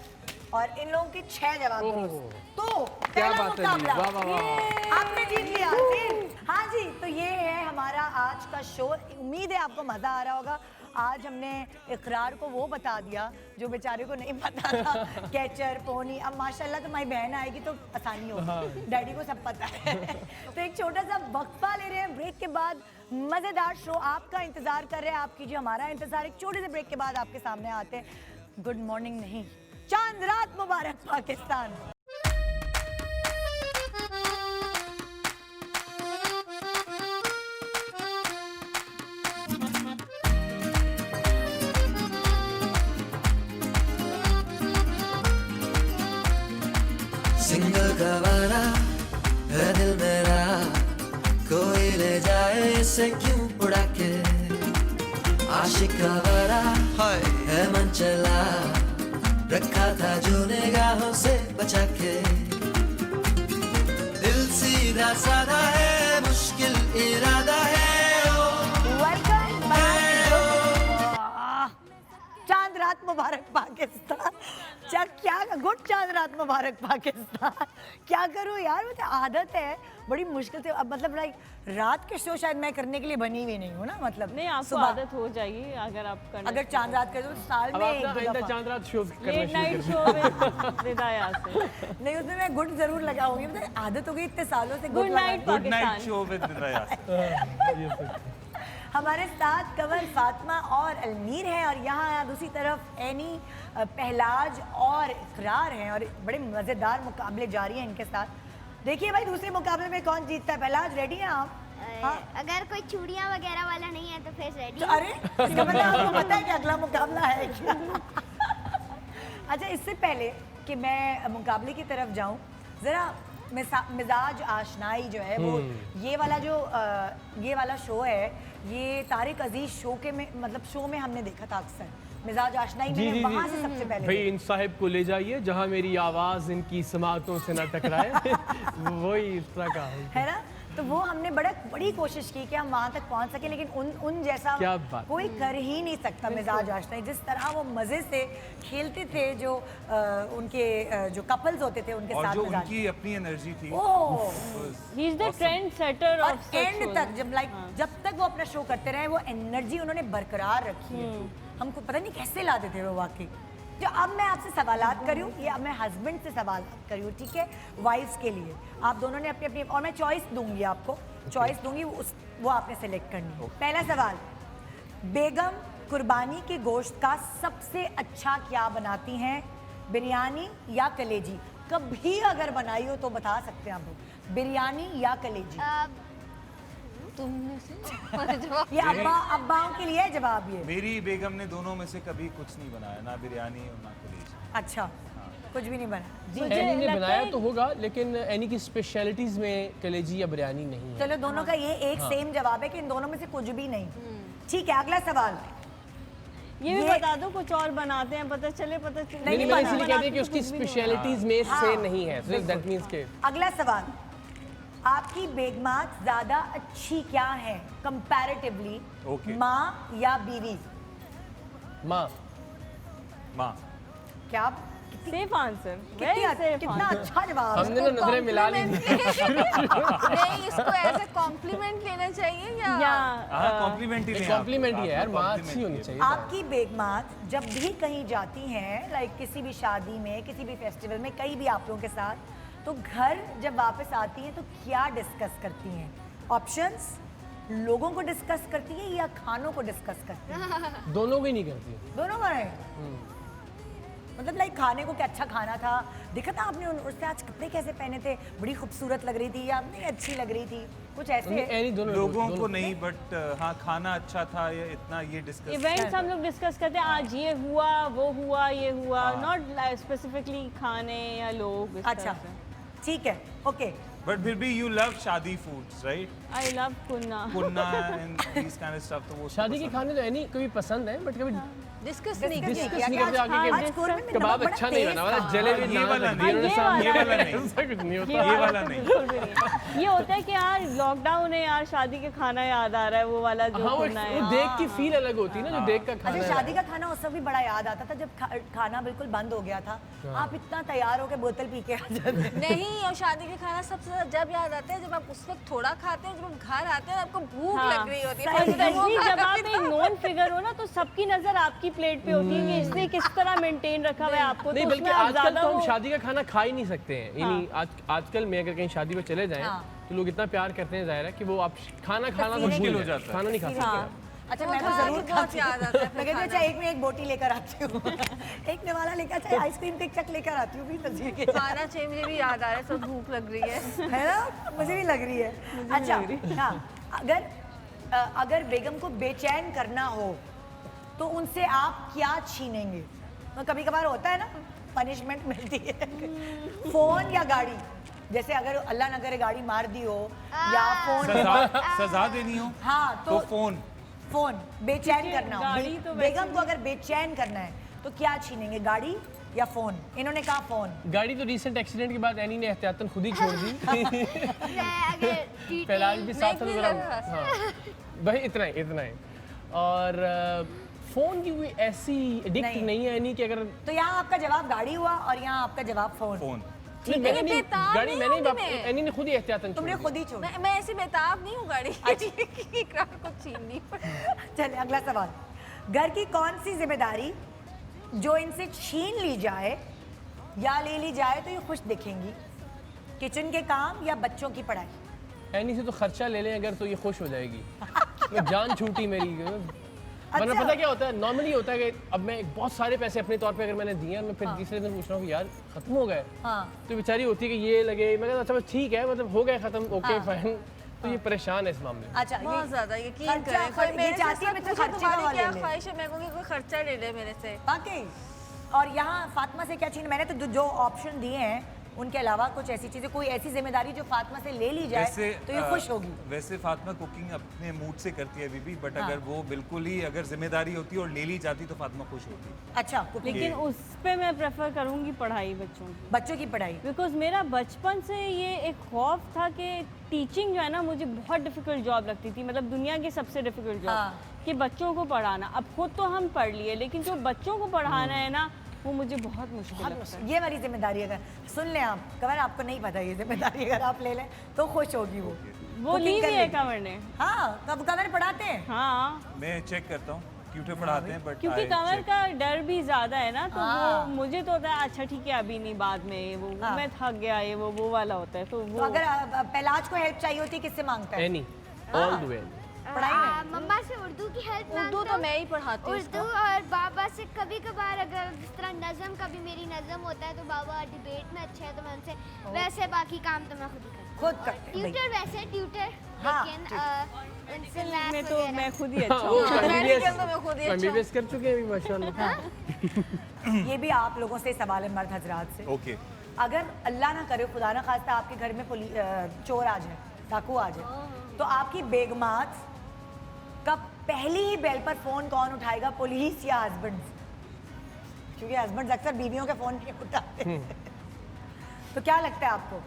और इन लोगों के 6 जवाब दुरुस्त। तो क्या पहला बात है जी, मुकाबला वाह वाह वाह। आपने जीत लिया फिर। हाँ जी, तो ये है हमारा आज का शो। उम्मीद है आपको मजा आ रहा होगा। आज हमने इकरार को वो बता दिया जो बेचारे को नहीं पता था। कैचर पोनी, अब माशाल्लाह तुम्हारी बहन आएगी तो आसानी होगी, डैडी को सब पता है। तो एक छोटा सा वक्फा ले रहे हैं, ब्रेक के बाद मजेदार शो आपका इंतजार कर रहे हैं। आप कीजिए हमारा इंतजार। एक छोटे से ब्रेक के बाद आपके सामने आते हैं गुड मॉर्निंग नहीं, चांद रात मुबारक पाकिस्तान। सिंगल गवारा है दिल मेरा, कोई ले जाए इसे क्यों उड़ा के। आशिक गवारा है मन चला, रखा था जो निगाहों से बचा के। दिल सीधा साधा है, मुश्किल इरादा है। वेलकम चांद रात मुबारक पाकिस्तान। क्या गुड चांद रात मुबारक पाकिस्तान। क्या करूँ यार, मुझे आदत है बड़ी मुश्किल से। अब मतलब लाइक रात के शो शायद मैं करने के लिए बनी हुई नहीं हूँ ना, मतलब नहीं आपको सुबह आदत हो जाएगी अगर आप करना अगर चांद रात कर दो तो साल अब में आप एक ना दो आइंदा दफा। चांद रात शो करना लेट नाइट शुरू शो कर में विदा यहाँ से नहीं उसमें मैं गुड जरूर लगाऊंगी, मतलब आदत हो गई इतने सालों से good night good night Pakistan show with Niraya. हमारे साथ कवर फातिमा और अलमीर हैं और यहाँ दूसरी तरफ एनी पहलाज और इकरार हैं और बड़े मज़ेदार मुकाबले जारी हैं इनके साथ। देखिए भाई दूसरे मुकाबले में कौन जीतता है। पहलाज रेडी हैं आप? हाँ। अगर कोई चूड़ियाँ वगैरह वाला नहीं है तो फिर रेडी। तो अरे इसका मतलब आपको पता है कि अगला मुकाबला है क्या? अच्छा इससे पहले कि मैं मुकाबले की तरफ जाऊं ज़रा मिजाज आशनाई जो है वो ये वाला शो है, ये तारिक अजीज शो के में मतलब शो में हमने देखा था अक्सर। मिजाज आशनाई जी, मैंने जी, वहाँ जी। से सबसे पहले भाई देखा। इन साहिब को ले जाइए जहाँ मेरी आवाज़ इनकी समातों से ना टकराए। वही इस तरह का है ना, तो वो हमने बड़ी कोशिश की कि हम वहाँ तक पहुँच सके, लेकिन उन जैसा क्या बात। कोई कर ही नहीं सकता मिजाज आशनाई। जिस तरह वो मज़े से खेलते थे, जो उनके जो कपल्स होते थे उनके और साथ जो मिजाज। उनकी अपनी एनर्जी थी oh he is the trend setter और ऑफ एंड तक जब तक वो अपना शो करते रहे वो एनर्जी उन्होंने बरकरार रखी है। हमको पता नहीं कैसे लाते थे वो वाकई। जो अब मैं आपसे सवालात करूँ या अब मैं हस्बैंड से सवालात करूँ, ठीक है, वाइफ्स के लिए आप दोनों ने अपनी अपनी और मैं चॉइस दूंगी, आपको चॉइस दूंगी, वो आपने सेलेक्ट करनी है। पहला सवाल, बेगम कुर्बानी के गोश्त का सबसे अच्छा क्या बनाती हैं, बिरयानी या कलेजी? कभी अगर बनाई हो तो बता सकते हैं आप, बिरयानी या कलेजी? तुमने से जवाब ये अब्बाओं के लिए है जवाब ये। मेरी बेगम ने दोनों में से कभी कुछ नहीं बनाया, ना बिरयानी और ना कलेजी। अच्छा कुछ भी नहीं बना जी। एनी ने लगता बनाया है- तो होगा, लेकिन एनी की स्पेशलिटीज में कलेजी या बिरयानी नहीं है। चलो दोनों का ये एक सेम जवाब है कि इन दोनों में से कुछ भी नहीं। ठीक है, अगला सवाल। ये भी ये- बता दो कुछ और बनाते हैं, पता चले पता चले। नहीं, नहीं मैं बना- इसलिए कहती हूँ कि उसकी स्पेशलिटीज में से नहीं है, सिर्फ दैट मींस के अगला सवाल, आपकी बेगमात ज्यादा अच्छी क्या है कंपैरेटिवली, Okay. माँ या बीवी? माँ। माँ। क्या सेफ आंसर, कितना अच्छा जवाब हमने ना नजरें मिला ली। नहीं, इसको ऐसे कॉम्प्लीमेंट लेना चाहिए या हाँ कॉम्प्लीमेंट ही लें आप। कॉम्प्लीमेंट ही है यार, माँ compliment अच्छी होनी लें। चाहिए। आपकी बेगमात जब भी कहीं जाती हैं, लाइक किसी भी शादी में, किसी भी फेस्टिवल में, कहीं भी आप लोगों के साथ, तो घर जब वापस आती हैं तो क्या डिस्कस करती हैं? ऑप्शंस, लोगों को डिस्कस करती है या खानों को डिस्कस करती है? दोनों को ही नहीं करती। दोनों को नहीं। मतलब लाइक खाने को क्या अच्छा खाना था, देखा था आपने उससे आज कपड़े कैसे पहने थे, बड़ी खूबसूरत लग रही थी या नहीं अच्छी लग रही थी, कुछ ऐसे। एनी दोनों लोगों को नहीं, बट हाँ खाना अच्छा था या इतना ये डिस्कस। इवेंट्स हम लोग डिस्कस करते हैं, आज ये हुआ, वो हुआ, ये हुआ, नॉट स्पेसिफिकली खाने या लोग। अच्छा ठीक है, ओके। बट फिर भी you love shaadi foods right? I love kunna. Kunna and this kind of stuff, तो वो शादी के खाने तो एनी कभी पसंद है, बट कभी डिस्कस नहीं किया? डिस्कस नहीं करते आगे आज के कोर में कबाब बड़ा अच्छा नहीं बना, वाला तेज जले था। हुए ये नान वाला रख नहीं, दिए उन्होंने ये सामने। वाला नहीं। ऐसा कुछ नहीं होता। ये वाला नहीं। बिल्कुल भी नहीं। ये होता है कि यार लॉकडाउन है यार, शादी का खाना याद आ रहा है, वो वाला जो हाँ, कुन्ना है। वो देख की फील अलग होती है ना, जो देख का खाना अच्छा, है। शादी का खाना उस वक्त भी बड़ा याद आता था जब खाना बिल्कुल बंद हो गया था, आप इतना तैयार होकर बोतल पी के आ जाते। नहीं, और शादी का खाना सबसे ज्यादा जब याद आता है जब आप उस वक्त थोड़ा खाते हो, जब आप घर आते हैं आपको भूख हाँ। लग रही होती है। सही फिर वो स्पेशली खाना जब आप पीना- एक नॉन फिगर हो ना, तो सबकी नजर आपकी प्लेट पे होती है कि इसने किस तरह मेंटेन रखा हुआ है आपको। नहीं, तो बल्कि उसमें आप आजकल ज्यादा तो हम वो- शादी का खाना खा ही नहीं सकते हैं। यानी आजकल में अगर कहीं शादी में चले जाएं हाँ। तो लोग इतना प्यार करते हैं, जाहिर है कि वो आप खाना खाना तो मुश्किल भूल हो जाए, जाता है। खाना नहीं खा सकते हाँ। आप। अच्छा वो मैं तो खाना जरूर भी बहुत खाती याद आता है हूँ। फिर मैं कहती हूँ खाना। अच्छा एक में एक बोटी लेकर आती हूँ, एक निवाला लेकर, अच्छा आइसक्रीम के चक लेकर आती हूँ भी तस्वीर के साथ। खाना चाहिए, मुझे भी याद आ रहा है, सब भूख लग रही है। है ना, मुझे भी लग रही है। अच्छा हाँ, अगर बेगम को बेचैन करना हो तो उनसे आप क्या छीनेंगे? तो कभी कभार होता है ना, पनिशमेंट मिलती है। फोन या गाड़ी? जैसे अगर अल्लाह न करे गाड़ी मार दी हो या फोन, सजा देनी हो हाँ तो फोन। फोन बेचैन क्योंकि करना हो, गाड़ी तो वैसे बेगम को अगर बेचैन करना है तो क्या छीनेंगे, गाड़ी या फोन? इन्होंने कहा फोन। गाड़ी तो रिसेंट एक्सीडेंट के बाद एनी ने एहतियातन खुद ही छोड़ दी। अगर फिलहाल भी साथ नहीं, जरा नहीं, हाँ, भाई इतना ही। और फोन की कोई ऐसी एडिक्ट नहीं। नहीं है एनी कि अगर तो यहाँ आपका जवाब गाड़ी हुआ और यहाँ आपका जवाब फोन। फोन। नहीं, मैंने नहीं, बेताब गाड़ी नहीं मैंने होंगी ही मैं। एनी ने खुद ही एहतियातन तुमने छोड़ दी। खुद ही छोड़। मैं ऐसी बेताब नहीं हूँ गाड़ी की इकरार को छीननी पड़ी। चलिए अगला सवाल, घर की कौन सी जिम्मेदारी जो इनसे छीन ली जाए या ले ली जाए तो ये खुश दिखेंगी? किचन के काम या बच्चों की पढ़ाई? एनी से तो खर्चा ले लें अगर तो ये खुश हो जाएगी। मैं जान छूटी मेरी। वरना अच्छा। पता क्या होता है, नॉर्मली होता है कि अब मैं बहुत सारे पैसे अपने तौर पे अगर मैंने दिए, मैं फिर तीसरे दिन पूछ रहा हूँ कि यार खत्म हो गए, हाँ तो बेचारी होती है कि ये लगे, मैं कहता अच्छा बस ठीक है, मतलब हो गए खत्म, ओके हाँ। फाइन। तो ये परेशान है इस मामले में। अच्छा बहुत ज्यादा यकीन खर्चा- करें, कोई ये मेरे चाहती है साथ मुझसे पूछे खर्चे तुम्हारी का क्या ले ले। ख्वाहिश है, मैं कहूँगी कोई खर्चा ले ले मेरे से। वाकई। और यहाँ फातिमा से क्या छीन? मैंने तो जो ऑप्शन दिए हैं उनके अलावा कुछ ऐसी चीजें, कोई ऐसी जिम्मेदारी जो फातिमा से ले ली जाए वैसे तो ये खुश होगी? वैसे फातिमा कुकिंग अपने मूड से करती है अभी भी, बट हाँ। अगर वो बिल्कुल ही अगर जिम्मेदारी होती और ले ली जाती तो फातिमा खुश होती। अच्छा cooking। लेकिन उस पे मैं प्रेफर करूंगी पढ़ाई बच्चों की, बच्चों की पढ़ाई। बिकॉज मेरा बचपन से ये एक खौफ था कि टीचिंग जो है ना, मुझे बहुत डिफिकल्ट जॉब लगती थी, मतलब दुनिया की सबसे डिफिकल्ट जॉब हाँ। कि बच्चों को पढ़ाना। अब खुद तो हम पढ़ लिए, लेकिन जो बच्चों को पढ़ाना है ना, वो मुझे बहुत मुश्किल लगता है। ये वाली जिम्मेदारी अगर सुन लें आप, कवर आपको नहीं पता ये जिम्मेदारी अगर आप ले लें तो खुश होगी वो। वो Cooking ली कर भी है लेगी। कंवर ने। हाँ, कब कवर पढ़ाते हैं? हाँ, मैं चेक करता हूँ, ट्यूटर पढ़ाते हैं बट क्योंकि कंवर का डर भी ज्यादा है ना, तो हाँ। वो मुझे तो होता है अच्छा ठीक है अभी नहीं, बाद में वो हाँ। मैं थक गया, ये वो वाला होता है। तो तो वो अगर पहलाज को हेल्प चाहिए होती है किससे मांगता है? Any all the way. पढ़ाई में? मम्मा से उर्दू की हेल्प उर्दू तो मैं ही पढ़ाती हूँ उर्दू, और बाबा से कभी कभार अगर जिस तरह नज़म का भी मेरी नज़म होता है तो बाबा डिबेट में अच्छे है तो मैं उनसे, वैसे बाकी काम तो मैं खुद ही करती खुद करते हैं भाई। हूँ। ट्यूटर वैसे ट्यूटर, हाँ, लेकिन उनसे मैं मैथ्स तो वगैरह मैं खुद ही अच्छा वो हूँ। मेडिकल तो मैं खुद ही अच्छा हूँ। MBBS कर चुके हैं अभी माशाल्लाह। ये भी आप लोगों से सवाल है, मर्द हजरात से। ओके अगर अल्लाह ना करे, खुदा ना खास्ता आपके घर में चोर आ जाए, डाकू आ जाए, तो आपकी बेगमात का पहली ही बेल पर फोन कौन उठाएगा, पुलिस या हस्बैंड? क्योंकि हस्बैंड अक्सर बीवियों के फोन नहीं उठाते। तो क्या लगता है आपको?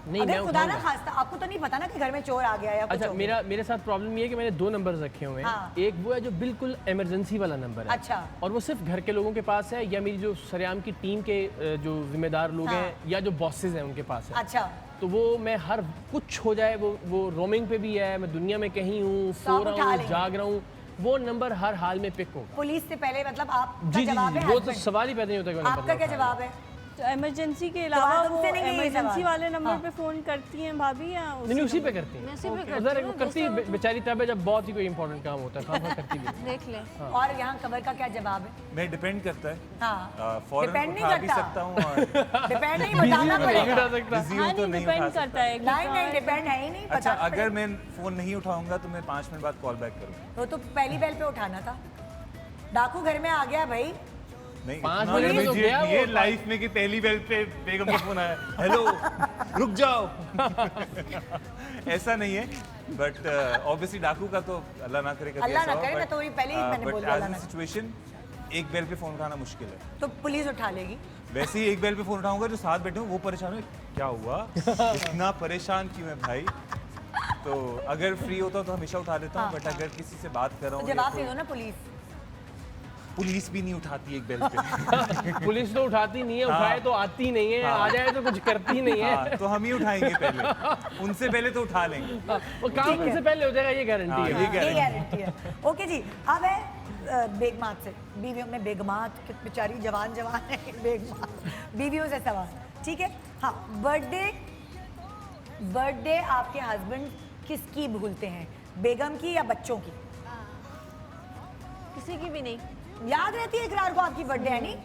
नहीं, मैं अगर खुदा ना उठाऊंगा। खास्ता, आपको तो नहीं पता ना कि घर में चोर आ गया या कुछ अच्छा, हो गया। मेरे साथ प्रॉब्लम ये है कि मैंने 2 नंबर रखे हुए हैं। हाँ। एक वो है जो बिल्कुल इमरजेंसी वाला नंबर है। अच्छा। और वो सिर्फ घर के लोगों के पास है, या मेरी जो सरेआम की टीम के जो जिम्मेदार लोग हाँ। हैं या जो बॉसेज हैं उनके पास है। अच्छा, तो वो मैं हर कुछ हो जाए, वो रोमिंग पे भी है, मैं दुनिया में कहीं हूँ, तो सो आप उठा रहा हूँ, लेंगे। जाग रहा हूँ, वो नंबर हर हाल में पिक होगा। पुलिस से पहले मतलब आपका जी जी जवाब जी, है वो तो husband? सवाल ही पैदा नहीं होता कि वो नंबर आपका ना क्या उठाए। जवाब है? तो इमरजेंसी के अलावा वो तुमसे नहीं है ये इमरजेंसी सवाल। वाले नंबर हाँ। पे फोन करती हैं भाभी या नहीं उसी पे करती मैं हैं। उसी पे करती उधर हूँ, करती दूसरा है बेचारी, तब है जब बहुत ही कोई इंपॉर्टेंट काम होता है, खाना करती भी है। देख ले। और यहाँ कबर का क्या जवाब है? मैं डिपेंड करता है, हाँ, फौरन डिपेंड नहीं उठा भी करता। सकता हूँ और डिपेंड नहीं, बताना नहीं पड़ेगा। उठा सकता। बिजी हाँ हूँ तो नहीं नहीं डिपेंड उठा करता सकता। है कि नहीं नहीं, कहाँ- डिपेंड है ही नहीं, अच्छा, बताना अगर पड़ेगा। मैं फोन नहीं उठाऊंगा तो मैं 5 मिनट बाद कॉल बैक करूँगा। वो तो पहली बेल पे उठाना था। डाकू घर में आ गया भाई। नहीं, 5 इतना मिनट में तो immediate गया नहीं है वो। लाइफ में कि पहली बेल पे बेगम का फोन आया, हेलो रुक जाओ। ऐसा नहीं है, बट ऑब्वियसली डाकू का तो अल्लाह ना करे कभी अल्लाह ऐसा ना करे, मैं तो वही पहले ही मैंने बोल दिया, अल्लाह ना करे। सिचुएशन एक बेल पे फोन उठाना मुश्किल है। तो पुलिस उठा लेगी। वैसे ही एक बेल पे फोन उठाऊंगा, जो साथ बैठे हो वो परेशान हो, क्या हुआ, इतना परेशान क्यों है भाई। तो अगर फ्री होता तो हमेशा उठा लेता हूँ, हाँ, बट अगर किसी से बात कर रहा तो हूँ या जवाब दे तो दो ना, पुलिस। पुलिस भी नहीं उठाती एक बेल पे। पुलिस तो उठाती नहीं है, उठाए तो आती नहीं है, आ जाए तो कुछ करती नहीं है। हाँ, तो हम ही उठाएंगे पहले, उनसे पहले तो उठा लेंगे। वो काम उनसे पहले हो जाएगा, ये गारंटी हाँ, है। ये ये गारंटी। गारंटी है। ओके जी, अब है बेगमात से। बीवियों में बेगमात कि बेचारी जवान जवान है, बेगमात बीवियों से सवाल, ठीक है। हाँ, बर्थडे आपके हस्बैंड किसकी भूलते हैं, बेगम की या बच्चों की? किसी की भी नहीं। याद रहती है इकरार को आपकी बर्थडे है नहीं?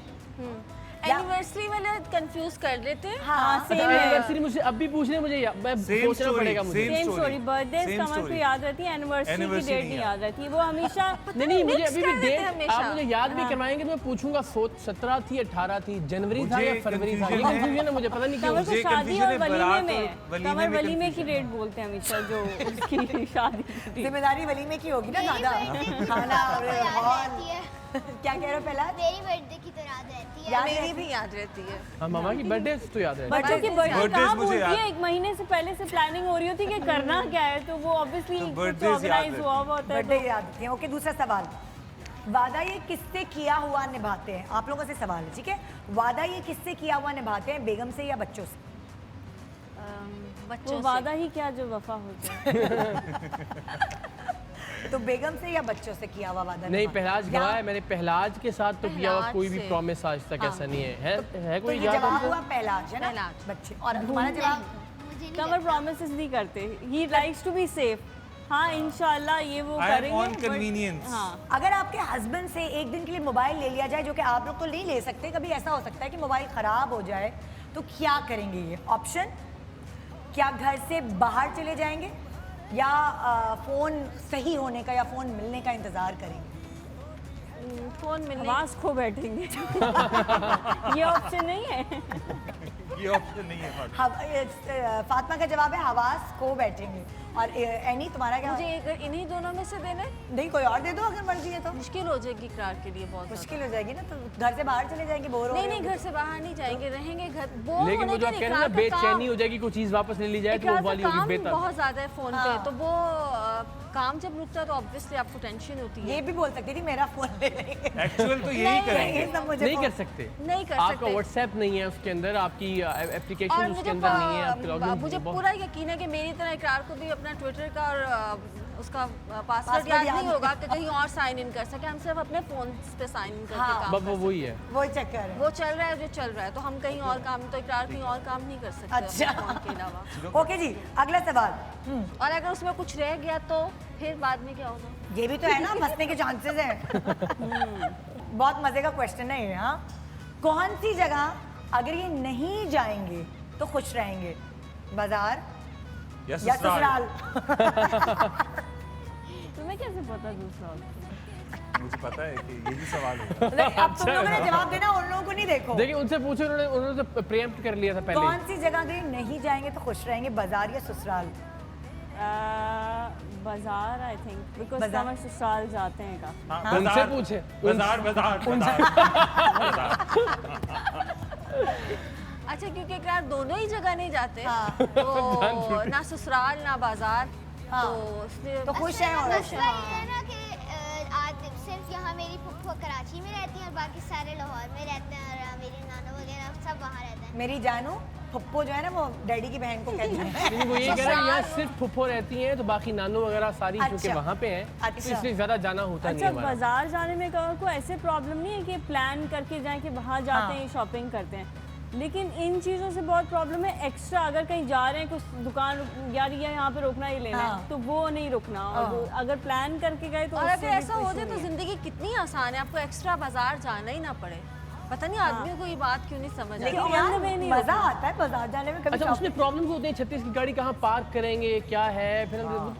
एनिवर्सरी वाले कंफ्यूज कर लेते हैं। हाँ, अच्छा, एनिवर्सरी मुझे अब भी पूछने मुझे मैं Same सोचना story, पड़ेगा मुझे। same same story, birthday Same कमर story। को याद रहती है, एनिवर्सरी की Anniversary डेट नहीं नहीं याद। याद रहती है, वो हमेशा नहीं मुझे mix अभी भी कर देते डेट हैं हमेशा। आप मुझे याद भी करवाएंगे तो मैं पूछूंगा 17 थी, 18 थी, जनवरी था मुझे या फरवरी था, ये confusion है। कंफ्यूजन है मुझे, पता नहीं क्यों। कमर को मुझे शादी confusion और है, वलीमे बारात में, और वलीमे कमर में वलीमे की confusion डेट बोलते हैं हमेशा, जो उसकी शादी थी। जिम्मेदारी वलीमे की होगी ना मेरी ज्यादा, birthday खाना और तो याद हॉल। रहती है। क्या कह रहे हो पहला? मेरी बर्थडे की तो याद रहती है। याद मेरी रहती भी याद रहती है। हाँ, मामा की बर्थडे तो याद है। बच्चों की बर्थडे Birthdays कहाँ मुझे बोलती याद- है, 1 महीने से पहले से प्लानिंग हो रही होती है कि करना क्या है, तो वो ऑब्वियसली तो कुछ birthdays याद ऑर्गेनाइज रहती हुआ हुआ होता है। बर्थडे याद रखती हैं। ओके, दूसरा सवाल, वादा ये किससे किया हुआ निभाते हैं? आप लोगों से सवाल है, ठीक है। वादा ये किससे किया हुआ निभाते हैं, बेगम से या बच्चों से? वो बच्चों से। वादा ही क्या जो वफा हो जाए। तो बेगम से या बच्चों से किया हुआ वादा नहीं, निभाते हैं? पहलाज या- गवाह है, मैंने पहलाज के साथ तो किया हुआ पहलाज कोई भी से। प्रॉमिस आज तक ऐसा नहीं है। है तो कोई ये याद जवाब आपको? हुआ पहलाज है ना, पहलाज। बच्चे। और तुम्हारा जवाब? मुझे नहीं कमर प्रॉमिसेस नहीं करते, he likes to be safe. हाँ इंशाल्लाह ये वो I am करेंगे on but- convenience। हाँ अगर आपके हस्बैंड से एक दिन के लिए मोबाइल ले लिया जाए, जो कि आप लोग तो नहीं ले सकते, कभी ऐसा हो सकता है कि मोबाइल खराब हो जाए, तो क्या करेंगे? ये ऑप्शन, क्या घर से बाहर चले जाएंगे या फोन सही होने का या फोन मिलने का इंतजार करेंगे? फोन मिलने आवाज खो बैठेंगे। ये ऑप्शन नहीं है। ये ऑप्शन नहीं है फातिमा। फातिमा का जवाब है हवास को बैठेंगे। और एनी तुम्हारा क्या? मुझे अगर इन्हीं दोनों में से देने नहीं, कोई और दे दो अगर मर्जी है तो। मुश्किल हो जाएगी इकरार के लिए बहुत ज़्यादा। मुश्किल हो जाएगी ना, तो घर से बाहर चले जाएंगे, बोर हो नहीं रहे नहीं, होंगे। घर से बाहर नहीं जाएंगे, रहेंगे घर। बोर लेकिन वो होने जो का आप कह रहे हैं ना, इकरार का बेचैनी काम- हो जाएगी, कोई चीज वापस ले ली जाए तो वो इकरार का वाली होगी काम बेहतर। बहुत ज्यादा है फोन हाँ। पे, तो वो काम जब रुकता है तो ऑब्वियसली आपको टेंशन होती है। ये भी बोल सकती थी मेरा फोन ले लेंगे। एक्चुअल तो यही नहीं, करेंगे। ये सब मुझे नहीं फोन- कर सकते, नहीं कर आपका सकते। व्हाट्सएप नहीं है उसके अंदर, आपकी और एप्लीकेशन उसके अंदर नहीं है, आपके लॉगिन मुझे बहुत- पूरा यकीन है कि मेरी तरह इकरार को भी अपना ट्विटर का और उसका पासवर्ड पासवर्ड याद याद नहीं नहीं। होगा कि कहीं और साइन इन कर सके। हम सिर्फ अपने फोन पे साइन इन करके हाँ। काम बस कर वो सकते वही है। वही चक्कर है। वो चल रहा है जो चल रहा है, तो हम कहीं और काम, तो इकरार कहीं और काम नहीं कर सकते अच्छा। अपने फोन के अलावा। ओके जी, अगला सवाल। और अगर उसमें कुछ रह गया तो फिर बाद में क्या होगा? ये भी तो है ना, फंसने के चांसेस हैं। बहुत मजे का क्वेश्चन है ये। हाँ, कौन सी जगह अगर ये नहीं जाएंगे तो खुश रहेंगे, बाजार या या ससुराल। ससुराल? तुम्हें कैसे पता दूसरा option? मुझे पता है कि ये भी सवाल होगा। अब तुम लोगों ने जवाब देना, उन लोगों को नहीं देखो। देखिए उनसे पूछो, उन्होंने तो प्रीएम्प्ट कर लिया था पहले। कौन सी जगह के लिए नहीं जाएंगे तो खुश रहेंगे, बाजार या ससुराल? बाजार आई थिंक, बिकॉज बाजार? कमर ससुराल जाते हैं का। हाँ, उनसे पूछे। अच्छा, क्योंकि इकरार दोनों ही जगह नहीं जाते हाँ। तो ना ससुराल ना बाजार, हाँ। तो इसलिए तो खुश हैं और मसला ये है ना कि आज सिर्फ यहाँ मेरी फुफ्फो कराची में रहती हैं और बाकी सारे लाहौर में रहते हैं, और मेरी नाना वगैरह सब वहाँ रहते हैं। मेरी जानू पप्पो जो है ना वो डैडी की बहन को कहती है। लेकिन वो ये कह रहे हैं यहाँ सिर्फ फुफ्फो रहती हैं, तो बाकी नानू वगैरह सारी क्योंकि अच्छा। वहाँ पे हैं, तो अच्छा। इसलिए ज़्यादा जाना होता नहीं अच्छा, है हमारा। बाजार जाने में को ऐसे प्रॉब्लम नहीं है कि प्लान करके जाएं कि वहाँ जाते हैं शॉपिंग करते हैं, लेकिन इन चीज़ों से बहुत प्रॉब्लम है। एक्स्ट्रा अगर कहीं जा रहे हैं, कुछ दुकान यार ये यहाँ पे रुकना, ये लेना हाँ। है, तो वो नहीं रुकना। और वो अगर प्लान करके गए तो और उससे अगर भी ऐसा कोई हो issue जाए तो नहीं है। जिंदगी कितनी आसान है, आपको एक्स्ट्रा बाजार जाना ही ना पड़े। पता नहीं आदमियों को ये बात क्यों नहीं समझ लेकिन आती। यार on the way नहीं मजा होता। आता है बाजार जाने में। कभी अच्छा, उसमें प्रॉब्लम होती है 36 की गाड़ी कहाँ पार्क करेंगे, क्या है, फिर हम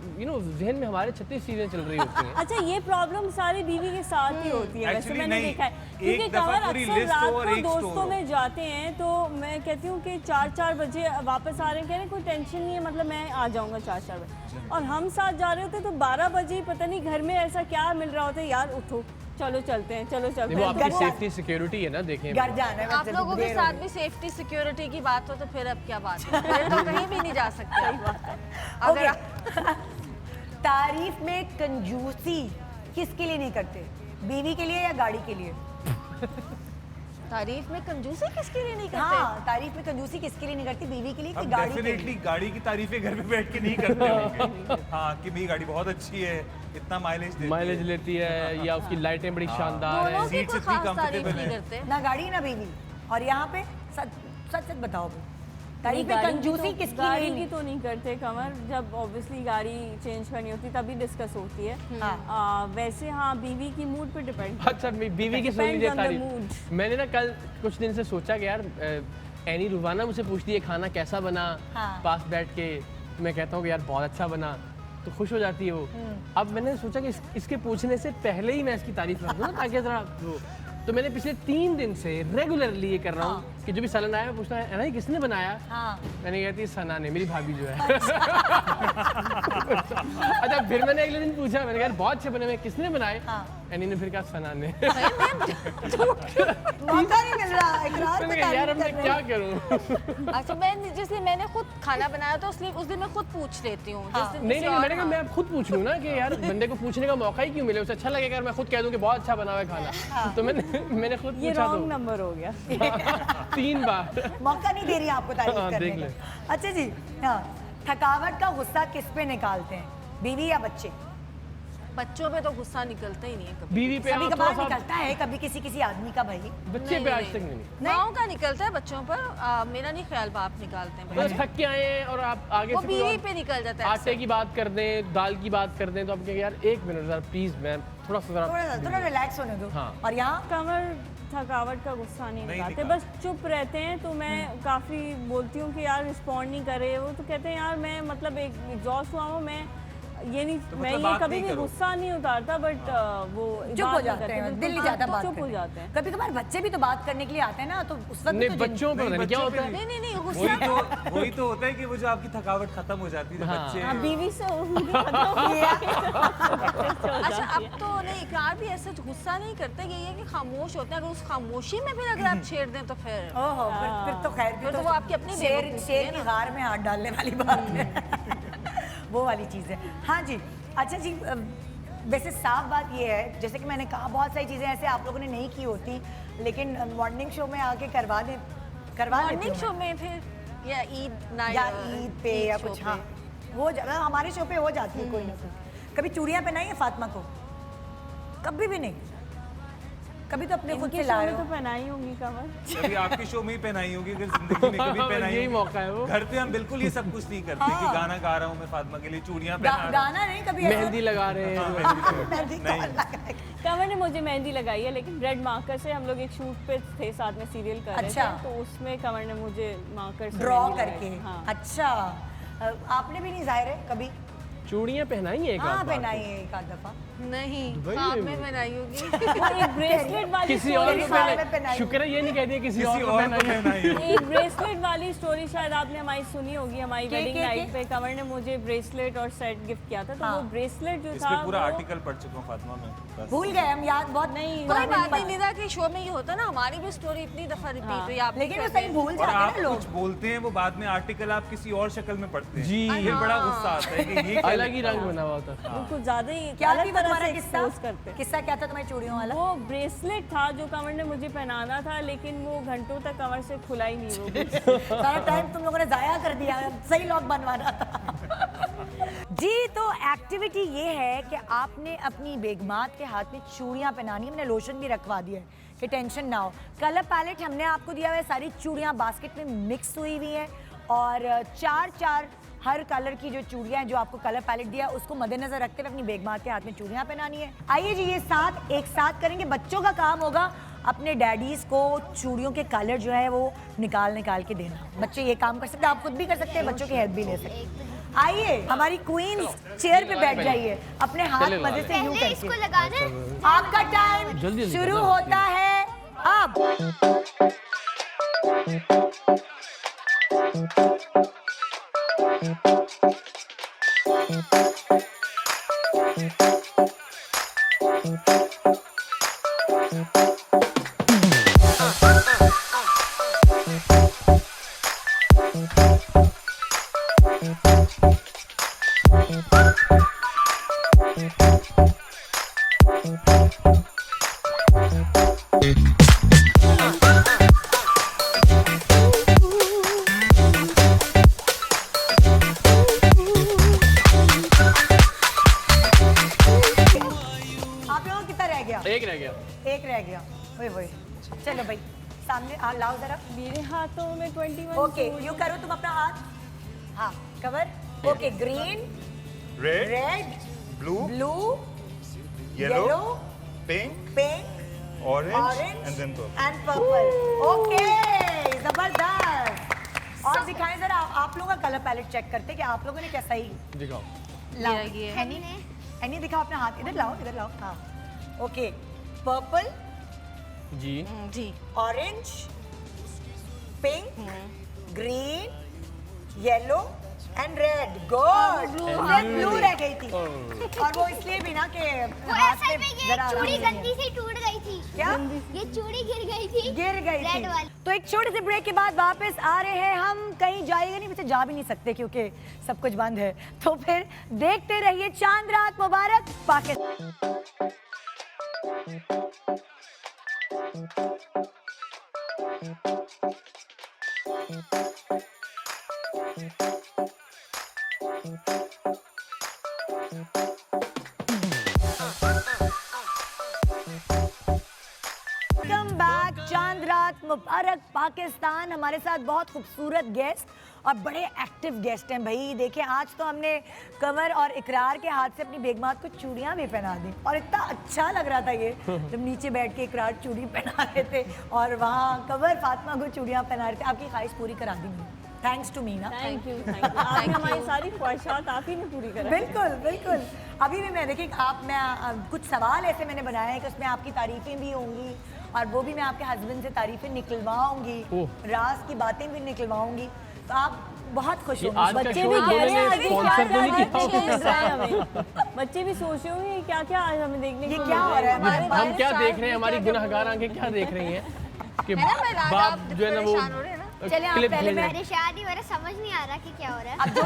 जहन में हमारे 36 चीज़ें चल रही होती हैं। अच्छा, ये प्रॉब्लम सारी बीवी के साथ ही होती है वैसे, Actually मैंने नहीं, देखा है। क्योंकि एक दफा कमर पूरी अक्सर list रात हो और को एक दोस्तों store में जाते हैं, तो मैं कहती हूँ कि 4-4 बजे वापस आ रहे हैं, कह रहे हैं कोई टेंशन नहीं है, मतलब मैं आ जाऊँगा 4-4 बजे, और हम साथ जा रहे होते तो 12 बजे पता नहीं घर में ऐसा क्या मिल रहा होता है, यार उठो चलो चलते हैं, चलो चलते वो हैं। आपकी घर- सेफ्टी सिक्योरिटी है ना, देखें। घर जाना है आप वैसे लोगों के देर हो साथ गई। भी सेफ्टी सिक्योरिटी की बात हो तो फिर अब क्या बात है, फिर तो कहीं भी नहीं जा सकते। अगर ओके। तारीफ में कंजूसी किसके लिए नहीं करते, बीवी के लिए या गाड़ी के लिए? तारीफ में कंजूसी किसके लिए नहीं करते? हाँ, तारीफ में कंजूसी किसके लिए नहीं करती, बीवी के लिए कि हम गाड़ी के डेफिनेटली लिए? गाड़ी की तारीफें घर पे बैठ के नहीं करते होंगे। हाँ, कि मेरी गाड़ी बहुत अच्छी है, इतना माइलेज देती माइलेज है। लेती है या उसकी लाइटें बड़ी शानदार दोनों है। की seats कोई इतनी खास तारीफ comfortable नहीं है। करते। ना गाड़ी ना बीवी। और यहाँ पे सच सच सच बताओ भाई, तारीफ में गाड़ी की कंजूसी तो- किसकी गाड़ी नहीं? की तो नहीं करते कमर, जब ऑब्वियसली गाड़ी चेंज करनी होती तभी डिस्कस होती है। हाँ। वैसे हाँ, बीवी की मूड पे डिपेंड। अच्छा, बीवी की सुन Depends लीजिए on the तारीफ। mood. मैंने ना कल कुछ दिन से सोचा कि यार एनी रुबाना मुझसे पूछती है खाना कैसा बना, हाँ। पास बैठ के मैं कहता हूँ कि यार बहुत अच्छा बना, तो खुश हो जाती है वो। अब मैंने सोचा कि इसके पूछने से पहले ही मैं इसकी तारीफ कर दूँ ना, ताकि जरा तो मैंने पिछले 3 दिन से रेगुलरली ये कर रहा हूँ कि जो भी सालन आया पूछता है ना किसने बनाया। हाँ। मैंने कहती है सना ने, मेरी भाभी जो है। अच्छा, फिर मैंने अगले दिन पूछा, मैंने कहा बहुत अच्छे बने, मैं किसने बनाए? हाँ। एनी ने फिर कहा सना ने। मौका नहीं मिल रहा इकरार मैंने पे कहा यार अब तारीफ मैं करने क्या का। करूँ? अच्छा, मैं जिसलिए मैंने खुद खाना बनाया तो इसलिए उस दिन मैं खुद पूछ लेती हूँ। जिस दिन नहीं किसी नहीं, और- मैंने कहा मैं अब खुद पूछ लूँ ना कि यार बंदे को पूछने का मौका ही क्यों मिले, उसे अच्छा लगेगा अगर मैं खुद कह दूँ कि बहुत अच्छा बना हुआ है खाना। तो मैंने खुद ये पूछा रॉन्ग तो नंबर हो गया। 3 बार। मौका नहीं दे रही आपको तारीफ हाँ, करने देख का। अच्छा जी, हाँ, थकावट का गुस्सा किस पे निकालते हैं, बीवी या बच्चे? बच्चों पे तो गुस्सा निकलता ही नहीं है कभी। बीवी पे कभी आप कभार थोड़ा सा, निकलता है, कभी किसी किसी आदमी का भाई। बच्चे नहीं, पे आज नहीं। तक नहीं। माओ का निकलता है बच्चों पर, मेरा नहीं ख्याल बाप निकालते हैं। बस थक के आए हैं और आप आगे वो से कोई बीवी और पे निकल जाता है आटे की बात कर दें, दाल की बात कर दें, तो आप कहेंगे यार 1 मिनट जरा प्लीज, मैं थोड़ा सा थोड़ा रिलैक्स होने दो। हाँ। और यहाँ कमर थकावट का गुस्सा नहीं निकालते, बस चुप रहते हैं। तो मैं काफ़ी बोलती हूँ कि यार रिस्पॉन्ड नहीं कर रहे वो, तो कहते हैं यार मैं मतलब एक एग्जॉस्ट हुआ हूँ, मैं ये नहीं तो मैं मतलब ये बात कभी नहीं भी करो। गुस्सा नहीं उतारता, बट वो चुप बात हो नहीं जाते करते, हैं, बिल्कुल। दिल नहीं हाँ, जाता बात चुप हो करने। जाते हैं। कभी कभार बच्चे भी तो बात करने के लिए आते हैं ना, तो उस वक्त भी नहीं, तो बच्चों पे नहीं, पता नहीं क्या बच्चों होता पे है। नहीं नहीं नहीं, वही गुस्सा तो होता है कि वो जो आपकी थकावट खत्म हो जाती है, हाँ। बच्चे हाँ, बीवी से उनकी खत्म हो अच्छा, अब तो नहीं, इकरार भी ऐसे गुस्सा नहीं करते, यही है कि खामोश होते हैं। अगर उस खामोशी में फिर अगर आप छेड़ दें तो फिर ओहो, फिर तो खैर फिर तो वो आपकी अपनी शेर बेवकूफ़ी शेर है की ना। गार में हाथ डालने वाली बात है। वो वाली चीज़ है। हाँ जी, अच्छा जी, वैसे साफ बात ये है, जैसे कि मैंने कहा बहुत सारी चीज़ें ऐसे आप लोगों ने नहीं की होती, लेकिन मॉर्निंग शो में आके करवा देती मॉर्निंग हूँ शो में फिर या ईद नाइट या ईद पे या कुछ। हाँ, वो हमारे शो पे हो जाती है कोई ना कोई। कभी चूड़ियाँ पहनाई है फातिमा को? कभी भी नहीं। कभी तो अपने खुद इनके से शो लाए में हो। तो पहनाई होंगी कमर। कभी आपके शो में ही पहनाई होगी, अगर जिंदगी में कभी पहनाई यही होगी। मौका है वो। घर पे हम बिल्कुल ये सब कुछ नहीं करते कि हाँ। गाना गा रहा हूँ मैं फातिमा के लिए, चूड़ियाँ पहना रहा हूँ। गाना नहीं, कभी ऐसा- मेहंदी लगा रहे हैं। मेहंदी कौन नहीं। लगाए? कमर ने मुझे मेहंदी लगाई है, लेकिन रेड मार्कर से हम लोग एक शूट पे थे साथ में, सीरियल कर रहे अच्छा। थे, तो उसमें कमर ने मुझे मार्कर से ड्रॉ मेहंदी लगाई करके। थी। हाँ। अच्छा, आपने भी नहीं जाहिर है कभी चूड़ियां पहनाई हैं एक हाँ आध बार पहनाई है एक आध दफा। नहीं दुबई ख्वाब में में भी? बनाई होगी। वो एक ब्रेसलेट वाली किसी और मेरी को साल में पहनाई पहनाई शुक्र है ये नहीं कह दिया किसी किसी और को और को पहनाई है। पहनाई है। एक ब्रेसलेट वाली स्टोरी शायद आपने हमारी सुनी होगी। हमारी के- वेडिंग के- नाइट के? पे कंवर ने मुझे ब्रेसलेट और सेट गिफ्ट किया था, तो हाँ। वो ब्रेसलेट जो इस था पे पूरा वो आर्टिकल पढ़ चुका हूँ फातिमा में बस। भूल गए हम, याद बहुत नहीं, कोई पुराने बात नहीं पल। निदा के शो में ये होता ना, हमारी भी स्टोरी इतनी दफा रिपीट हुई आप लेकिन वो सही भूल और जाते हैं आप ना लोग। कुछ बोलते हैं वो बाद में आर्टिकल आप किसी और शक्ल में पढ़ते हैं जी। फिर बड़ा गुस्सा आता है कि ये क्या अलग ही रंग बना हुआ होता है। वो कुछ ज्यादा ही क्या अलग थी तरह तुम्हारा से किस्सा? expose करते हैं। किस्सा क्या था तुम्हारी चूड़ियों वाला? वो ब्रेसलेट था जो कंवर ने मुझे पहनाना था, लेकिन वो घंटों तक कंवर से खुला ही नहीं वो। सारा टाइम तुम लोगों ने जाया कर दिया, सही लॉक बनवाना था। जी तो एक्टिविटी ये है कि आपने अपनी बेगमात के हाथ में चूड़ियां पहनानी है। हमने लोशन भी रखवा दिया है कि टेंशन ना हो। कलर पैलेट हमने आपको दिया हुआ है, सारी चूड़ियां बास्केट में मिक्स हुई हुई हैं और चार हर कलर की जो चूड़ियां हैं जो आपको कलर पैलेट दिया है, उसको मद्देनजर रखते हुए अपनी बेगमात के हाथ में चूड़ियां पहनानी है। आइए जी ये साथ एक साथ करेंगे। बच्चों का काम होगा अपने डैडीज को चूड़ियों के कलर जो है वो निकाल के देना। बच्चे ये काम कर सकते हैं, आप खुद भी कर सकते हैं, बच्चों की हेल्प भी ले सकते हैं। आइए हमारी क्वीन चेयर पे बैठ जाइए, अपने हाथ चले मजे से यूं पहले इसको करके। लगाना है। आपका टाइम जल्दी जल्दी शुरू करना। होता है अब। आप लोगों को कितना रह गया? एक रह गया। एक रह गया। वही चलो भाई सामने लाओ जरा। मेरे हाथों में 21 ओके यू करो तुम अपना हाथ। हाँ cover. Okay green, red red, blue blue, yellow yellow, pink pink, orange orange and then purple and purple. Okay जबरदस्त। और दिखाएं जरा आप लोगों का कलर पैलेट चेक करते कि आप लोगों ने क्या सही दिखाओ। लाओ। ये एनी दिखाओ अपना हाथ, इधर लाओ। हाँ ओके पर्पल, जी जी orange, pink, green, yellow and red. Good. Blue रह गई थी और वो इसलिए भी ना कि वो हाथ ऐसे पे में ये जरा आराम चूड़ी से गंदी से टूट गई थी। क्या ये चूड़ी गिर गई थी। गिर गई रेड थी। वाली। तो एक छोटे से ब्रेक के बाद वापस आ रहे हैं हम। कहीं जाएंगे नहीं, वैसे जा भी नहीं सकते क्योंकि सब कुछ बंद है। तो फिर देखते रहिए चांद रात मुबारक पाकिस्तान। Welcome back. चांद रात मुबारक पाकिस्तान। हमारे साथ बहुत खूबसूरत गेस्ट और बड़े एक्टिव गेस्ट हैं भाई। देखिए आज तो हमने कंवर और इकरार के हाथ से अपनी बेगमात को चूड़ियां भी पहना दी और इतना अच्छा लग रहा था ये जब नीचे बैठ के इकरार चूड़ी पहना रहे थे और वहाँ कंवर फातिमा को चूड़ियां पहना रहे थे। आपकी ख्वाहिश पूरी करा दी थैंक्स टू मी ना। थैंक यू आपने हमारी सारी ख्वाहिशात आप ही ने पूरी करा। बिल्कुल। अभी भी मैं देखिए कुछ सवाल ऐसे मैंने बनाए हैं कि उसमें आपकी तारीफें भी होंगी और वो भी मैं आपके हस्बैंड से तारीफें निकलवाऊंगी, राज की बातें भी निकलवाऊंगी। तो आप बहुत खुश ये होंगे। आज का बच्चे शो भी कह रहे हैं इन्होंने आगे स्पॉन्सर तो नहीं क्या किया मिल रहा है हमें। बच्चे भी सोच रहे होंगे क्या क्या आज हमें देखने ये को क्या मिल हो रहा है हमारे हमारे हम क्या साथ देख रहे हैं, भी हमारी क्या गुनहगार आंखें क्या देख रही हैं कि है ना महिला, बाप आप जो है ना वो परेशान हो रहे हैं ना। चलिए, आप क्लिप पहले भेज रहे हैं। परेशान ही मेरा समझ नहीं आ रहा कि क्या हो रहा है। अब जो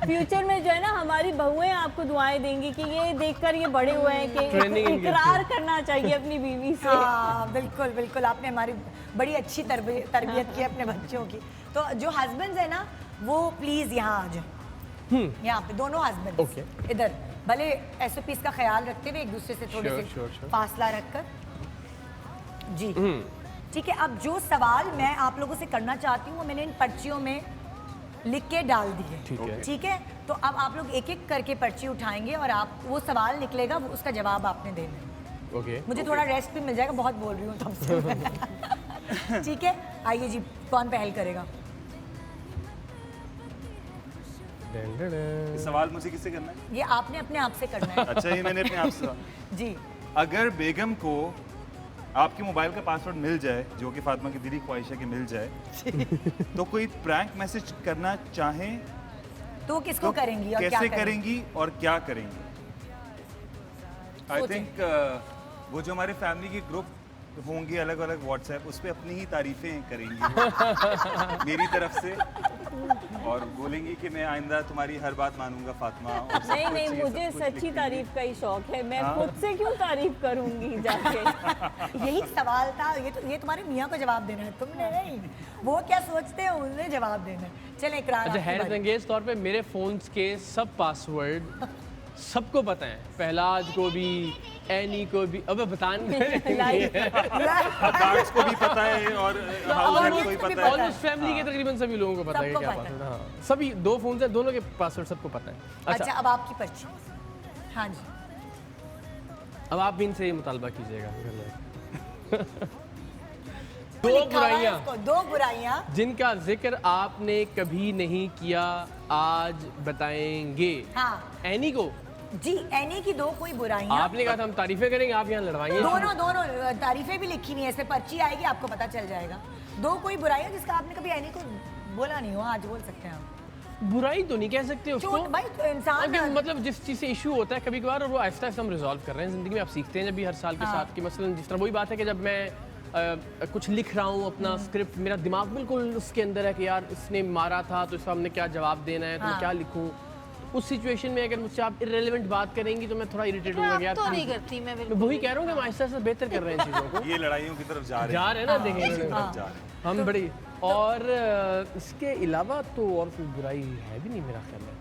फ्यूचर में जो है ना हमारी बहुएं आपको दुआएं देंगी कि ये देखकर ये बड़े हुए हैं कि Training इनकी इकरार करना चाहिए अपनी बीवी से। हाँ बिल्कुल आपने हमारी बड़ी अच्छी तरबियत की अपने बच्चों की। तो जो हस्बैंड्स है ना वो प्लीज यहाँ आ जाए, यहाँ पे दोनों हस्बैंड Okay. इधर भले SOPs का ख्याल रखते हुए एक दूसरे से थोड़े Sure. से फासला रखकर जी ठीक है। अब जो सवाल मैं आप लोगों से करना चाहती हूँ वो मैंने इन पर्चियों में लिख के डाल दी है। ठीक है तो अब आप लोग एक एक करके पर्ची उठाएंगे और आप वो सवाल निकलेगा उसका जवाब आपने देना है। ओके मुझे थोड़ा रेस्ट भी मिल जाएगा, बहुत बोल रही हूँ तब से। ठीक है आइए जी कौन पहल करेगा? ये सवाल मुझे किससे करना है? ये आपने अपने आप से करना है। अच्छा, ये मैंने अपने आप से जी। अगर बेगम को आपके मोबाइल का पासवर्ड मिल जाए, जो कि फातिमा की दिली ख्वाहिश है कि मिल जाए, तो कोई प्रैंक मैसेज करना चाहें तो किसको करेंगी और क्या कैसे करेंगी? करेंगी और क्या करेंगी? आई सोचें। थिंक वो जो हमारे फैमिली के ग्रुप होंगे अलग अलग व्हाट्सएप, उस पे अपनी ही तारीफें करेंगी मेरी तरफ से, और बोलेंगी कि मैं आइंदा तुम्हारी हर बात मानूंगा फातिमा। और सब नहीं कुछ नहीं, ये मुझे सब कुछ सच्ची लिखेंगी। तारीफ का ही शौक है, मैं हाँ। खुद से क्यों तारीफ करूंगी जाके। यही सवाल था। ये तुम्हारे मियाँ को जवाब देना है, तुमने नहीं। वो क्या सोचते हैं उन्हें जवाब देना है। चले इकरार। अच्छा, आपकी हैरत बारी। अंगेज तौर पे मेरे फोन्स के सब पासवर्ड सबको पता है। पहलाज को भी, एनी को भी, अब बताने कार्ड्स को भी पता है और हाउस हेल्प को भी पता है। ऑलमोस्ट फैमिली के तकरीबन सभी लोगों को पता है कि सबको क्या पता है। पासवर्ड। हाँ, सभी 2 फोन है, दोनों के पासवर्ड सबको पता है। अच्छा, अब आपकी पर्ची। हाँ जी। अब आप भी इनसे मुतालबा कीजिएगा। दो लिखा हुआ है बुराइयां इसको, 2 बुराइयां जिनका जिक्र आपने कभी नहीं किया, आज बताएंगे। हाँ एनी को जी। एनी की 2 कोई बुराइयां। आपने कहा था हम तारीफें करेंगे, आप यहाँ लड़वाएंगे। दोनों तारीफें भी लिखी हुई है, इस पे पर्ची आएगी, आपको पता चल जाएगा। 2 कोई बुराइयां जिसका आपने कभी एनी को बोला नहीं हो, आज बोल सकते हैं आप। बुराई तो नहीं कह सकते उसको। चोट भाई, तो इंसान अगर मतलब जिस चीज़ से इशू होता है कभी कभार, और वो आहिस्ता आहिस्ता हम रिजॉल्व कर रहे हैं ज़िंदगी में। आप सीखते हैं जब भी हर साल के हाँ। साथ कि मसलन जिस तरह वही बात है कि जब मैं कुछ लिख रहा हूँ अपना स्क्रिप्ट, मेरा दिमाग बिल्कुल उसके अंदर है कि यार इसने मारा था तो इसका हमने क्या जवाब देना है, तो मैं हाँ। क्या लिखूँ। उस सिचुएशन में अगर मुझसे आप इररिलेवेंट बात करेंगे तो मैं थोड़ा इरिटेट होऊंगा आप यार। तो नहीं करती, मैं मैं वही कह रहा हूँ कि हम आहिस्ता आहिस्ता बेहतर कर रहे हैं चीज़ों को। ये लड़ाइयों की तरफ जा रहे जा रहे हैं ना, देखें इसी इन्होंने। तरफ जा रहे हैं। हम बड़ी और इसके अलावा तो और कोई बुराई है भी नहीं मेरा ख्याल है।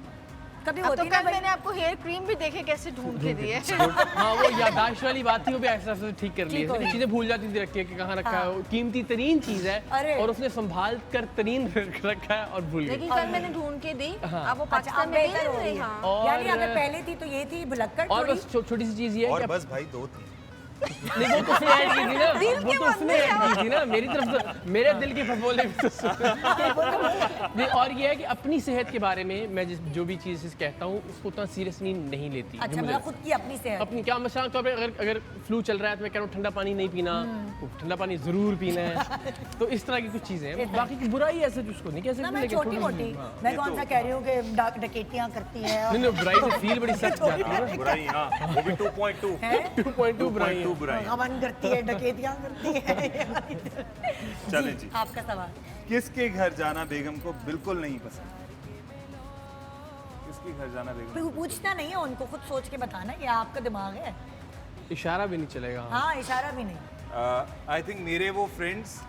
कभी अब होती तो ना कल भाई। मैंने आपको हेयर क्रीम भी देखे कैसे ढूंढ के दिए। हाँ, वो यादाश्त वाली बात थी, वो भी ऐसा ऐसा ठीक कर ली ठीक हो है। गई। चीजें भूल जाती थी रख के कि कहाँ रखा है। हाँ। वो कीमती तरीन चीज है अरे। और उसने संभाल कर तरीन रखा है और भूल गई। लेकिन कल मैंने ढूंढ के दी। अब वो अच्छा, पाकिस्तान अब में बेहतर हो नहीं रही है। हाँ। और- यानी अगर पहले थी तो ये थी भुलक्कड़ और थोड़ी। बस छोटी सी चीज ये है और कि बस भाई 2 थी। नहीं, वो तो उसने ऐड की थी ना, वो तो उसने ऐड की थी ना मेरी तरफ से। मेरे दिल के फफोले भी तो सुन। नहीं, और ये है कि अपनी सेहत के बारे में मैं जो भी चीज़ कहता हूँ उसको उतना सीरियसली नहीं लेती। अच्छा, जो मुझे मतलब खुद की अपनी सेहत। अपनी क्या मसला तौर पे अगर फ्लू चल रहा है तो मैं कह रहा हूँ ठंडा पानी नहीं पीना, तो ठंडा पानी जरूर पीना है। तो इस तरह की कुछ चीज़ें हैं। बाकी की बुराई ऐसे उसको नहीं कह ना सकते, मैं लेकिन छोटी मोटी, मैं कौन सा कह रही हूँ कि डकैतियाँ करती है और- नहीं नहीं, बुराई से फील बड़ी सच जाती है ना। बुराई, हाँ, वो भी 2.2 हैं? 2.2 बुराई है। 2.2 बुराई। गबन करती है, डकैतियाँ करती है। चलें जी। आपका सवाल। किसके घर जाना बेगम को बिल्कुल नहीं पसंद? किसके घर जाना बेगम? कोई पूछना नहीं है उनको, खुद सोच के बताना कि आपका दिमाग है। इशारा भी नहीं चलेगा। हाँ, इशारा भी नहीं। आई थिंक मेरे वो फ्रेंड्स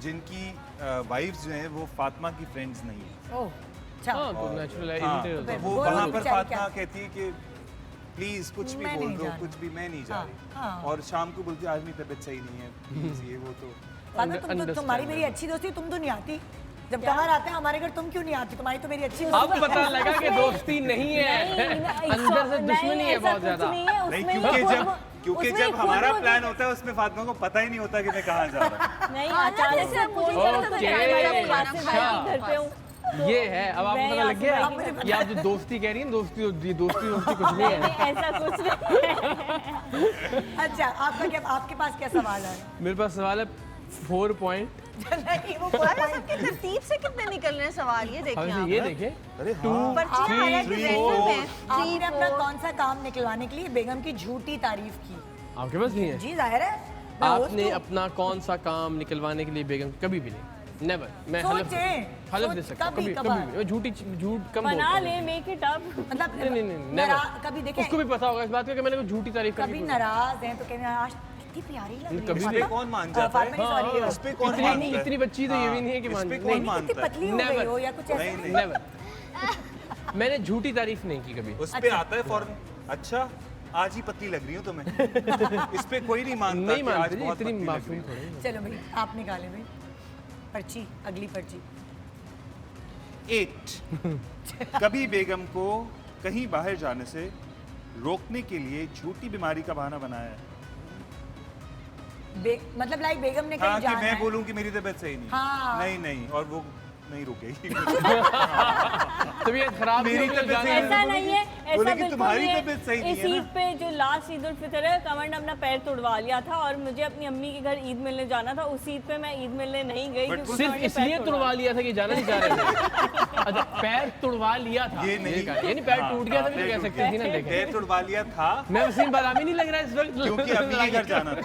जिनकी वाइफ्स जो हैं वो फातिमा की फ्रेंड्स नहीं है। ओह, अच्छा। हाँ, तो नेचुरल हाँ, है। तो फिर वो बोलो वहाँ नहीं पर बेचारी फातिमा क्या? कहती है कि प्लीज कुछ भी मैं बोल नहीं दो, जा रही। कुछ भी, मैं नहीं जा हाँ, रही। हाँ। और शाम को बोलती है आज मेरी तबीयत सही नहीं है, प्लीज ये वो। तो फातिमा, तुम तो तुम्हारी मेरी अच्छी दोस्ती, तुम तो नहीं आती। जब कमर आते हैं हमारे घर, तुम क्यों नहीं आती? तुम्हारी तो मेरी अच्छी अब दोस्ती। पता लगा कि दोस्ती नहीं है, अंदर से दुश्मनी है बहुत ज्यादा। नहीं, क्योंकि जब हमारा प्लान होता है उसमें फातिमा को पता ही नहीं होता कि मैं कहाँ जा रहा हूँ। नहीं, हाँ, अचानक जैसे से आप मुझे फोन लगता था करते कि थे, भाई, मैं अच्छा। भाई घर पे हूँ। ये है, अब आपको मैं पता लग गया यहाँ से कि आप जो दोस्ती कह रही हैं, दोस्ती कुछ नहीं है। नहीं, ऐसा कुछ नहीं। अच्छा, आपका क्या, आपके पास क्या सवाल है? मेरे पास सवाल है 4 पॉइंट। नहीं, वो अरे सबके तरतीब से कितने निकल रहे हैं सवाल, ये देखिए हमसे आप। ये देखें, अरे हाँ, पर्चियाँ हालांकि three, random हैं। आपने 3, अपना 4 कौन सा काम निकलवाने के लिए बेगम की झूठी तारीफ की? आपके पास नहीं है। जी जाहिर है, मैं होस्ट आपने हूँ। अपना कौन सा काम निकलवाने के लिए बेगम कभी भी नहीं, नेवर। मैं हलफ दे सकता हूँ, कभी कभार। भी। मैं झूठ कम बना बोलता ले, हूँ। Make it up. मतलब नहीं, नाराज- कभी देखें, उसको भी पता होगा इस बात का कि मैंने कोई झूठी तारीफ कभी नाराज हैं तो कहते हैं आज कितनी प्यारी लग रही है। कभी भी- इस पे कौन मान जाता है? फातिमा, sorry, इस पे कौन मानता है? इतनी बच्ची तो ये भी नहीं है कि इस मान पे नहीं, कौन कितनी मानता है? पतली हो गई हो या कुछ ऐसा। नहीं, नहीं। नेवर। मैंने झूठी तारीफ नहीं की कभी। उस पे आता है फौरन, अच्छा आज ही पतली लग रही हो तुम्हें। इस पे कोई नहीं मानता नहीं कि आज मानते जी, बहुत इतनी पतली लग रही मासूम हो। थोड़ी है। चलो भाई, आप निकालें भाई पर्ची, अगली पर्ची। 8 कभी बेगम को कहीं बाहर जाने से रोकने के लिए झूठी बीमारी का बहाना बनाया है। मतलब लाइक बेगम ने हाँ, कहीं कि जाना मैं है। बोलूं कि मेरी तबीयत सही नहीं। हाँ। नहीं, और वो नहीं रुकेगी। तबीयत खराब मेरी नहीं होगी तो तबीयत जाना ऐसा नहीं है, ऐसा बोले कि बिल्कुल तुम्हारी नहीं है। तबीयत सही नहीं इस है ना। ईद पे जो लास्ट ईद उल फितर है, कमर ने अपना पैर तुड़वा लिया था और मुझे अपनी अम्मी के घर ईद मिलने जाना था। उस ईद पे मैं ईद मिलने नहीं गई क्योंकि सिर्फ कमर ने इसलिए पैर तुड़वा लिया था कि जाना नहीं चाह रहे थे। अच्छा, पैर तुड़वा लिया था, ये नहीं कहा, ये नहीं पैर टूट गया था भी तो कह सकते थी ना। देखें, पैर तुड़वा लिया था मैं वसीम बादामी नहीं लग रहा है इस वक्त, क्योंकि अभी के घर जाना था।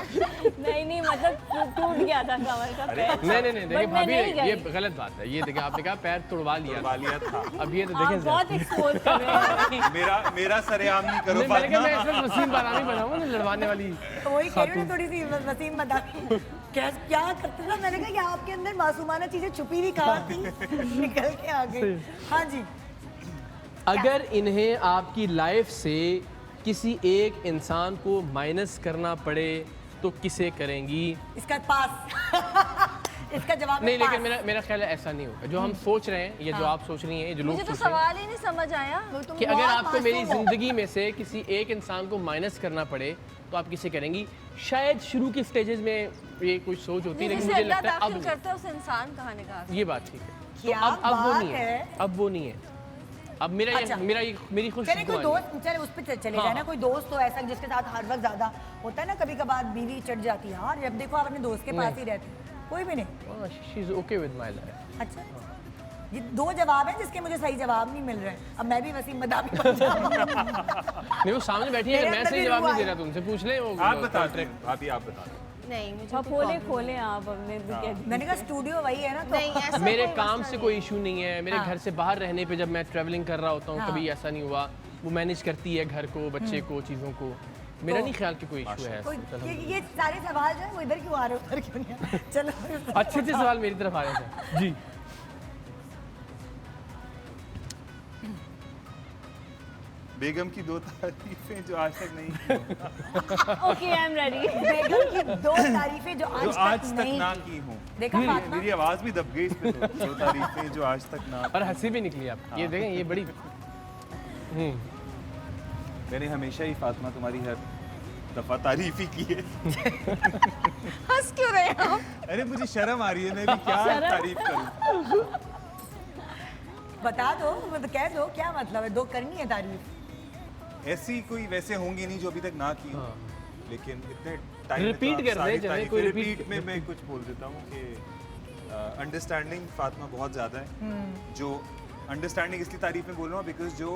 नहीं मतलब टूट गया था कमर का पैर। नहीं देखिए But मैं भाभी, नहीं गई। ये गलत बात है। ये देखिए आपने कहा पैर तुड़वा लिया तुड़वा लिया था। अब ये तो आप देखें बहुत एक्सपोज कर रहे हैं। मेरा सरेआम नहीं करो नहीं, मैंने कहा मैं फातिमा। इस वक्त वसीम बादामी बना हूँ ना, लड़वाने वाली। तो वही कह रही हूँ ना, थोड़ी सी वसीम बता क्या करते ना। मैंने कहा कि आपके अंदर मासूमाना चीजें छुपी हुई कहाँ थी, निकल के आ गई। हाँ जी, अगर इन्हें आपकी लाइफ से किसी एक इंसान को माइनस करना पड़े तो किसे करेंगी? इसका पास इसका जवाब है नहीं, लेकिन पास। मेरा ख्याल है ऐसा नहीं होगा। जो हम सोच रहे हैं, या जो आप सोच रही हैं, जो लोग मुझे तो सोच रहे हैं सवाल ही नहीं समझ आया। तुम कि अगर बहुत आपको मेरी मासूम हो। ज़िंदगी में से किसी एक इंसान को माइनस करना पड़े तो आप किसे करेंगी? शायद शुरू की स्टेजेस में ये कोई सोच होती है, लेकिन जिसे मुझे अल्लाह लगता है दाखिल अब करता है उस इंसान कहाँ निकाल। ये बात ठीक है। तो क्या अब वो बात नहीं है, है? अब वो नहीं है। अब अच्छा। मेरी खुश चले कोई दोस्त, चले उस पर चले जाए ना। कोई दोस्त तो ऐसा जिसके साथ हर वक्त ज्यादा होता है ना, कभी कभार बीवी चढ़ जाती है यार, जब देखो आप अपने दोस्त के पास ही रहते हैं। कोई भी नहीं? She is okay with my life. अच्छा, ये दो जवाब हैं जिसके मुझे सही जवाब नहीं मिल रहे हैं। अब मैं भी वसीम बदामी बन जाऊं। नहीं, वो सामने बैठी है, मेरे मैं अंदर सही भी जवाब नहीं रूह दे है। रहा, तो उनसे पूछ ले। वो आप बता contract- दें, भाभी आप बता दें। नहीं मुझे हाँ, तो खोले problem खोले आप अपने भी कह दीजिए। मैंने कहा स्टूडियो वही है ना, तो नहीं ऐसा मेरे कोई काम मसला से नहीं कोई है। इशू नहीं है। मेरे हाँ। घर से बाहर रहने पे जब मैं ट्रैवलिंग कर रहा होता हूँ, हाँ। कभी ऐसा नहीं हुआ। वो मैनेज करती है घर को, बच्चे को, चीज़ों को। मेरा तो- नहीं ख्याल कि कोई इशू है। कोई ये सारे सवाल जो है वो इधर क्यों आ रहे हो, उधर क्यों नहीं आ रहे? चलो अच्छे सवाल मेरी तरफ आ रहे थे जी। बेगम की 2 तारीफें जो आज तक नहीं की, ओके आई एम रेडी। बेगम की 2 तारीफें जो जो आज तक तक नहीं ना की। की हूँ। देखा फातिमा? मेरी आवाज भी दब गई इस पे। 2 तारीफें जो आज तक ना। और हंसी भी निकली आप, ये देखें, ये बड़ी मैंने हमेशा ही फातिमा तुम्हारी हर दफा तारीफ ही की है। हंस क्यों रहे हैं आप? अरे मुझे शर्म आ रही है, मैं भी क्या तारीफ करूं। बता दो, मतलब कह दो क्या मतलब है, 2 करनी है तारीफ। ऐसी कोई वैसे होंगी नहीं जो अभी तक ना की हो, लेकिन इतने टाइम Repeat कर दें, चलें, कोई repeat- रिपीट में मैं कुछ बोल देता हूँ कि अंडरस्टैंडिंग फातिमा बहुत ज़्यादा है। जो अंडरस्टैंडिंग इसलिए तारीफ में बोल रहा हूँ बिकॉज जो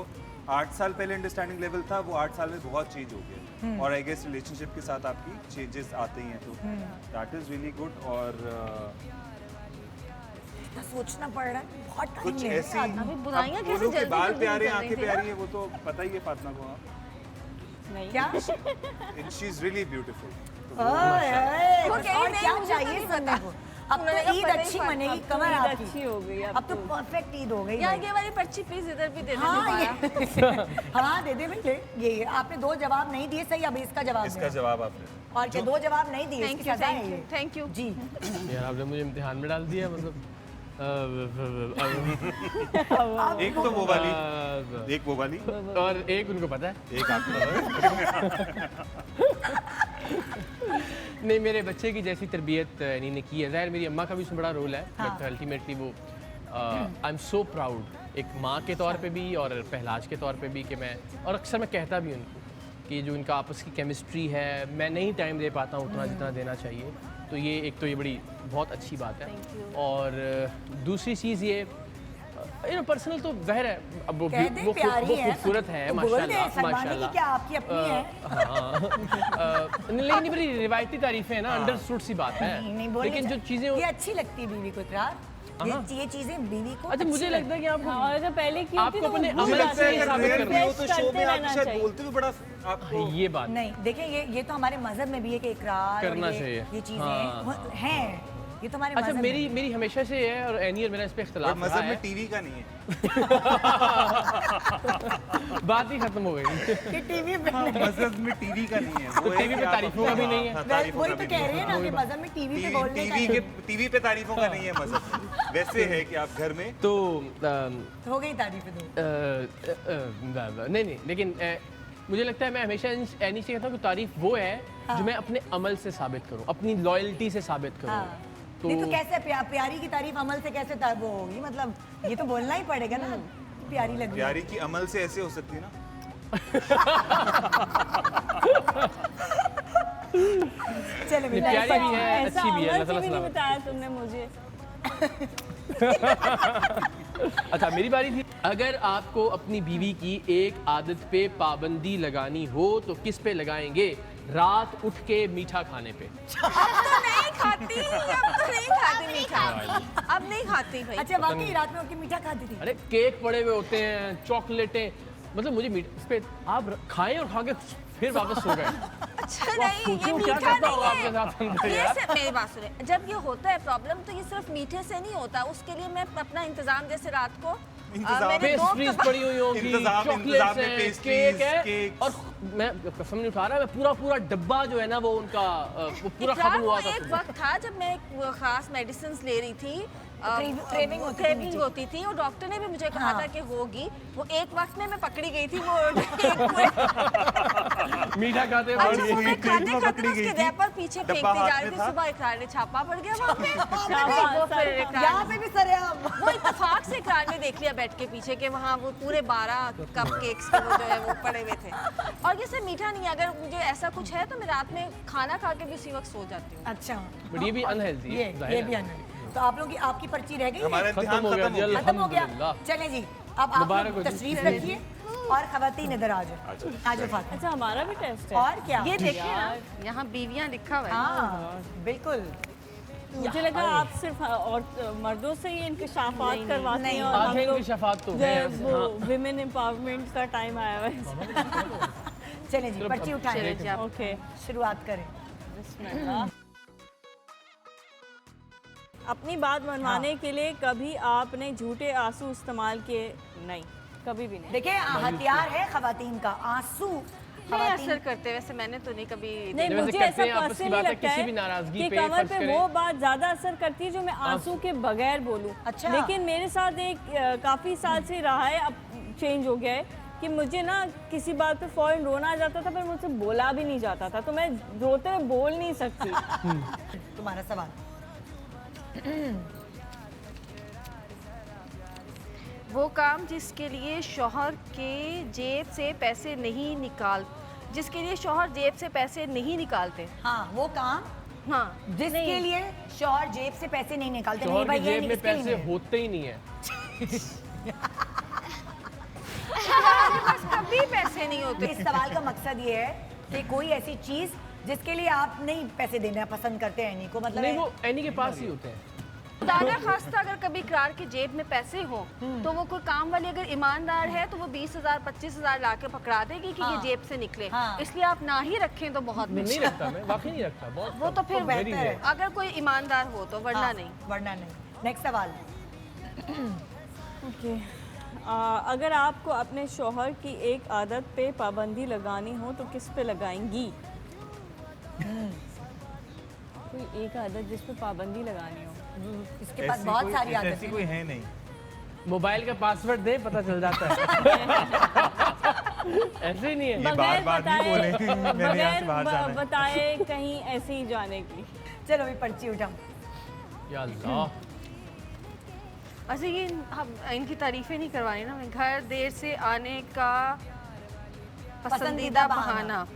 8 साल पहले अंडरस्टैंडिंग लेवल था वो 8 साल में बहुत चेंज हो गया। और आई गेस रिलेशनशिप के साथ आपकी चेंजेस आते ही हैं, तो दैट इज़ रियली गुड। और इतना सोचना पड़ रहा है, बहुत टाइम कुछ ले रहा है ऐसी आदमी। अभी बुराइयां अब कैसे बोलो कि जल्दी बाल जल्दी प्यारे निकल आंखें रही थी प्यारी है, वो तो पता ही है फातिमा को। नहीं क्या? She is really beautiful. ओए, ओए, वो बस कह और रही क्या नहीं, मुझे तो चाहिए नहीं सुनने पता। को? अब उन्होंने तो कहा ईद पहले ही अच्छी फातिमा, मनेगी, अब तो कमर ईद आपकी अच्छी हो गई अब तो परफेक्ट ईद हो गई यार भाई। ये वाली पर्ची प्लीज इधर भी दे देना हाँ दोबारा। हाँ दे दे बेटे। ये आपने 2 जवाब नहीं दिए सही, अब इसका जवाब इसका देना। जवाब आपने और क्या 2 जवाब नहीं दिए, थैंक इसकी यू सजा है ये। Thank you. जी यार आपने मुझे इम्तिहान में डाल दिया, मतलब एक तो वो वाली, एक वो वाली, और एक उनको पता है। एक आपको नहीं, मेरे बच्चे की जैसी तरबियत इन्हीं ने की है। ज़ाहिर मेरी अम्मा का भी इसमें बड़ा रोल है, हाँ। बट अल्टीमेटली वो आई एम सो प्राउड एक माँ के तौर पे भी और पहलाज के तौर पे भी कि मैं, और अक्सर मैं कहता भी उनको कि जो इनका आपस की केमिस्ट्री है, मैं नहीं टाइम दे पाता हूँ उतना जितना देना चाहिए। तो ये एक तो ये बड़ी बहुत अच्छी बात है। और दूसरी चीज़ ये पर्सनल तो ज़ाहिर है, अब वो कह दे प्यारी वो है, खूबसूरत है तो बोल दे, माशाल्लाह सलमानी की माशाल्लाह। क्या आपकी अपनी है? लेकिन बड़ी रिवायती तारीफें हैं ना, अंडरस्टूड सी बात है। नहीं बोलनी लेकिन जो चाहिए। चीज़ें ये अच्छी लगती है बीवी को इकरार, ये चीजें बीवी को अच्छा, मुझे अच्छी लगता है कि आपको हाँ, और जो पहले की होती आपको तो अपने वो अमल भूल से जाते हैं। साबित रेयर करना भी है। हो तो शो करते में आप रहना शायद चाहिए। बोलते भी बड़ा आपको ये बात नहीं देखें, ये तो हमारे मजहब में भी है कि इकरार और करना चाहिए। ये चीजें हाँ। हैं, ये तो हमारे अच्छा, मजहब मेरी हमेशा से है, और एनी और मेरा इस पे और इख्तिलाफ रहा मजहब है। में टीवी का नहीं है। बात ही खत्म हो गई। कि टीवी पे मजहब में टीवी का नहीं है। तो टीवी पे तारीफों का भी नहीं है। वही तो कह रहे हैं ना कि मजहब में टीवी पे बोलने का टीवी पे तारीफों का नहीं है मजहब में। वैसे है कि आप घर में तो हो गई तारीफें तो। नहीं, लेकिन मुझे लगता है मैं हमेशा एनी से कहता हूँ कि तारीफ वो है जो मैं अपने अमल से साबित करूँ, अपनी लॉयल्टी से साबित करूँ। नहीं तो कैसे प्यारी की तारीफ अमल से कैसे वो होगी, मतलब ये तो बोलना ही पड़ेगा ना, प्यारी लग रही है। प्यारी की अमल से ऐसे हो सकती है ना। चलो नहीं, प्यारी भी है, ऐसा अच्छी भी है, अमल अल्लाह से ताला भी नहीं सलामत बताया तुमने मुझे। अच्छा मेरी बारी थी। अगर आपको अपनी बीवी की एक आदत पे पाबंदी लगानी हो तो किस पे लगाएंगे? रात उठ के मीठा खाने पे। अब तो नहीं खाती, अब तो नहीं खाती मीठा, अब नहीं खाती भाई। अच्छा वाकई रात में उठ के मीठा खाती थी? अरे केक पड़े हुए होते हैं, चॉकलेटें, मतलब मुझे इस पे आप खाएं और खा के फिर वापस सो गए। अच्छा वो आप नहीं, ये सोचो क्या मीठा करता नहीं होगा आपके साथ अंदर है। ये यार? सिर्फ मेरी बात सुने, जब ये होता है प्रॉब्लम तो ये सिर्फ मीठे से नहीं होता, उसके लिए मैं अपना इंतजाम जैसे रात को मैंने दो पेस्ट्रीज कप- पड़ी हुई होंगी, इंतजाम चॉकलेट्स में हैं, पेस्ट्रीज, केक है, केक्स। और मैं कसम नहीं उठा रहा, मैं पूरा डब्बा जो है ना वो उनका वो पूरा इकरार, खत्म वो हुआ था। एक वक्त था जब मैं एक खास मेडिसिन ले रही थी, क्रेविंग होती थी क्रेविंग नीचे। होती थी और डॉक्टर ने भी मुझे कहा हाँ। था कि होगी, वो एक वक्त में मैं पकड़ी गई थी वो मीठा खाते अच्छा ये वो मैं क्रेविंग खाते में खाते पकड़ी उसके गई थी। रैपर पीछे फेंकती डब्बा जा हाथ रही में थी, था। सुबह इकरार ने छापा पड़ गया वहाँ पे। शाबाश, वो फिर इकरार यहाँ पे भी सरेआम। वो इत्तेफाक से इकरार ने देख लिया बैठ के पीछे के वहाँ वो पूरे 12 कप केक्स के वो जो है वो पड़े हुए थे। और ये सिर्फ मीठा नहीं है, अगर मुझे ऐसा कुछ है तो मैं रात में खाना खा के भी उसी वक्त सो जाती हूँ। अच्छा बट ये भी अनहेल्दी ये है, ये जाहिर भी है। अनहेल्दी। तो आप लोगों की आपकी पर्ची रह गई है? हमारा खत्म इम्तिहान हो गया खत्म जी, हो गया। खत्म हो गया। अल्हम्दुलिल्लाह। चले जी अब आप मुबारक हो लोग जी। तशरीफ रखिए और खवातीन इधर आ जाओ, आ जाओ फातिमा। अच्छा हमारा भी टेस्ट है। और क्या? ये देखिए ना, यहाँ बीवियाँ लिखा हुआ है। हाँ बिल्कुल। मुझे लगा आप सिर्फ और मर्दों से ही इंकशाफात करवाते हैं और आज हम है लोग इनकी शफात तो है। वो विमेन एम्पावरमेंट का टाइम आया हुआ है। चले जी पर्ची चले उठाएं, जी आप। ओके शुरुआत करें। अपनी बात मनवाने के लिए कभी आपने झूठे आंसू इस्तेमाल किए? नहीं, कभी भी नहीं। देखिए हथियार है खवातीन का आंसू। नहीं असर करते, वैसे मैंने तो नहीं कभी नहीं वैसे मुझे करते ऐसा हैं, आपस की पर्सनली बात है, लगता किसी है भी नाराजगी कि पे कमर फर्ज पे करें। वो बात ज्यादा असर करती है जो मैं आंसू के बगैर बोलूं। अच्छा। लेकिन मेरे साथ एक काफी साल से रहा है, अब चेंज हो गया है कि मुझे ना किसी बात पे फौरन रोना आ जाता था पर मुझसे बोला भी नहीं जाता था, तो मैं रोते हुए बोल नहीं सकती। तुम्हारा सवाल। वो काम जिसके लिए शौहर के जेब से पैसे नहीं निकाल, जिसके लिए शौहर जेब से पैसे नहीं निकालते। हाँ वो काम हाँ जिसके लिए शौहर जेब से पैसे नहीं निकालते। नहीं शौहर भाई की ये जेब नहीं, में इसके लिए पैसे नहीं। होते ही नहीं है। आपके पास कभी पैसे नहीं होते। इस सवाल का मकसद ये है कि कोई ऐसी चीज जिसके लिए आप नहीं पैसे देना पसंद करते हैं, को मतलब नहीं है- वो एनी के पास ही होते हैं। दाना खास्ता अगर कभी इकरार की जेब में पैसे हो तो वो कोई काम वाली अगर ईमानदार है तो वो 20,000 25,000 ला के पकड़ा देगी कि हाँ। ये जेब से निकले। हाँ। इसलिए आप ना ही रखें तो बहुत नहीं अच्छा। रखता, मैं वाकई नहीं रखता, बहुत वो तो फिर बेहतर है। अगर कोई ईमानदार हो तो, वरना हाँ, नहीं। वरना नहीं। नेक्स्ट सवाल। ओके अगर आपको अपने शौहर की एक आदत पे पाबंदी लगानी हो तो किस पे लगाएंगी? कोई एक आदत जिस पे पाबंदी लगानी हो। इसके पास बहुत सारी आदतें ऐसी कोई है नहीं। मोबाइल का पासवर्ड दे, पता चल जाता है। ऐसे ही नहीं है। ये बार बार नहीं बोले मैंने यहाँ से बाहर जाना है। बताए कहीं ऐसे ही जाने की। चलो भी पर्ची उठाओ। या अल्लाह, अच्छा ये हम इनकी तारीफें नहीं करवानी ना, मैं घर देर से आने का पसंदीदा बहाना।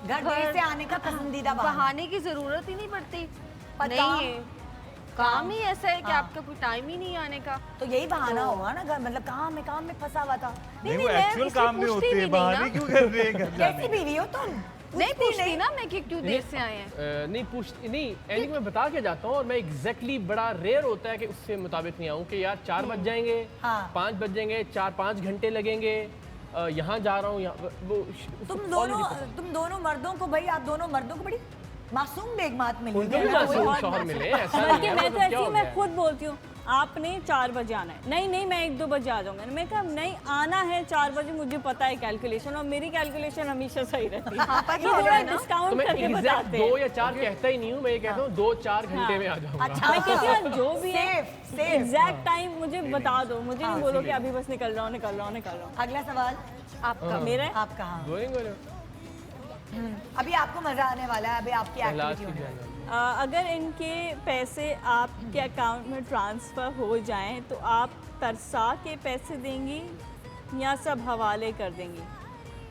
घर देर से आने का पसंदीदा बहाना। बहाने की जरूरत ही नहीं पड़ती। पर नहीं काम- है, काम ही ऐसा है कि हाँ। आपका कोई टाइम ही नहीं आने का। तो यही बहाना होगा ना, घर मतलब काम में फंसा हुआ था। नहीं वो मैं एक्चुअल इसलिए काम में पूछती होते भी हैं, नहीं बहाने ना। क्यों कर रहे हैं घर कैसी जाने? बीवी हो तुम? नहीं पूछती ना मैं कि क्यों देर से आए हैं। नहीं पूछती नहीं, एनी मैं बता के जाता हूँ और मैं एग्जैक्टली बड़ा रेयर होता है कि उससे मुताबिक नहीं आऊँ कि यार 4 बज जाएंगे, हाँ। 5 बज जाएंगे, 4-5 घंटे लगेंगे, यहाँ जा रहा हूँ, वो तुम दोनों मर्दों को, भाई आप दोनों मर्दों को बड़ी मासूम बेगमात मिली उनको भी है। मासूम बहुत शौहर मिले, ऐसा नहीं बल्कि है, मैं मतलब तो क्या ऐसी हो मैं गया? खुद बोलती हूँ आपने 4 बजे आना है। नहीं मैं 1-2 बजे आ जाऊंगा। मैं कहा नहीं आना है 4 बजे, मुझे पता है कैलकुलेशन, और मेरी कैलकुलेशन हमेशा सही रहती है। हाँ, पर ये थोड़ा है ना। तो डिस्काउंट मैं करके एग्जैक्ट बताते 2 हैं। या 4 कहता ही नहीं हूँ, मैं ये कहता हूँ 2-4 घंटे में आ जाऊँगा। अच्छा मैं कहती हूँ जो भी है सेफ एग्जैक्ट टाइम मुझे बता दो, मुझे हाँ, नहीं बोलो कि अभी बस निकल रहा हूँ। अगला सवाल आपका मेरा है? आपका। हाँ बोलेंगे अभी आपको मजा आने वाला है, अभी आपकी इलाज एक्टिविटी की होने वाली है। जाएगा। अगर इनके पैसे आपके अकाउंट में ट्रांसफ़र हो जाएं तो आप तरसा के पैसे देंगी या सब हवाले कर देंगी?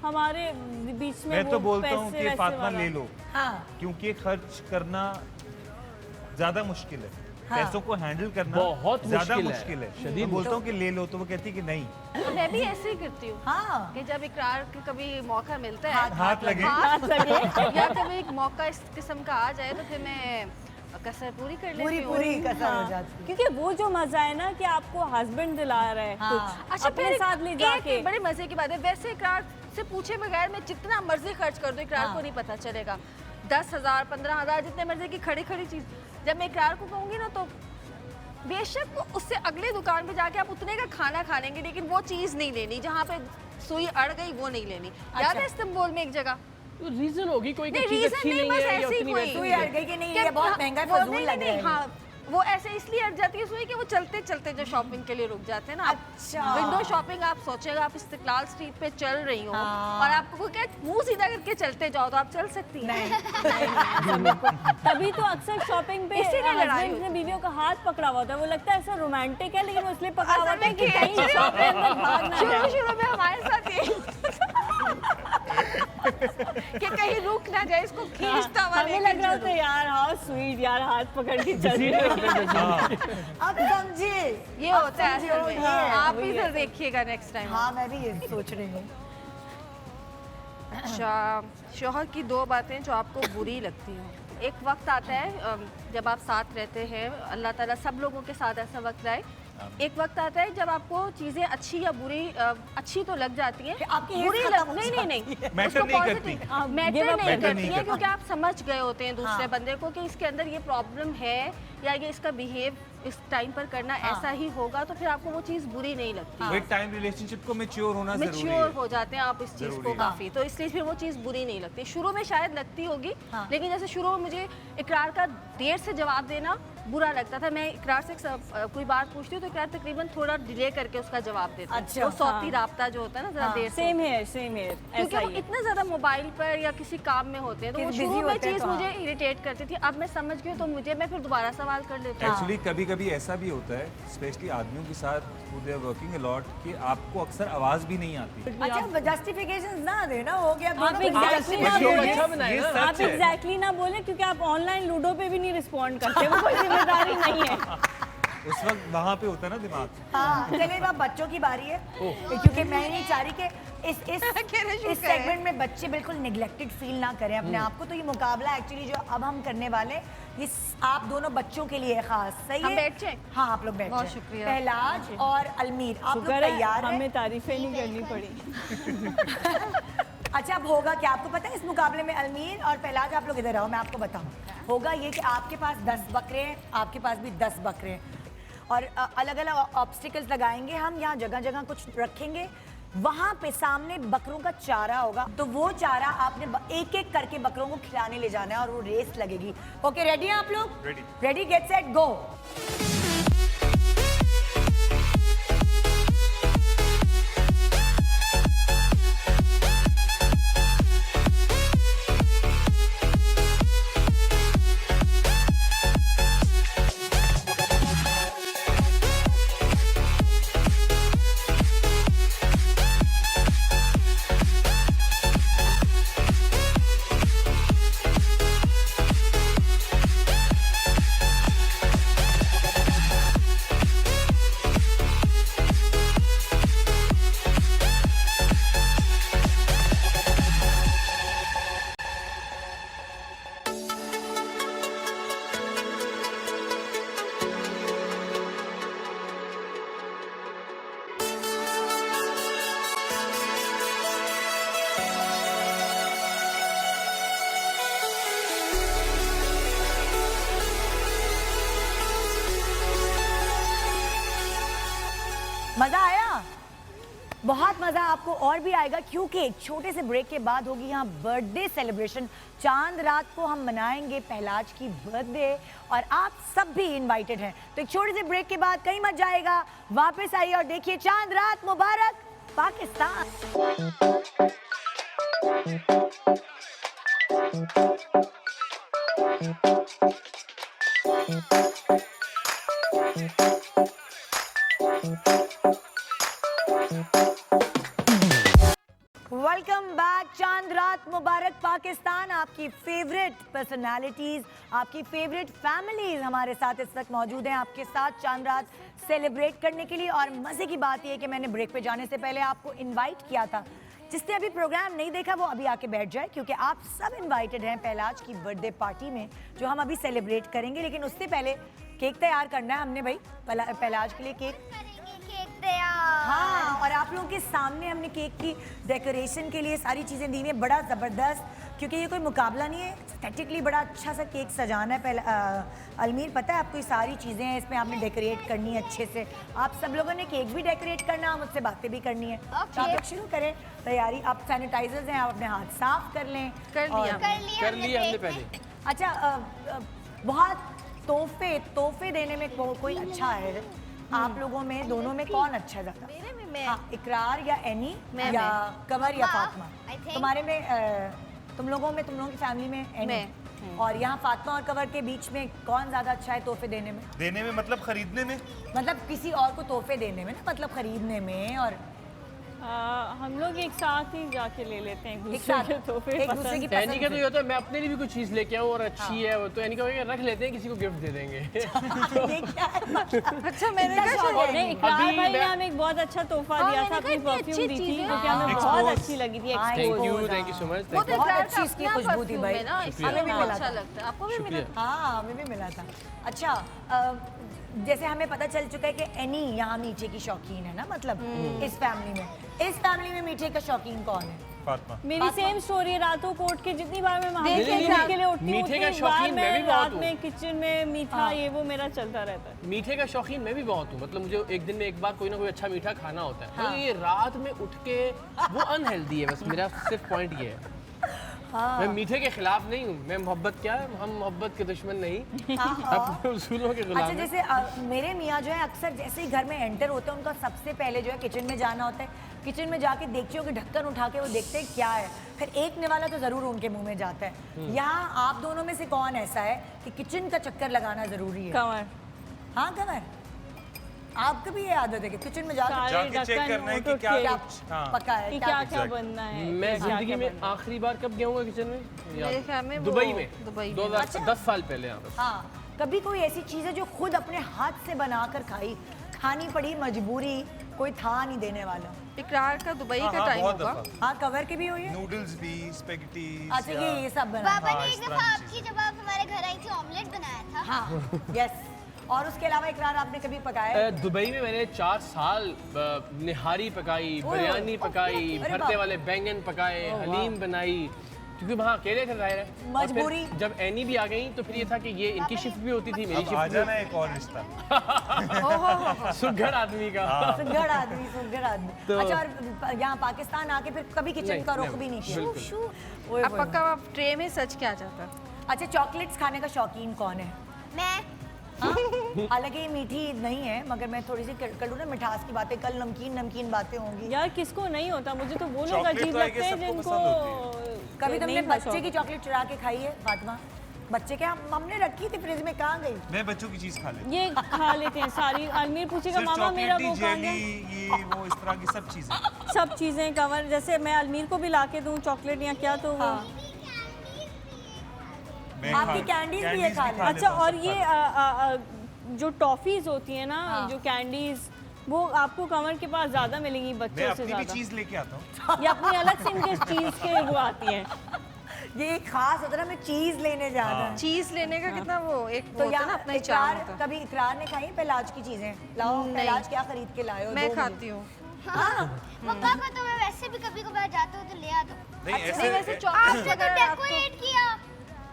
हमारे बीच में मैं वो तो बोलता हूँ पैसे कि वैसे फातिमा वाला- ले लो, हाँ क्योंकि खर्च करना ज्यादा मुश्किल है। पैसों को हैंडल करना बहुत ज्यादा मुश्किल है, मुश्किल है। शदीद मैं बोलता हूँ कि ले लो तो वो कहती है कि नहीं, तो मैं भी ऐसे ही करती हूँ हाँ कि जब इकरार के कभी मौका मिलता है हाथ लगे। हाथ लगे या कभी एक मौका इस किस्म का आ जाए तो फिर मैं कसर पूरी कर लेती पूरी हूँ। पूरी कसर हो हाँ, जाती है। क्योंकि वो जो मजा है ना कि आपको हस्बैंड दिला रहा है हाँ। कुछ अच्छा अपने फिर साथ ले जाके। एक बड़े मजे की बात है, वैसे इकरार से पूछे बगैर मैं जितना मर्जी खर्च कर दूं इकरार हाँ। को नहीं पता चलेगा। 10,000 15,000 जितने मर्जी की खड़ी खड़ी चीज जब मैं इकरार को कहूंगी ना तो बेशक वो उससे अगले दुकान पे जाके आप उतने का खाना खा लेंगे लेकिन वो चीज नहीं लेनी जहाँ पे सुई अड़ गई, वो नहीं लेनी। याद है इस्तांबुल में एक जगह रीजन होगी कोई नहीं, चीज reason अच्छी नहीं, नहीं बस है या ऐसे ही उतनी कोई- वैसी सुई नहीं अड़ है। गई कि नहीं क्या- ये बहुत महंगा है, वो फजूल नहीं, लग रहा है। हाँ वो ऐसे इसलिए अड़ जाती है सुई कि वो चलते चलते जो शॉपिंग के लिए रुक जाते हैं ना। अच्छा। विंडो शॉपिंग आप सोचेगा आप इस्तिकलाल स्ट्रीट पे चल रही हो हाँ। और आपको कोई कहे मुंह सीधा करके चलते जाओ तो आप चल सकती हैं। तभी तो अक्सर शॉपिंग पे इसीलिए लड़ाई हस्बैंड होती ने बीवियों का हाथ पकड़ा हुआ होता है। वो लगता है ऐसा रोमांटिक है लेकिन वो इसलिए पकड़ा हुआ असल होता है में कि कहीं खींच शॉप के अंदर भाग ना शुरू जाए। शुरू में हमारे साथ ये कि कहीं रुक ना जाए, इसको खींचता हुआ हमें लेके लग रहा चलो। था यार हाँ स्वीट यार हाथ पकड़ के चल रही है। अब समझिए ये होता है असल में। हाँ, आप भी फिर देखिएगा नेक्स्ट टाइम। हाँ मैं भी ये सोच रही हूँ। अच्छा, शौहर की दो बातें जो आपको बुरी लगती हैं। एक वक्त आता है जब आप साथ रहते हैं, अल्लाह ताला सब लोगों के साथ ऐसा वक्त आए। एक वक्त आता है जब आपको चीज़ें अच्छी या बुरी अच्छी तो लग जाती हैं, कि आपकी बुरी हेल्थ लग खत्म हो नहीं नहीं नहीं Matter उसको नहीं positive- करती। हाँ, matter give up नहीं matter करती नहीं हैं करती। क्योंकि आप समझ गए होते हैं दूसरे हाँ। बंदे को कि इसके अंदर ये प्रॉब्लम है या ये इसका बिहेव इस टाइम पर करना ऐसा ही होगा, तो फिर आपको वो चीज़ बुरी नहीं लगती। वो एक टाइम रिलेशनशिप को मैच्योर होना जरूरी मैच्योर है। हो जाते हैं आप इस चीज़ जरूरी को है। काफ़ी, तो इसलिए फिर वो चीज़ बुरी नहीं लगती। शुरू में शायद लगती होगी, हाँ। लेकिन जैसे शुरू में मुझे इकरार का देर से जवाब देना बुरा लगता था। मैं इकरार से कोई बात पूछती हूँ तो इकरार तकरीबन थोड़ा डिले करके उसका जवाब देती है। अच्छा, वो सौती राब्ता जो होता है ना, जरा हाँ। देर से सेम है क्योंकि ऐसा वो ही है। इतना ज्यादा मोबाइल पर या किसी काम में होते हैं तो वो किसी busy शुरू में होते हैं चीज़ तो हाँ। मुझे इरिटेट करती थी। अब मैं समझ गई तो मैं फिर दोबारा सवाल कर लेती हूँ। एक्चुअली कभी कभी ऐसा भी होता है, स्पेशली आदमियों के साथ who they are working a lot, कि आपको अक्सर आवाज भी नहीं आती। अच्छा जस्टिफिकेशन ना देना हो गया आप दोनों एग्जैक्टली पे ना शो बोले अच्छा बनाए ये ना। सच आप है। एग्जैक्टली ना बोले क्योंकि आप ऑनलाइन लूडो पे भी नहीं रिस्पॉन्ड करते, वो कोई जिम्मेदारी नहीं है। उस वक्त वहाँ पे होता है ना दिमाग। हाँ चलिए अब बच्चों की बारी है क्योंकि मैं नहीं चाह रही कि कहने शुरू इस करें। सेगमेंट में बच्चे बिल्कुल निगलेक्टेड फील ना करें अपने आप को। तो ये मुकाबला एक्चुअली जो अब हम करने वाले ये आप दोनों बच्चों के लिए है खास, सही हम है? बैठ जाएं? हाँ आप लोग बैठ बहुत जाएं। शुक्रिया। पहलाज और अलमीर आप लोग शुक्र है तैयार हैं? हमें तारीफें नहीं करनी पड़ी। अच्छा अब होगा क्या आपको पता है इस मुकाबले में अलमीर और पहलाज आप लोग इधर आओ मैं आपको बताऊं। होगा ये कि आपके पास 10 बकरे हैं, आपके पास भी 10 बकरे हैं और अलग अलग ऑब्स्टिकल्स लगाएंगे हम। यहाँ जगह जगह कुछ रखेंगे, वहां पे सामने बकरों का चारा होगा तो वो चारा आपने एक एक करके बकरों को खिलाने ले जाना है और वो रेस लगेगी। ओके रेडी हैं आप लोग? Ready. Ready get set go. मजा आया? बहुत मजा आपको और भी आएगा क्योंकि एक छोटे से ब्रेक के बाद होगी यहाँ बर्थडे सेलिब्रेशन। चांद रात को हम मनाएंगे पहलाज की बर्थडे और आप सब भी इनवाइटेड हैं। तो एक छोटे से ब्रेक के बाद कहीं मत जाएगा, वापस आइए और देखिए चांद रात मुबारक पाकिस्तान। Welcome back. चांद रात मुबारक पाकिस्तान। आपकी फेवरेट पर्सनालिटीज, आपकी फेवरेट फैमिलीज हमारे साथ इस वक्त मौजूद हैं, आपके साथ चांद रात सेलिब्रेट करने के लिए। और मज़े की बात यह है कि मैंने ब्रेक पे जाने से पहले आपको इनवाइट किया था। जिसने अभी प्रोग्राम नहीं देखा वो अभी आके बैठ जाए, क्योंकि आप सब इनवाइटेड हैं पहलाज की बर्थडे पार्टी में, जो हम अभी सेलिब्रेट करेंगे। लेकिन उससे पहले केक तैयार करना है हमने भाई, पहलाज के लिए केक। केक तैयार। हाँ, और आप लोगों के सामने हमने केक की डेकोरेशन के लिए सारी चीज़ें दी हुई हैं, बड़ा ज़बरदस्त, क्योंकि ये कोई मुकाबला नहीं है। एस्थेटिकली बड़ा अच्छा सा केक सजाना है। पहले अलमीर, पता है आपको ये सारी चीज़ें हैं, इसमें आपने डेकोरेट करनी है अच्छे से। आप सब लोगों ने केक भी डेकोरेट करना, मुझसे बातें भी करनी है। तो आप लोग शुरू करें तैयारी। आप सैनिटाइजर्स हैं, आप अपने हाथ साफ कर लें। कर लिया कर लिया हमने पहले। अच्छा, बहुत तोहफे देने में कोई अच्छा है आप लोगों में? दोनों में कौन अच्छा जाता? मेरे में मैं। हाँ, इकरार या एनी मैं। या कमर या हाँ, फातिमा? I think। तुम्हारे में तुम लोगों की फैमिली में एनी। और यहाँ फातिमा और कमर के बीच में कौन ज्यादा अच्छा है तोहफे देने में? देने में मतलब खरीदने में? मतलब किसी और को तोहफे देने में ना, मतलब खरीदने में। और हम लोग एक साथ ही जाके ले लेते हैं एक दूसरे साथ के तोहफे एक दूसरे की पसंद। एनी का तो पसंद ये होता है मैं अपने लिए भी कुछ चीज़ लेके आऊँ और अच्छी है वो, तो एनी का रख लेते हैं, किसी को गिफ्ट दे देंगे। अच्छा मैंने इतना कहा शौक है। नहीं, इकरार अभी भाई ने मैं- हमें एक बहुत अच्छा तोहफा हाँ, दिया मैंने था, कहा अपनी इतनी परफ्यूम अच्छी दी थी, चीज़ें। जो कि हमें हाँ। बहुत अच्छी लगी थी। हाँ, thank Expose। You so much. वो तो बहुत इकरार अच्छी का इसकी अपना खुशबू थी perfume भाई। है ना, इसलिए हमें भी वो मिला अच्छा था। लगता है। आपको भी मिला था? हाँ, हमें भी मिला था। अच्छा, जैसे हमें पता चल चुका है कि एनी यहाँ मीठे की शौकीन है ना, मतलब इस फैमिली में मीठे का शौकीन कौन है? फातिमा। मेरी सेम स्टोरी है। रातों को उठ के जितनी बार मैं नहीं, महादेव नहीं, के लिए उठती हूँ, मीठे का उतनी बार शौकीन मैं भी बहुत रात हूँ। में किचन में मीठा ये वो मेरा चलता रहता है। मीठे का शौकीन मैं भी बहुत हूँ। मतलब मुझे एक दिन में एक बार कोई ना कोई अच्छा मीठा खाना होता है। तो ये रात में उठ के वो अनहेल्दी है, बस मेरा सिर्फ पॉइंट ये है। मैं मीठे के खिलाफ नहीं हूँ। मैं मोहब्बत क्या है, हम मोहब्बत के दुश्मन नहीं, अपने उसूलों के अच्छा, गुलाम हैं। जैसे मेरे मियाँ जो है अक्सर जैसे ही घर में एंटर होते हैं, उनका सबसे पहले जो है किचन में जाना होता है। किचन में जाके देखियो कि ढक्कन उठा के वो देखते हैं क्या है, फिर एक निवाला तो ज़रूर उनके मुंह में जाता है। यहाँ आप दोनों में से कौन ऐसा है कि किचन का चक्कर लगाना ज़रूरी है? कमर हाँ कमर, आपको भी ये आदत है कि किचन में जाके सारे जाके चेक ढक्कन करना है कि उठ क्या के कुछ हाँ। पका है कि क्या क्या क्या बनना है। मैं क्या जिंदगी क्या में बनना है। आखिरी बार कब गया हूँ किचन में? याद- मेरे ख्याल में वो दुबई में। दुबई में। 2010 साल पहले। यहाँ बस। हाँ, कभी कोई ऐसी चीज़ है जो खुद अपने हाथ से बनाकर खानी पड़ी, मजबूरी, कोई था नहीं देने वाला? इकरार का दुबई हाँ, का हाँ, टाइम बहुत होगा। दफा। हाँ, कवर की भी हुई है। नूडल्स भी, स्पेगेटी। अच्छा, ये सब बना। पापा हाँ, ने इस एक तरह दफा की आपकी, जब आप हमारे घर आई थी, ऑमलेट बनाया था। हाँ, यस। और उसके अलावा इकरार आपने कभी पकाया है? दुबई में मैंने 4 साल निहारी पकाई, ओए, बिरयानी पकाई, अरे भरते बाप। वाले बैंगन पकाए, वाह। हलीम बनाई, क्योंकि वहाँ अकेले थे जाहिर है। और फिर मजबूरी। जब एनी भी आ गई तो फिर ये था कि ये इनकी शिफ्ट भी होती थी, मेरी अब आ शिफ्ट भी जाना एक और रिश्ता। सुघड़ आदमी का। सुघड़ आदमी। तो- अच्छा, और यहाँ पाकिस्तान आके फिर कभी किचन नहीं, का रुख नहीं, भी नहीं किया? बिल्कुल। शू, ओए अब होए। पक्का आप ट्रे में सच क्या जाता है? अच्छा, चॉकलेट्स खाने का शौकीन कौन है? मैं हाँ? हालांकि ये मीठी नहीं है, मगर मैं थोड़ी सी कर लूँ ना मिठास की बातें, कल नमकीन बातें होंगी। यार किसको नहीं होता, मुझे तो वो लोग चॉकलेट अजीब तो I लगते guess हैं सबको जिनको पसंद कभी तुमने नहीं था बच्चे शौक। की चॉकलेट चुरा के खाई है फातिमा? बच्चे क्या हमने रखी थी फ्रिज में, कहाँ गई? मैं बच्चों की चीज खा लेता हूँ। ये खा लेते हैं सारी। अलमीर पूछेगा सिर्फ मामा मेरा वो चॉकलेटी, कहाँ जेली, गया? ये वो इस तरह की सब चीजें। सब चीज़ें कवर, जैसे मैं अलमीर को भी ला के दूँ चॉकलेट या क्या, तो वो हाँ। मैं आपकी कैंडीज भी ये खा लेते हैं। अच्छा, और ये जो टॉफीज होती है ना, हाँ। जो कैंडीज, वो आपको कमर के पास ज्यादा मिलेंगी मैं बच्चों से अपनी भी ज्यादा। चीज लेके आता हूँ। ये अपनी अलग से इनके चीज के वो आती है। ये एक खास होता है ना, मैं चीज लेने जाना है। चीज लेने का कितना वो एक तो वो होता है ना, यहाँ अपना ही चार्म इकरार, होता है। कभी इकरार ने खाई पहलाज की चीजें? लाओ, नहीं। पहलाज क्या खरीद के लाए हो? मैं दो खाती हूँ। मम्मा को तो मैं वैसे भी कभी कभार जाते हो तो ले आता हूँ। नहीं नहीं वैसे ऐसे चॉकलेट आपने तो डेकोरेट किया।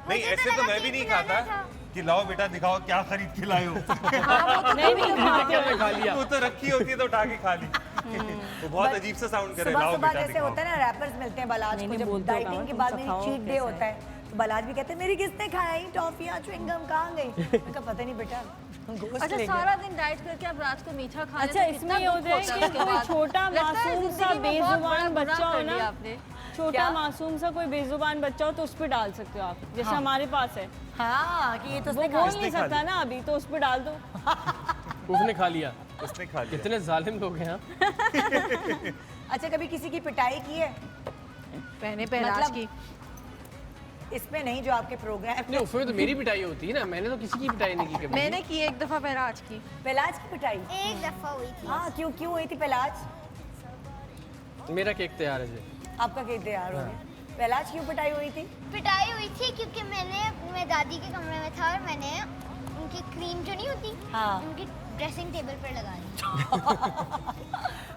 नहीं मुझे ऐसे तो लगा मैं भी केक नहीं बनाना खाता था। कि लाओ बेटा दिखाओ क्या खरीद के लाए हो। नहीं नहीं खाते हो। खा लिया। वो तो रखी होती है तो उठा के खा ली। वो बहुत अजीब सा साउंड करे, सुबह लाओ सुबह बेटा जैसे दिखाओ। होता है ना, रैपर्स मिलते हैं बालाज नहीं, को, नहीं, जब बोलते हो डाइटिंग कहाँ, के तुम बाद सब मेरी खाओ चीट डे कैसे? होता है, तो बलाज भी कहते मेरी किसने खाया ही टॉफियाँ च्युइंगम कहाँ गई? मैं कहा पता नहीं बेटा गोश्त अच्छा ले गया। सारा दिन डाइट करके आप रात को मीठा खा अच्छा इसमें ये हो जाए कि कोई छोटा मासूम सा बेजुबान बच्चा हो ना, आपने छोटा क्या? मासूम सा कोई बेजुबान बच्चा हो तो उस पर डाल सकते हो आप, जैसे हमारे पास है। हाँ कि ये तो वो उसने बोल खा नहीं खा सकता ना अभी, तो उस पर डाल दो। उसने खा लिया। उसने खा लिया। कितने जालिम लोग हैं। अच्छा कभी किसी की पिटाई की है? पहने पहनाज मतलब- की इसमें नहीं जो आपके प्रोग्राम नहीं उसमें तो मेरी पिटाई होती है ना, मैंने तो किसी की पिटाई नहीं की कभी। मैंने की एक दफा पहनाज की। पहलाज की पिटाई? एक दफ़ा हुई थी। हाँ क्यों क्यों हुई थी पहलाज? मेरा केक तैयार है जी। आपका केक तैयार हो गया। पहलाज क्यों पिटाई हुई थी? पिटाई हुई थी क्योंकि मैं दादी के कमरे में था और मैंने उनकी क्रीम जो नहीं होती, हाँ। उनकी ड्रेसिंग टेबल पर लगा दी।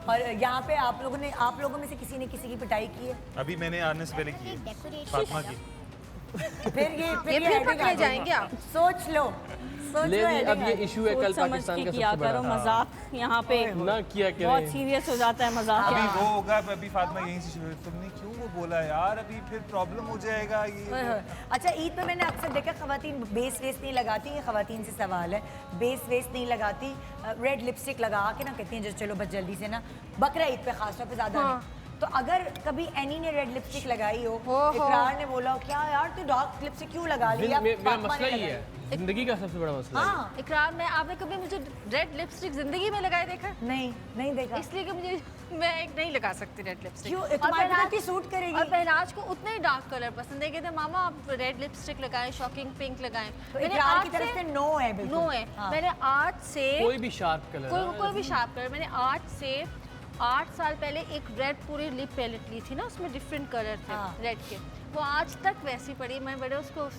और यहाँ पे आप लोगों में से किसी ने किसी की पिटाई की है? अभी मैंने आने से पहले की डेकोरेशन फातिमा की। फिर ये फिर heading पकड़े आ गई। जाएंगे आप। सोच लो ले heading अब आ ये गई। इशू है कल सोच समझ पाकिस्तान के का किया सबसे करो बड़ा। मजाक यहाँ पे ना किया बहुत करें। सीरियस हो जाता है मजाक। अभी वो होगा, अभी फातिमा यहीं से शुरू। तुमने क्यों वो बोला यार, अभी फिर प्रॉब्लम हो जाएगा ओए ये। होए। अच्छा ईद पे मैंने अक्सर देखा खवातीन बेस वेस नहीं लगाती, ये खवातीन से सवाल है, बेस वेस नहीं लगाती, रेड लिपस्टिक लगा के ना कहती हैं जो चलो बस जल्दी से ना, बकरा ईद पे खासतौर पे ज़्यादा नहीं। तो अगर कभी एनी ने रेड लिपस्टिक लगाई हो, इकरार ने बोला क्या यार तू डार्क लिपस्टिक क्यों लगा लिया? मेरा फातिमा मसला ने ही है, लगाई। जिंदगी का सबसे बड़ा मसला है। हाँ इकरार में आपने कभी मुझे रेड लिपस्टिक जिंदगी में लगाए देखा? नहीं देखा। इसलिए कि मुझे मैं एक नहीं लगा सकती रेड लिपस्टिक। क्यों? और तुम्हारे पहनाज- साथ ही सूट करेगी। और पहनाज को उतने ही डार्क कलर पसंद है, कहते मामा आप रेड लिपस्टिक लगाएं, शॉकिंग पिंक लगाएं। तो मैंने इकरार आज की तरफ से नो है बिल्कुल। नो है। हाँ। मैंने आज से कोई भी शार्प कलर कोई भी शार्प कलर, मैंने आज से 8 साल पहले एक रेड पूरी लिप पैलेट ली थी ना, उसमें डिफरेंट कलर थे हाँ। रेड के, वो आज तक वैसी पड़ी। मैं बड़े उसको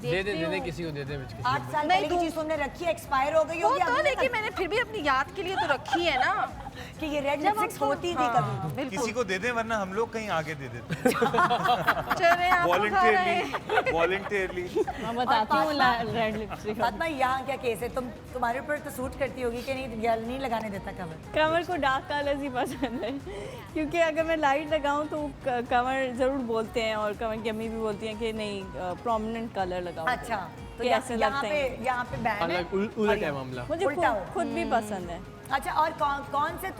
दे देखती दे हूँ। किसी को दे दे किसी 8 को। साल नहीं, पहले की दूँ। चीज तुमने रखी है, एक्सपायर हो गई वो होगी तो अब लेकिन मैंने फिर भी अपनी याद के लिए तो रखी है ना। कि ये रेड जब लिपस्टिक हमको- होती थी हाँ, कभी। बिल्कुल। किसी को दे दे, वरना हम लोग कहीं आगे दे देते। चले आप खा रहे हैं। वॉलंटियरली मैं बताती हूँ फातिमा- रेड लिपस्टिक। फातिमा यहाँ क्या केस है? तुम्हारे ऊपर तो सूट करती होगी कि नहीं? या नहीं लगाने देता कवर? कमर को डार्क कलर्स ही पसंद है, क्योंकि अगर मैं लाइट लगाऊं तो कमर ज़रूर बोलते हैं, और कमर की अम्मी भी बोलती हैं कि नहीं प्रोमिनेंट कलर लगाओ। अच्छा तो कि ऐसे यहाँ लगते पे हैं। यहाँ पे बैन है अलग उलट है मामला। मुझे उल्टा खुद हो। खुद भी पसंद है। अच्छा और कौन से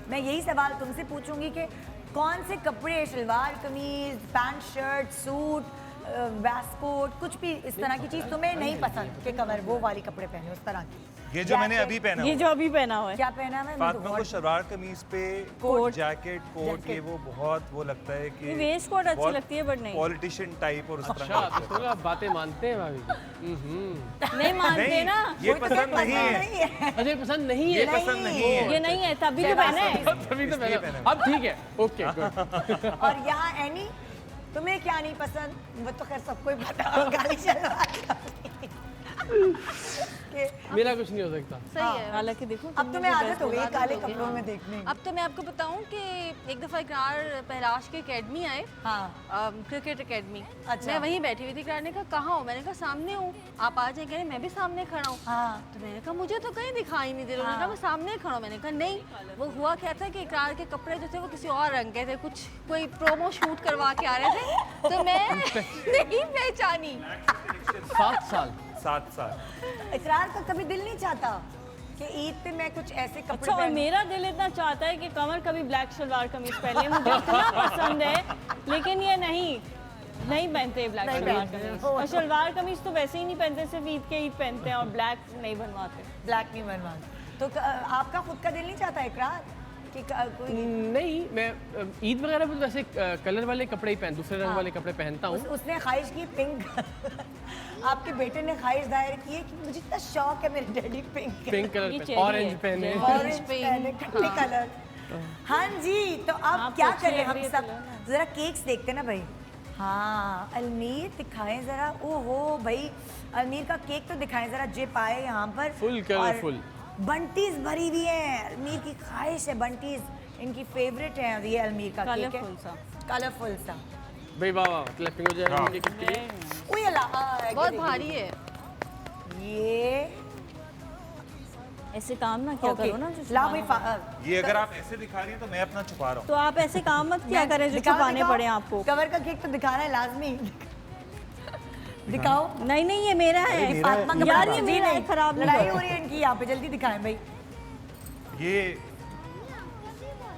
मैं यही सवाल तुमसे पूछूंगी कि कौन से कपड़े, शलवार कमीज, पैंट शर्ट, सूट, वेस्टकोट, कुछ भी इस तरह की चीज़ तुम्हें नहीं पसंद कि कमर वो वाली कपड़े पहने उस तरह की? ये जो मैंने जैकेट- अभी पहना ये हुआ जो अभी पहना हुआ है, क्या पहना है? मैं फातिमा को तो शलवार कमीज पे कोट, जैकेट कोट, ये वो बहुत वो लगता है कि ये वेस्ट कोट अच्छी लगती है बट नहीं पॉलिटिशियन टाइप और उस तरह अच्छा का। तो आप बातें मानते हैं भाभी जी। नहीं मानते नहीं, ना, ये पसंद नहीं है, अजय पसंद नहीं ये है। पसंद नहीं है। ये नहीं है तभी तो पहना है। तभी तो इसलिए पहना। पहना। अब ठीक है, ओके गुड। और यहाँ एनी तुम्हें क्या नहीं पसंद? वो तो खैर सबको ही पता होगा, गाली शलवार कि मेरा कुछ नहीं हो सकता। सही है। हालांकि देखो अब तुम्हें आदत हो गई आदत काले हो गई, कपड़ों हाँ। में देखने की। अब तो मैं आपको बताऊं कि एक दफ़ा इकरार पहराश के एकेडमी आए, हाँ क्रिकेट एकेडमी। अच्छा। मैं वहीं बैठी हुई थी। इकरार ने कहा कहाँ हो? मैंने कहा सामने हूँ, आप आ जाए। कह रहे मैं भी सामने खड़ा हूँ। हाँ तो मैंने कहा मुझे तो कहीं दिखाई नहीं दे रहा। उन्होंने कहा मैं सामने खड़ा हूँ। मैंने कहा नहीं। वो हुआ क्या था कि इकरार के कपड़े जो थे वो किसी और रंग के थे, कुछ कोई प्रोमो शूट करवा के आ रहे थे, तो मैं नहीं पहचानी। 7 साल इकरार का कभी दिल नहीं चाहता कि ईद पे मैं कुछ ऐसे कपड़े अच्छा, और पहनूं? मेरा दिल इतना चाहता है कि कमर कभी ब्लैक शलवार कमीज पहने, मुझे इतना पसंद है, लेकिन ये नहीं पहनते ब्लैक नहीं शलवार पहनते। कमीज। और शलवार कमीज तो वैसे ही नहीं पहनते, सिर्फ ईद के ईद पहनते हैं, और ब्लैक नहीं बनवाते। ब्लैक नहीं बनवाते तो आपका खुद का दिल नहीं चाहता इकरार कि कोई नहीं, मैं ईद वगैरह पे तो वैसे कलर वाले कपड़े ही दूसरे रंग वाले कपड़े पहनता हूँ। उसने ख्वाहिश की पिंक आपके बेटे ने ख्वाहिश दायर की है कि मुझे इतना शौक है मेरे डैडी पिंक पिंक कलर ये पहने, चेरी ऑरेंज है, पहने। ऑरेंज पहने, खट्टे कलर। हाँ जी, तो अब आपको क्या अच्छी करें लग हम रही है सब? तो लो ना। जरा केक्स देखते ना भाई। हाँ अलमीर दिखाएं जरा। ओहो भाई अलमीर का केक तो दिखाएं जरा, जिप आए यहाँ पर। Full colourful। और बंटीज भरी हुई है, अलमीर की ख्वाहिश है बंटीज, इनकी फेवरेट है ये अलमीर का केक है, कलरफुल सा। कलरफुल सा। भाई वाह वाह, क्लैपिंग हो जाएगा उनके केक के लिए। ओए अल्लाह, बहुत देखिए। भारी है। ये ऐसे काम ना क्या ओके करो ना, जो ला छुपाना भाई पड़े। ये अगर आप ऐसे दिखा रही हैं तो मैं अपना छुपा रहा हूँ। तो आप ऐसे काम मत किया मैं करें जो दिखाओ, छुपाने दिखाओ। पड़े आपको। कवर का केक तो दिखाना है लाजमी। दिखाओ। नहीं नहीं ये मेरा है फातिमा का यार, बड़ा ये जी मेरा है, नहीं, खराब नहीं लड़ाई करो। हो रही है इनकी यहाँ पे, जल्दी दिखाएं भाई। ये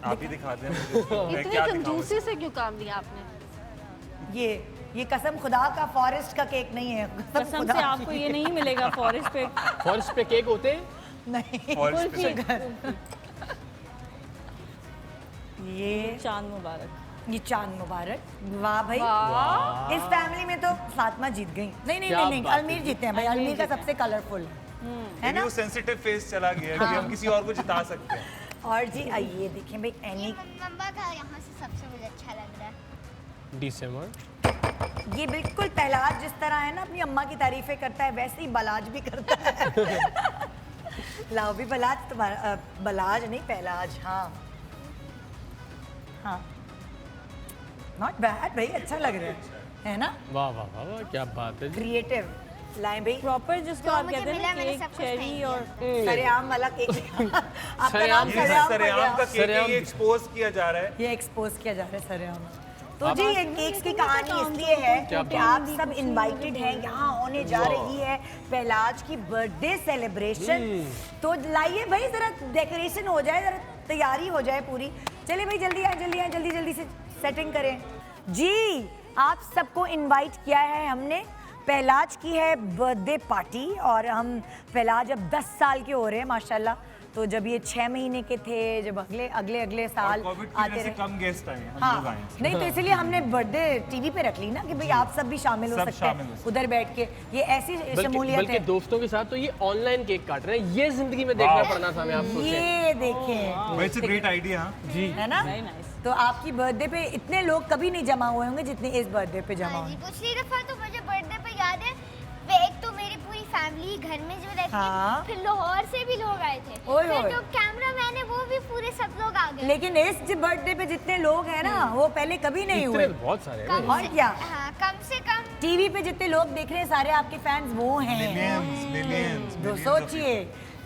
आप ही दिखा दें मुझे। मैं इतनी क्या दिखाऊं? कंजूसी से क्यों काम लिया आपने? ये कसम खुदा का फॉरेस्ट का केक नहीं है, कसम खुदा से आपको ये नहीं मिलेगा फॉरेस्ट पे। फॉरेस्ट पे केक होते हैं? नहीं। फॉरेस्ट पे ये चांद मुबारक। ये चांद मुबारक। वाह भाई, इस फैमिली में तो फातिमा जीत गई। नहीं नहीं क्या नहीं, बात है। अल्मीर जीते हैं भाई, अल्मीर का सबसे कलरफुल है ना। वो सेंसिटिव फेस चला गया कि हम किसी और को जिता सकते हैं। और जी आइए देखें भाई, ये एनी मम्मा का यहाँ से सबसे मुझे अच्छा लग रहा है। डिसम्बर। ये बिल्कुल पहलाज जिस तरह है ना अपनी अम्मा की तारीफें करता है, वैसे ही बलाज भी करता है। लाओ भी बलाज तुम्हारा, बलाज नहीं पहलाज। हाँ हाँ, नॉट बैड भाई, अच्छा लग रहा है ना। वाह वाह वाह वाह, क्या बात है जी। क्रिएटिव लाएं भाई। प्रॉपर जिसको जो आप मुझे कहते मिला, हैं ना मैंने केक सब कुछ चेरी नहीं और सरेआम वाला केक। आपका सरेआम नाम ये सरेआम पड़ सरेआम का गया। केक है, ये एक्सपोज किया जा रहा है। ये एक्सपोज किया जा रहा है सरेआम। तो जी ये केक्स की कहानी इसलिए है कि आप सब इनवाइटेड हैं, यहाँ होने जा रही है पहलाज की बर्थडे सेलिब्रेशन। तो लाइए भाई, जरा डेकोरेशन हो जाए, जरा तैयारी हो जाए पूरी। चलिए भाई जल्दी आए, जल्दी आए, जल्दी जल्दी से सेटिंग करें। जी आप सबको इनवाइट किया है हमने, पहलाज की है बर्थडे पार्टी, और हम पहलाज अब 10 साल के हो रहे हैं माशाल्लाह। तो जब ये 6 महीने के थे, जब अगले अगले अगले साल कोविड की आते वजह से रहे। कम गेस्ट आए हैं, हम हाँ लोग आए हैं। नहीं, तो इसलिए हमने बर्थडे टीवी पे रख ली ना कि भाई आप सब भी शामिल हो सब सकते शामिल हो हैं सकते उधर बैठ के। ये ऐसी शमूलियत बल्कि है। दोस्तों के साथ तो ये ऑनलाइन केक काट रहे हैं, ये जिंदगी में देखना पड़ना था हमें, आप सोचें। ये देखें, इट्स अ ग्रेट आइडिया। जी है ना। Very nice. तो आपकी बर्थडे पे इतने लोग कभी नहीं जमा हुए होंगे जितने इस बर्थडे पे जमा हाँ हुए। जी, पिछली दफा तो मुझे बर्थडे पे याद है, एक तो मेरी पूरी फैमिली घर में जो रहती हाँ। है, फिर लाहौर से भी लोग आए थे, ओए फिर ओए। जो कैमरा मैन है वो भी पूरे सब लोग आ गए। लेकिन इस बर्थडे पे जितने लोग हैं ना, वो पहले कभी नहीं इतने हुए। बहुत सारे हैं। कम और से- क्या? हाँ, कम से कम टीवी पे जितने लोग देख रहे हैं सारे आपके फैंस वो हैं। मिलियंस तो सोचिए,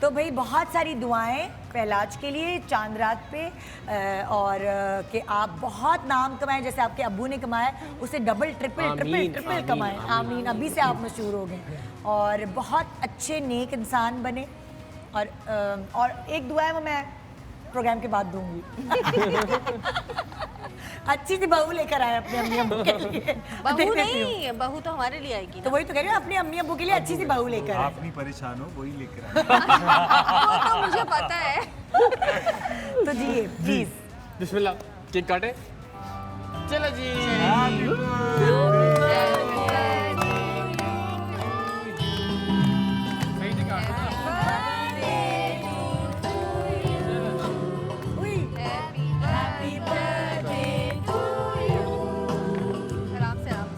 तो भाई बहुत सारी दुआएं पहलाज के लिए चांद रात पे, और कि आप बहुत नाम कमाएं, जैसे आपके अब्बू ने कमाया उससे डबल ट्रिपल ट्रिपल आमीन, ट्रिपल आमीन, कमाएं। आमीन, आमीन। अभी से आप मशहूर हो गए और बहुत अच्छे नेक इंसान बने। और एक दुआ है वो मैं प्रोग्राम के बाद दूंगी। अच्छी सी बहू लेकर आए अपने अम्मी अब्बू के लिए। बहू देख लेती हूँ। नहीं, बहू तो हमारे लिए आएगी तो ना। वही तो कह रही हूँ, अपनी अम्मी अब्बू के लिए अच्छी सी बहू लेकर आए। आप नहीं परेशान हो, वही लेकर आए। वो तो मुझे पता है। तो जी प्लीज। बिस्मिल्लाह, केक काटे। चलो जी। सही से काटो ना। आराम से आराम से।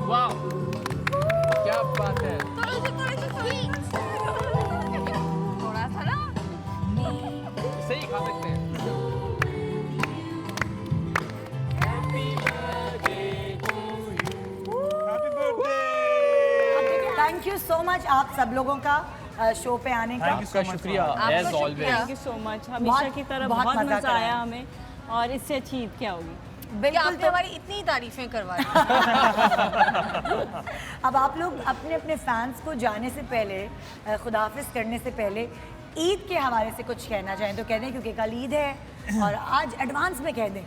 वाह, क्या बात है। थोड़ा सा ना। सही खा सकते हैं। Happy birthday. Thank you so much आप सब लोगों का शो पे आने का। Thank you so आपका much शुक्रिया आपका एज शुक्रिया। Always. Thank you so much. हमेशा की तरह बहुत बहुत मजा मजा कराया। आया हमें, और इससे अच्छी ईद क्या होगी। कि बिल्कुल। आपने तो हमारी इतनी तारीफें करवाई। अब आप लोग अपने अपने फैंस को जाने से पहले, खुदाफिज करने से पहले ईद के हवाले से कुछ कहना चाहें तो कह दें, क्योंकि कल ईद है और आज एडवांस में कह दें।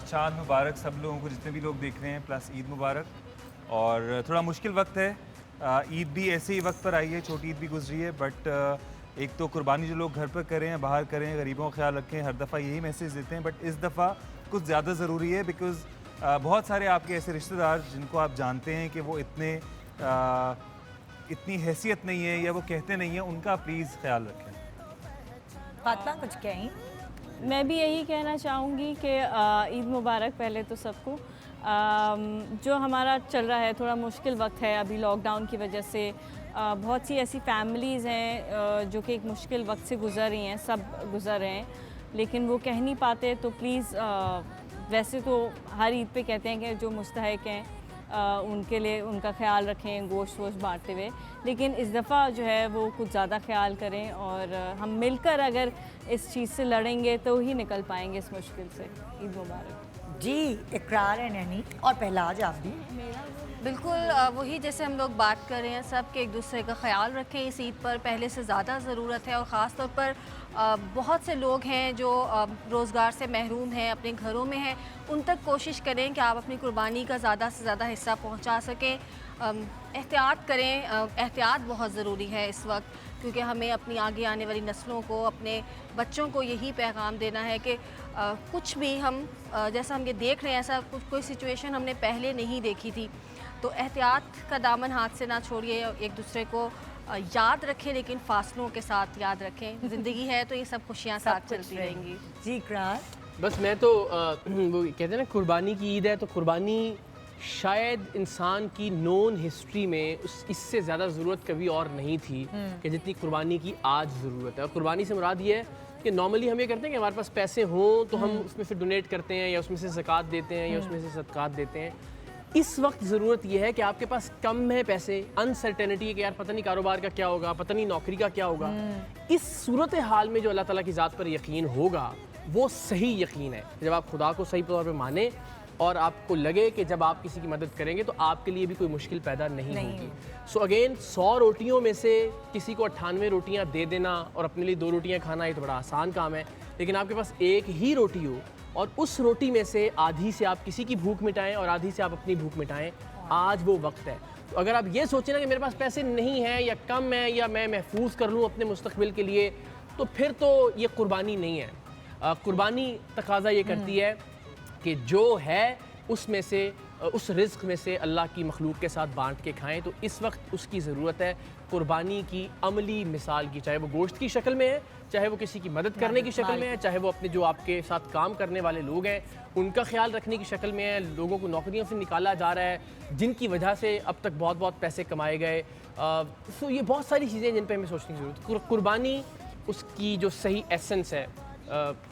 चांद मुबारक सब लोगों को, जितने भी लोग देख रहे हैं, प्लस ईद मुबारक। और थोड़ा मुश्किल वक्त है, ईद भी ऐसे ही वक्त पर आई है, छोटी ईद भी गुजरी है, बट एक तो कुर्बानी जो लोग घर पर करें हैं, बाहर करें, गरीबों का ख्याल रखें, हर दफ़ा यही मैसेज देते हैं, बट इस दफ़ा कुछ ज़्यादा ज़रूरी है, बिकॉज़ बहुत सारे आपके ऐसे रिश्तेदार जिनको आप जानते हैं कि वो इतनी हैसियत नहीं है या वो कहते नहीं हैं, उनका प्लीज़ ख्याल रखें। फातिमा कुछ कहीं? मैं भी यही कहना चाहूँगी कि ईद मुबारक पहले तो सबको। जो हमारा चल रहा है थोड़ा मुश्किल वक्त है अभी लॉकडाउन की वजह से, बहुत सी ऐसी फैमिलीज़ हैं जो कि एक मुश्किल वक्त से गुज़र रही हैं, सब गुज़र रहे हैं, लेकिन वो कह नहीं पाते। तो प्लीज़, वैसे तो हर ईद पे कहते हैं कि जो मुस्तहिक हैं उनके लिए उनका ख्याल रखें गोश्त वोश्त बांटते हुए, लेकिन इस दफ़ा जो है वो कुछ ज़्यादा ख्याल करें और हम मिलकर अगर इस चीज़ से लड़ेंगे तो ही निकल पाएंगे इस मुश्किल से। ईद मुबारक। जी इकरार है नैनी और पहलाज आप भी। बिल्कुल वही जैसे हम लोग बात कर रहे हैं सब के एक दूसरे का ख्याल रखें इस ईद पर पहले से ज़्यादा ज़रूरत है और ख़ास तौर पर बहुत से लोग हैं जो रोज़गार से महरूम हैं, अपने घरों में हैं, उन तक कोशिश करें कि आप अपनी कुर्बानी का ज़्यादा से ज़्यादा हिस्सा पहुंचा सकें। एहतियात करें, एहतियात बहुत ज़रूरी है इस वक्त, क्योंकि हमें अपनी आगे आने वाली नस्लों को, अपने बच्चों को यही पैगाम देना है कि कुछ भी हम जैसा हम ये देख रहे हैं ऐसा कोई सिचुएशन हमने पहले नहीं देखी थी, तो एहतियात का दामन हाथ से ना छोड़िए, एक दूसरे को याद रखें लेकिन फासलों के साथ याद रखें। ज़िंदगी है तो ये सब खुशियाँ साथ चलती रहेंगी। जी इकरार। बस मैं तो वो कहते हैं ना कुर्बानी की ईद है, तो कुर्बानी शायद इंसान की नोन हिस्ट्री में इससे ज़्यादा ज़रूरत कभी और नहीं थी कि जितनी कुर्बानी की आज ज़रूरत है। और कुर्बानी से मुराद ये है कि नॉर्मली हम ये करते हैं कि हमारे पास पैसे हों तो हम उसमें से डोनेट करते हैं या उसमें से ज़कात देते हैं या उसमें से सदक़ात देते हैं। इस वक्त ज़रूरत यह है कि आपके पास कम है पैसे, अनसर्टेनिटी है कि यार पता नहीं कारोबार का क्या होगा, पता नहीं नौकरी का क्या होगा। इस सूरत हाल में जो अल्लाह ताला की ज़ात पर यकीन होगा वो सही यकीन है। जब आप खुदा को सही तौर पर माने और आपको लगे कि जब आप किसी की मदद करेंगे तो आपके लिए भी कोई मुश्किल पैदा नहीं होगी। सो अगेन 100 रोटियों में से किसी को 98 रोटियां दे देना और अपने लिए 2 रोटियां खाना ये तो बड़ा आसान काम है, लेकिन आपके पास एक ही रोटी हो और उस रोटी में से आधी से आप किसी की भूख मिटाएं और आधी से आप अपनी भूख मिटाएं, आज वो वक्त है। तो अगर आप ये सोचें ना कि मेरे पास पैसे नहीं हैं या कम है या मैं महफूज कर लूँ अपने मुस्तकबिल के लिए, तो फिर तो ये कुर्बानी नहीं है। कुर्बानी तकाजा ये करती है कि जो है उसमें से, उस रिज़्क़ में से अल्लाह की मखलूक के साथ बांट के खाएं। तो इस वक्त उसकी ज़रूरत है कुर्बानी की अमली मिसाल की, चाहे वो गोश्त की शक्ल में है, चाहे वो किसी की मदद करने की शक्ल में है, चाहे वो अपने जो आपके साथ काम करने वाले लोग हैं उनका ख्याल रखने की शक्ल में है, लोगों को नौकरियों से निकाला जा रहा है जिनकी वजह से अब तक बहुत बहुत पैसे कमाए गए। तो ये बहुत सारी चीज़ें जिन पर हमें सोचने की ज़रूरत है। कुर्बानी उसकी जो सही एसेंस है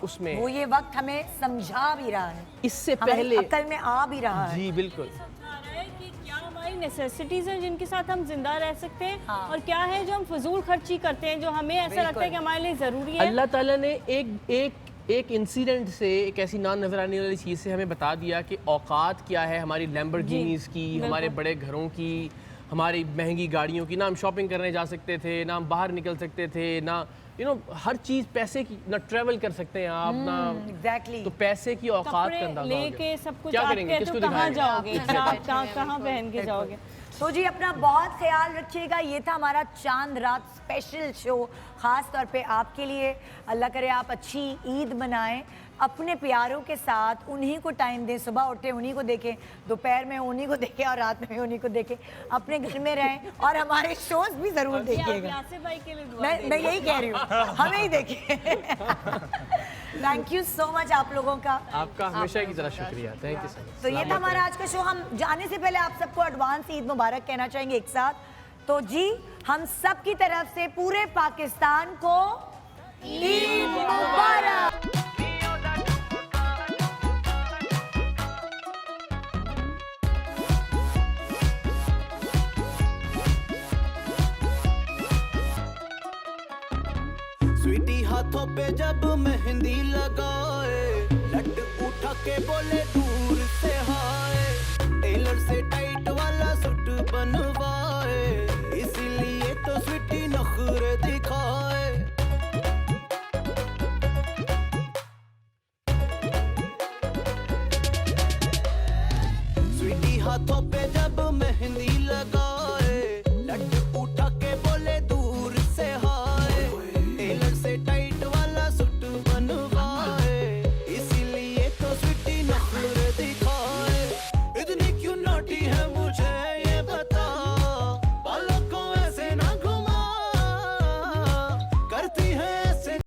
उसमें वो ये वक्त हमें समझा भी रहा है, इससे हमारी पहले अक्ल में आ भी रहा है। जी बिल्कुल, कि क्या हमारी नेसेसिटीज़ हैं जिनके साथ हम जिंदा रह सकते हैं हाँ। और क्या है जो हम फजूल खर्ची करते हैं जो हमें ऐसा लगता है कि हमारे लिए ज़रूरी है। अल्लाह ताला ने एक इंसिडेंट से, एक ऐसी ना नजर आने वाली चीज़ से हमें बता दिया कि औकात क्या है हमारी लैम्बोर्गिनीज़ की, हमारे बड़े घरों की, हमारी महंगी गाड़ियों की। ना हम शॉपिंग करने जा सकते थे, ना हम बाहर निकल सकते थे, ना हर चीज़ पैसे की, ना ट्रैवल कर सकते हैं आप, ना एग्जैक्टली। तो पैसे की औकात का अंदाजा हो गया। लेके सब कुछ क्या आपके करेंगे, तो किसको कहाँ दिखाएंगे? जाओगे, आप कहाँ पहन के जाओगे। तो जी अपना बहुत ख्याल रखिएगा। ये था हमारा चांद रात स्पेशल शो, ख़ास तौर पे आपके लिए। अल्लाह करे आप अच्छी ईद मनाएं, अपने प्यारों के साथ उन्हीं को टाइम दें, सुबह उठे उन्हीं को देखें, दोपहर में उन्हीं को देखें और रात में उन्हीं को देखें, अपने घर में रहें और हमारे शोज भी ज़रूर देखिएगा। यासिर भाई के लिए दुआ मैं यही कह रही हूँ, हमें ही देखिए। थैंक यू सो मच आप लोगों का, आपका हमेशा की तरह शुक्रिया। Thank you so much. तो ये था हमारा आज का शो। हम जाने से पहले आप सबको एडवांस ईद मुबारक कहना चाहेंगे एक साथ। तो जी हम सब की तरफ से पूरे पाकिस्तान को ईद मुबारक। स्वीटी हाथों पे जब मेहंदी लगाए, लट उठा के बोले दूर से हाय, टेलर से टाइट वाला सूट बनवाए, इसीलिए तो स्वीटी नखरे दिखाए। स्वीटी हाथों पे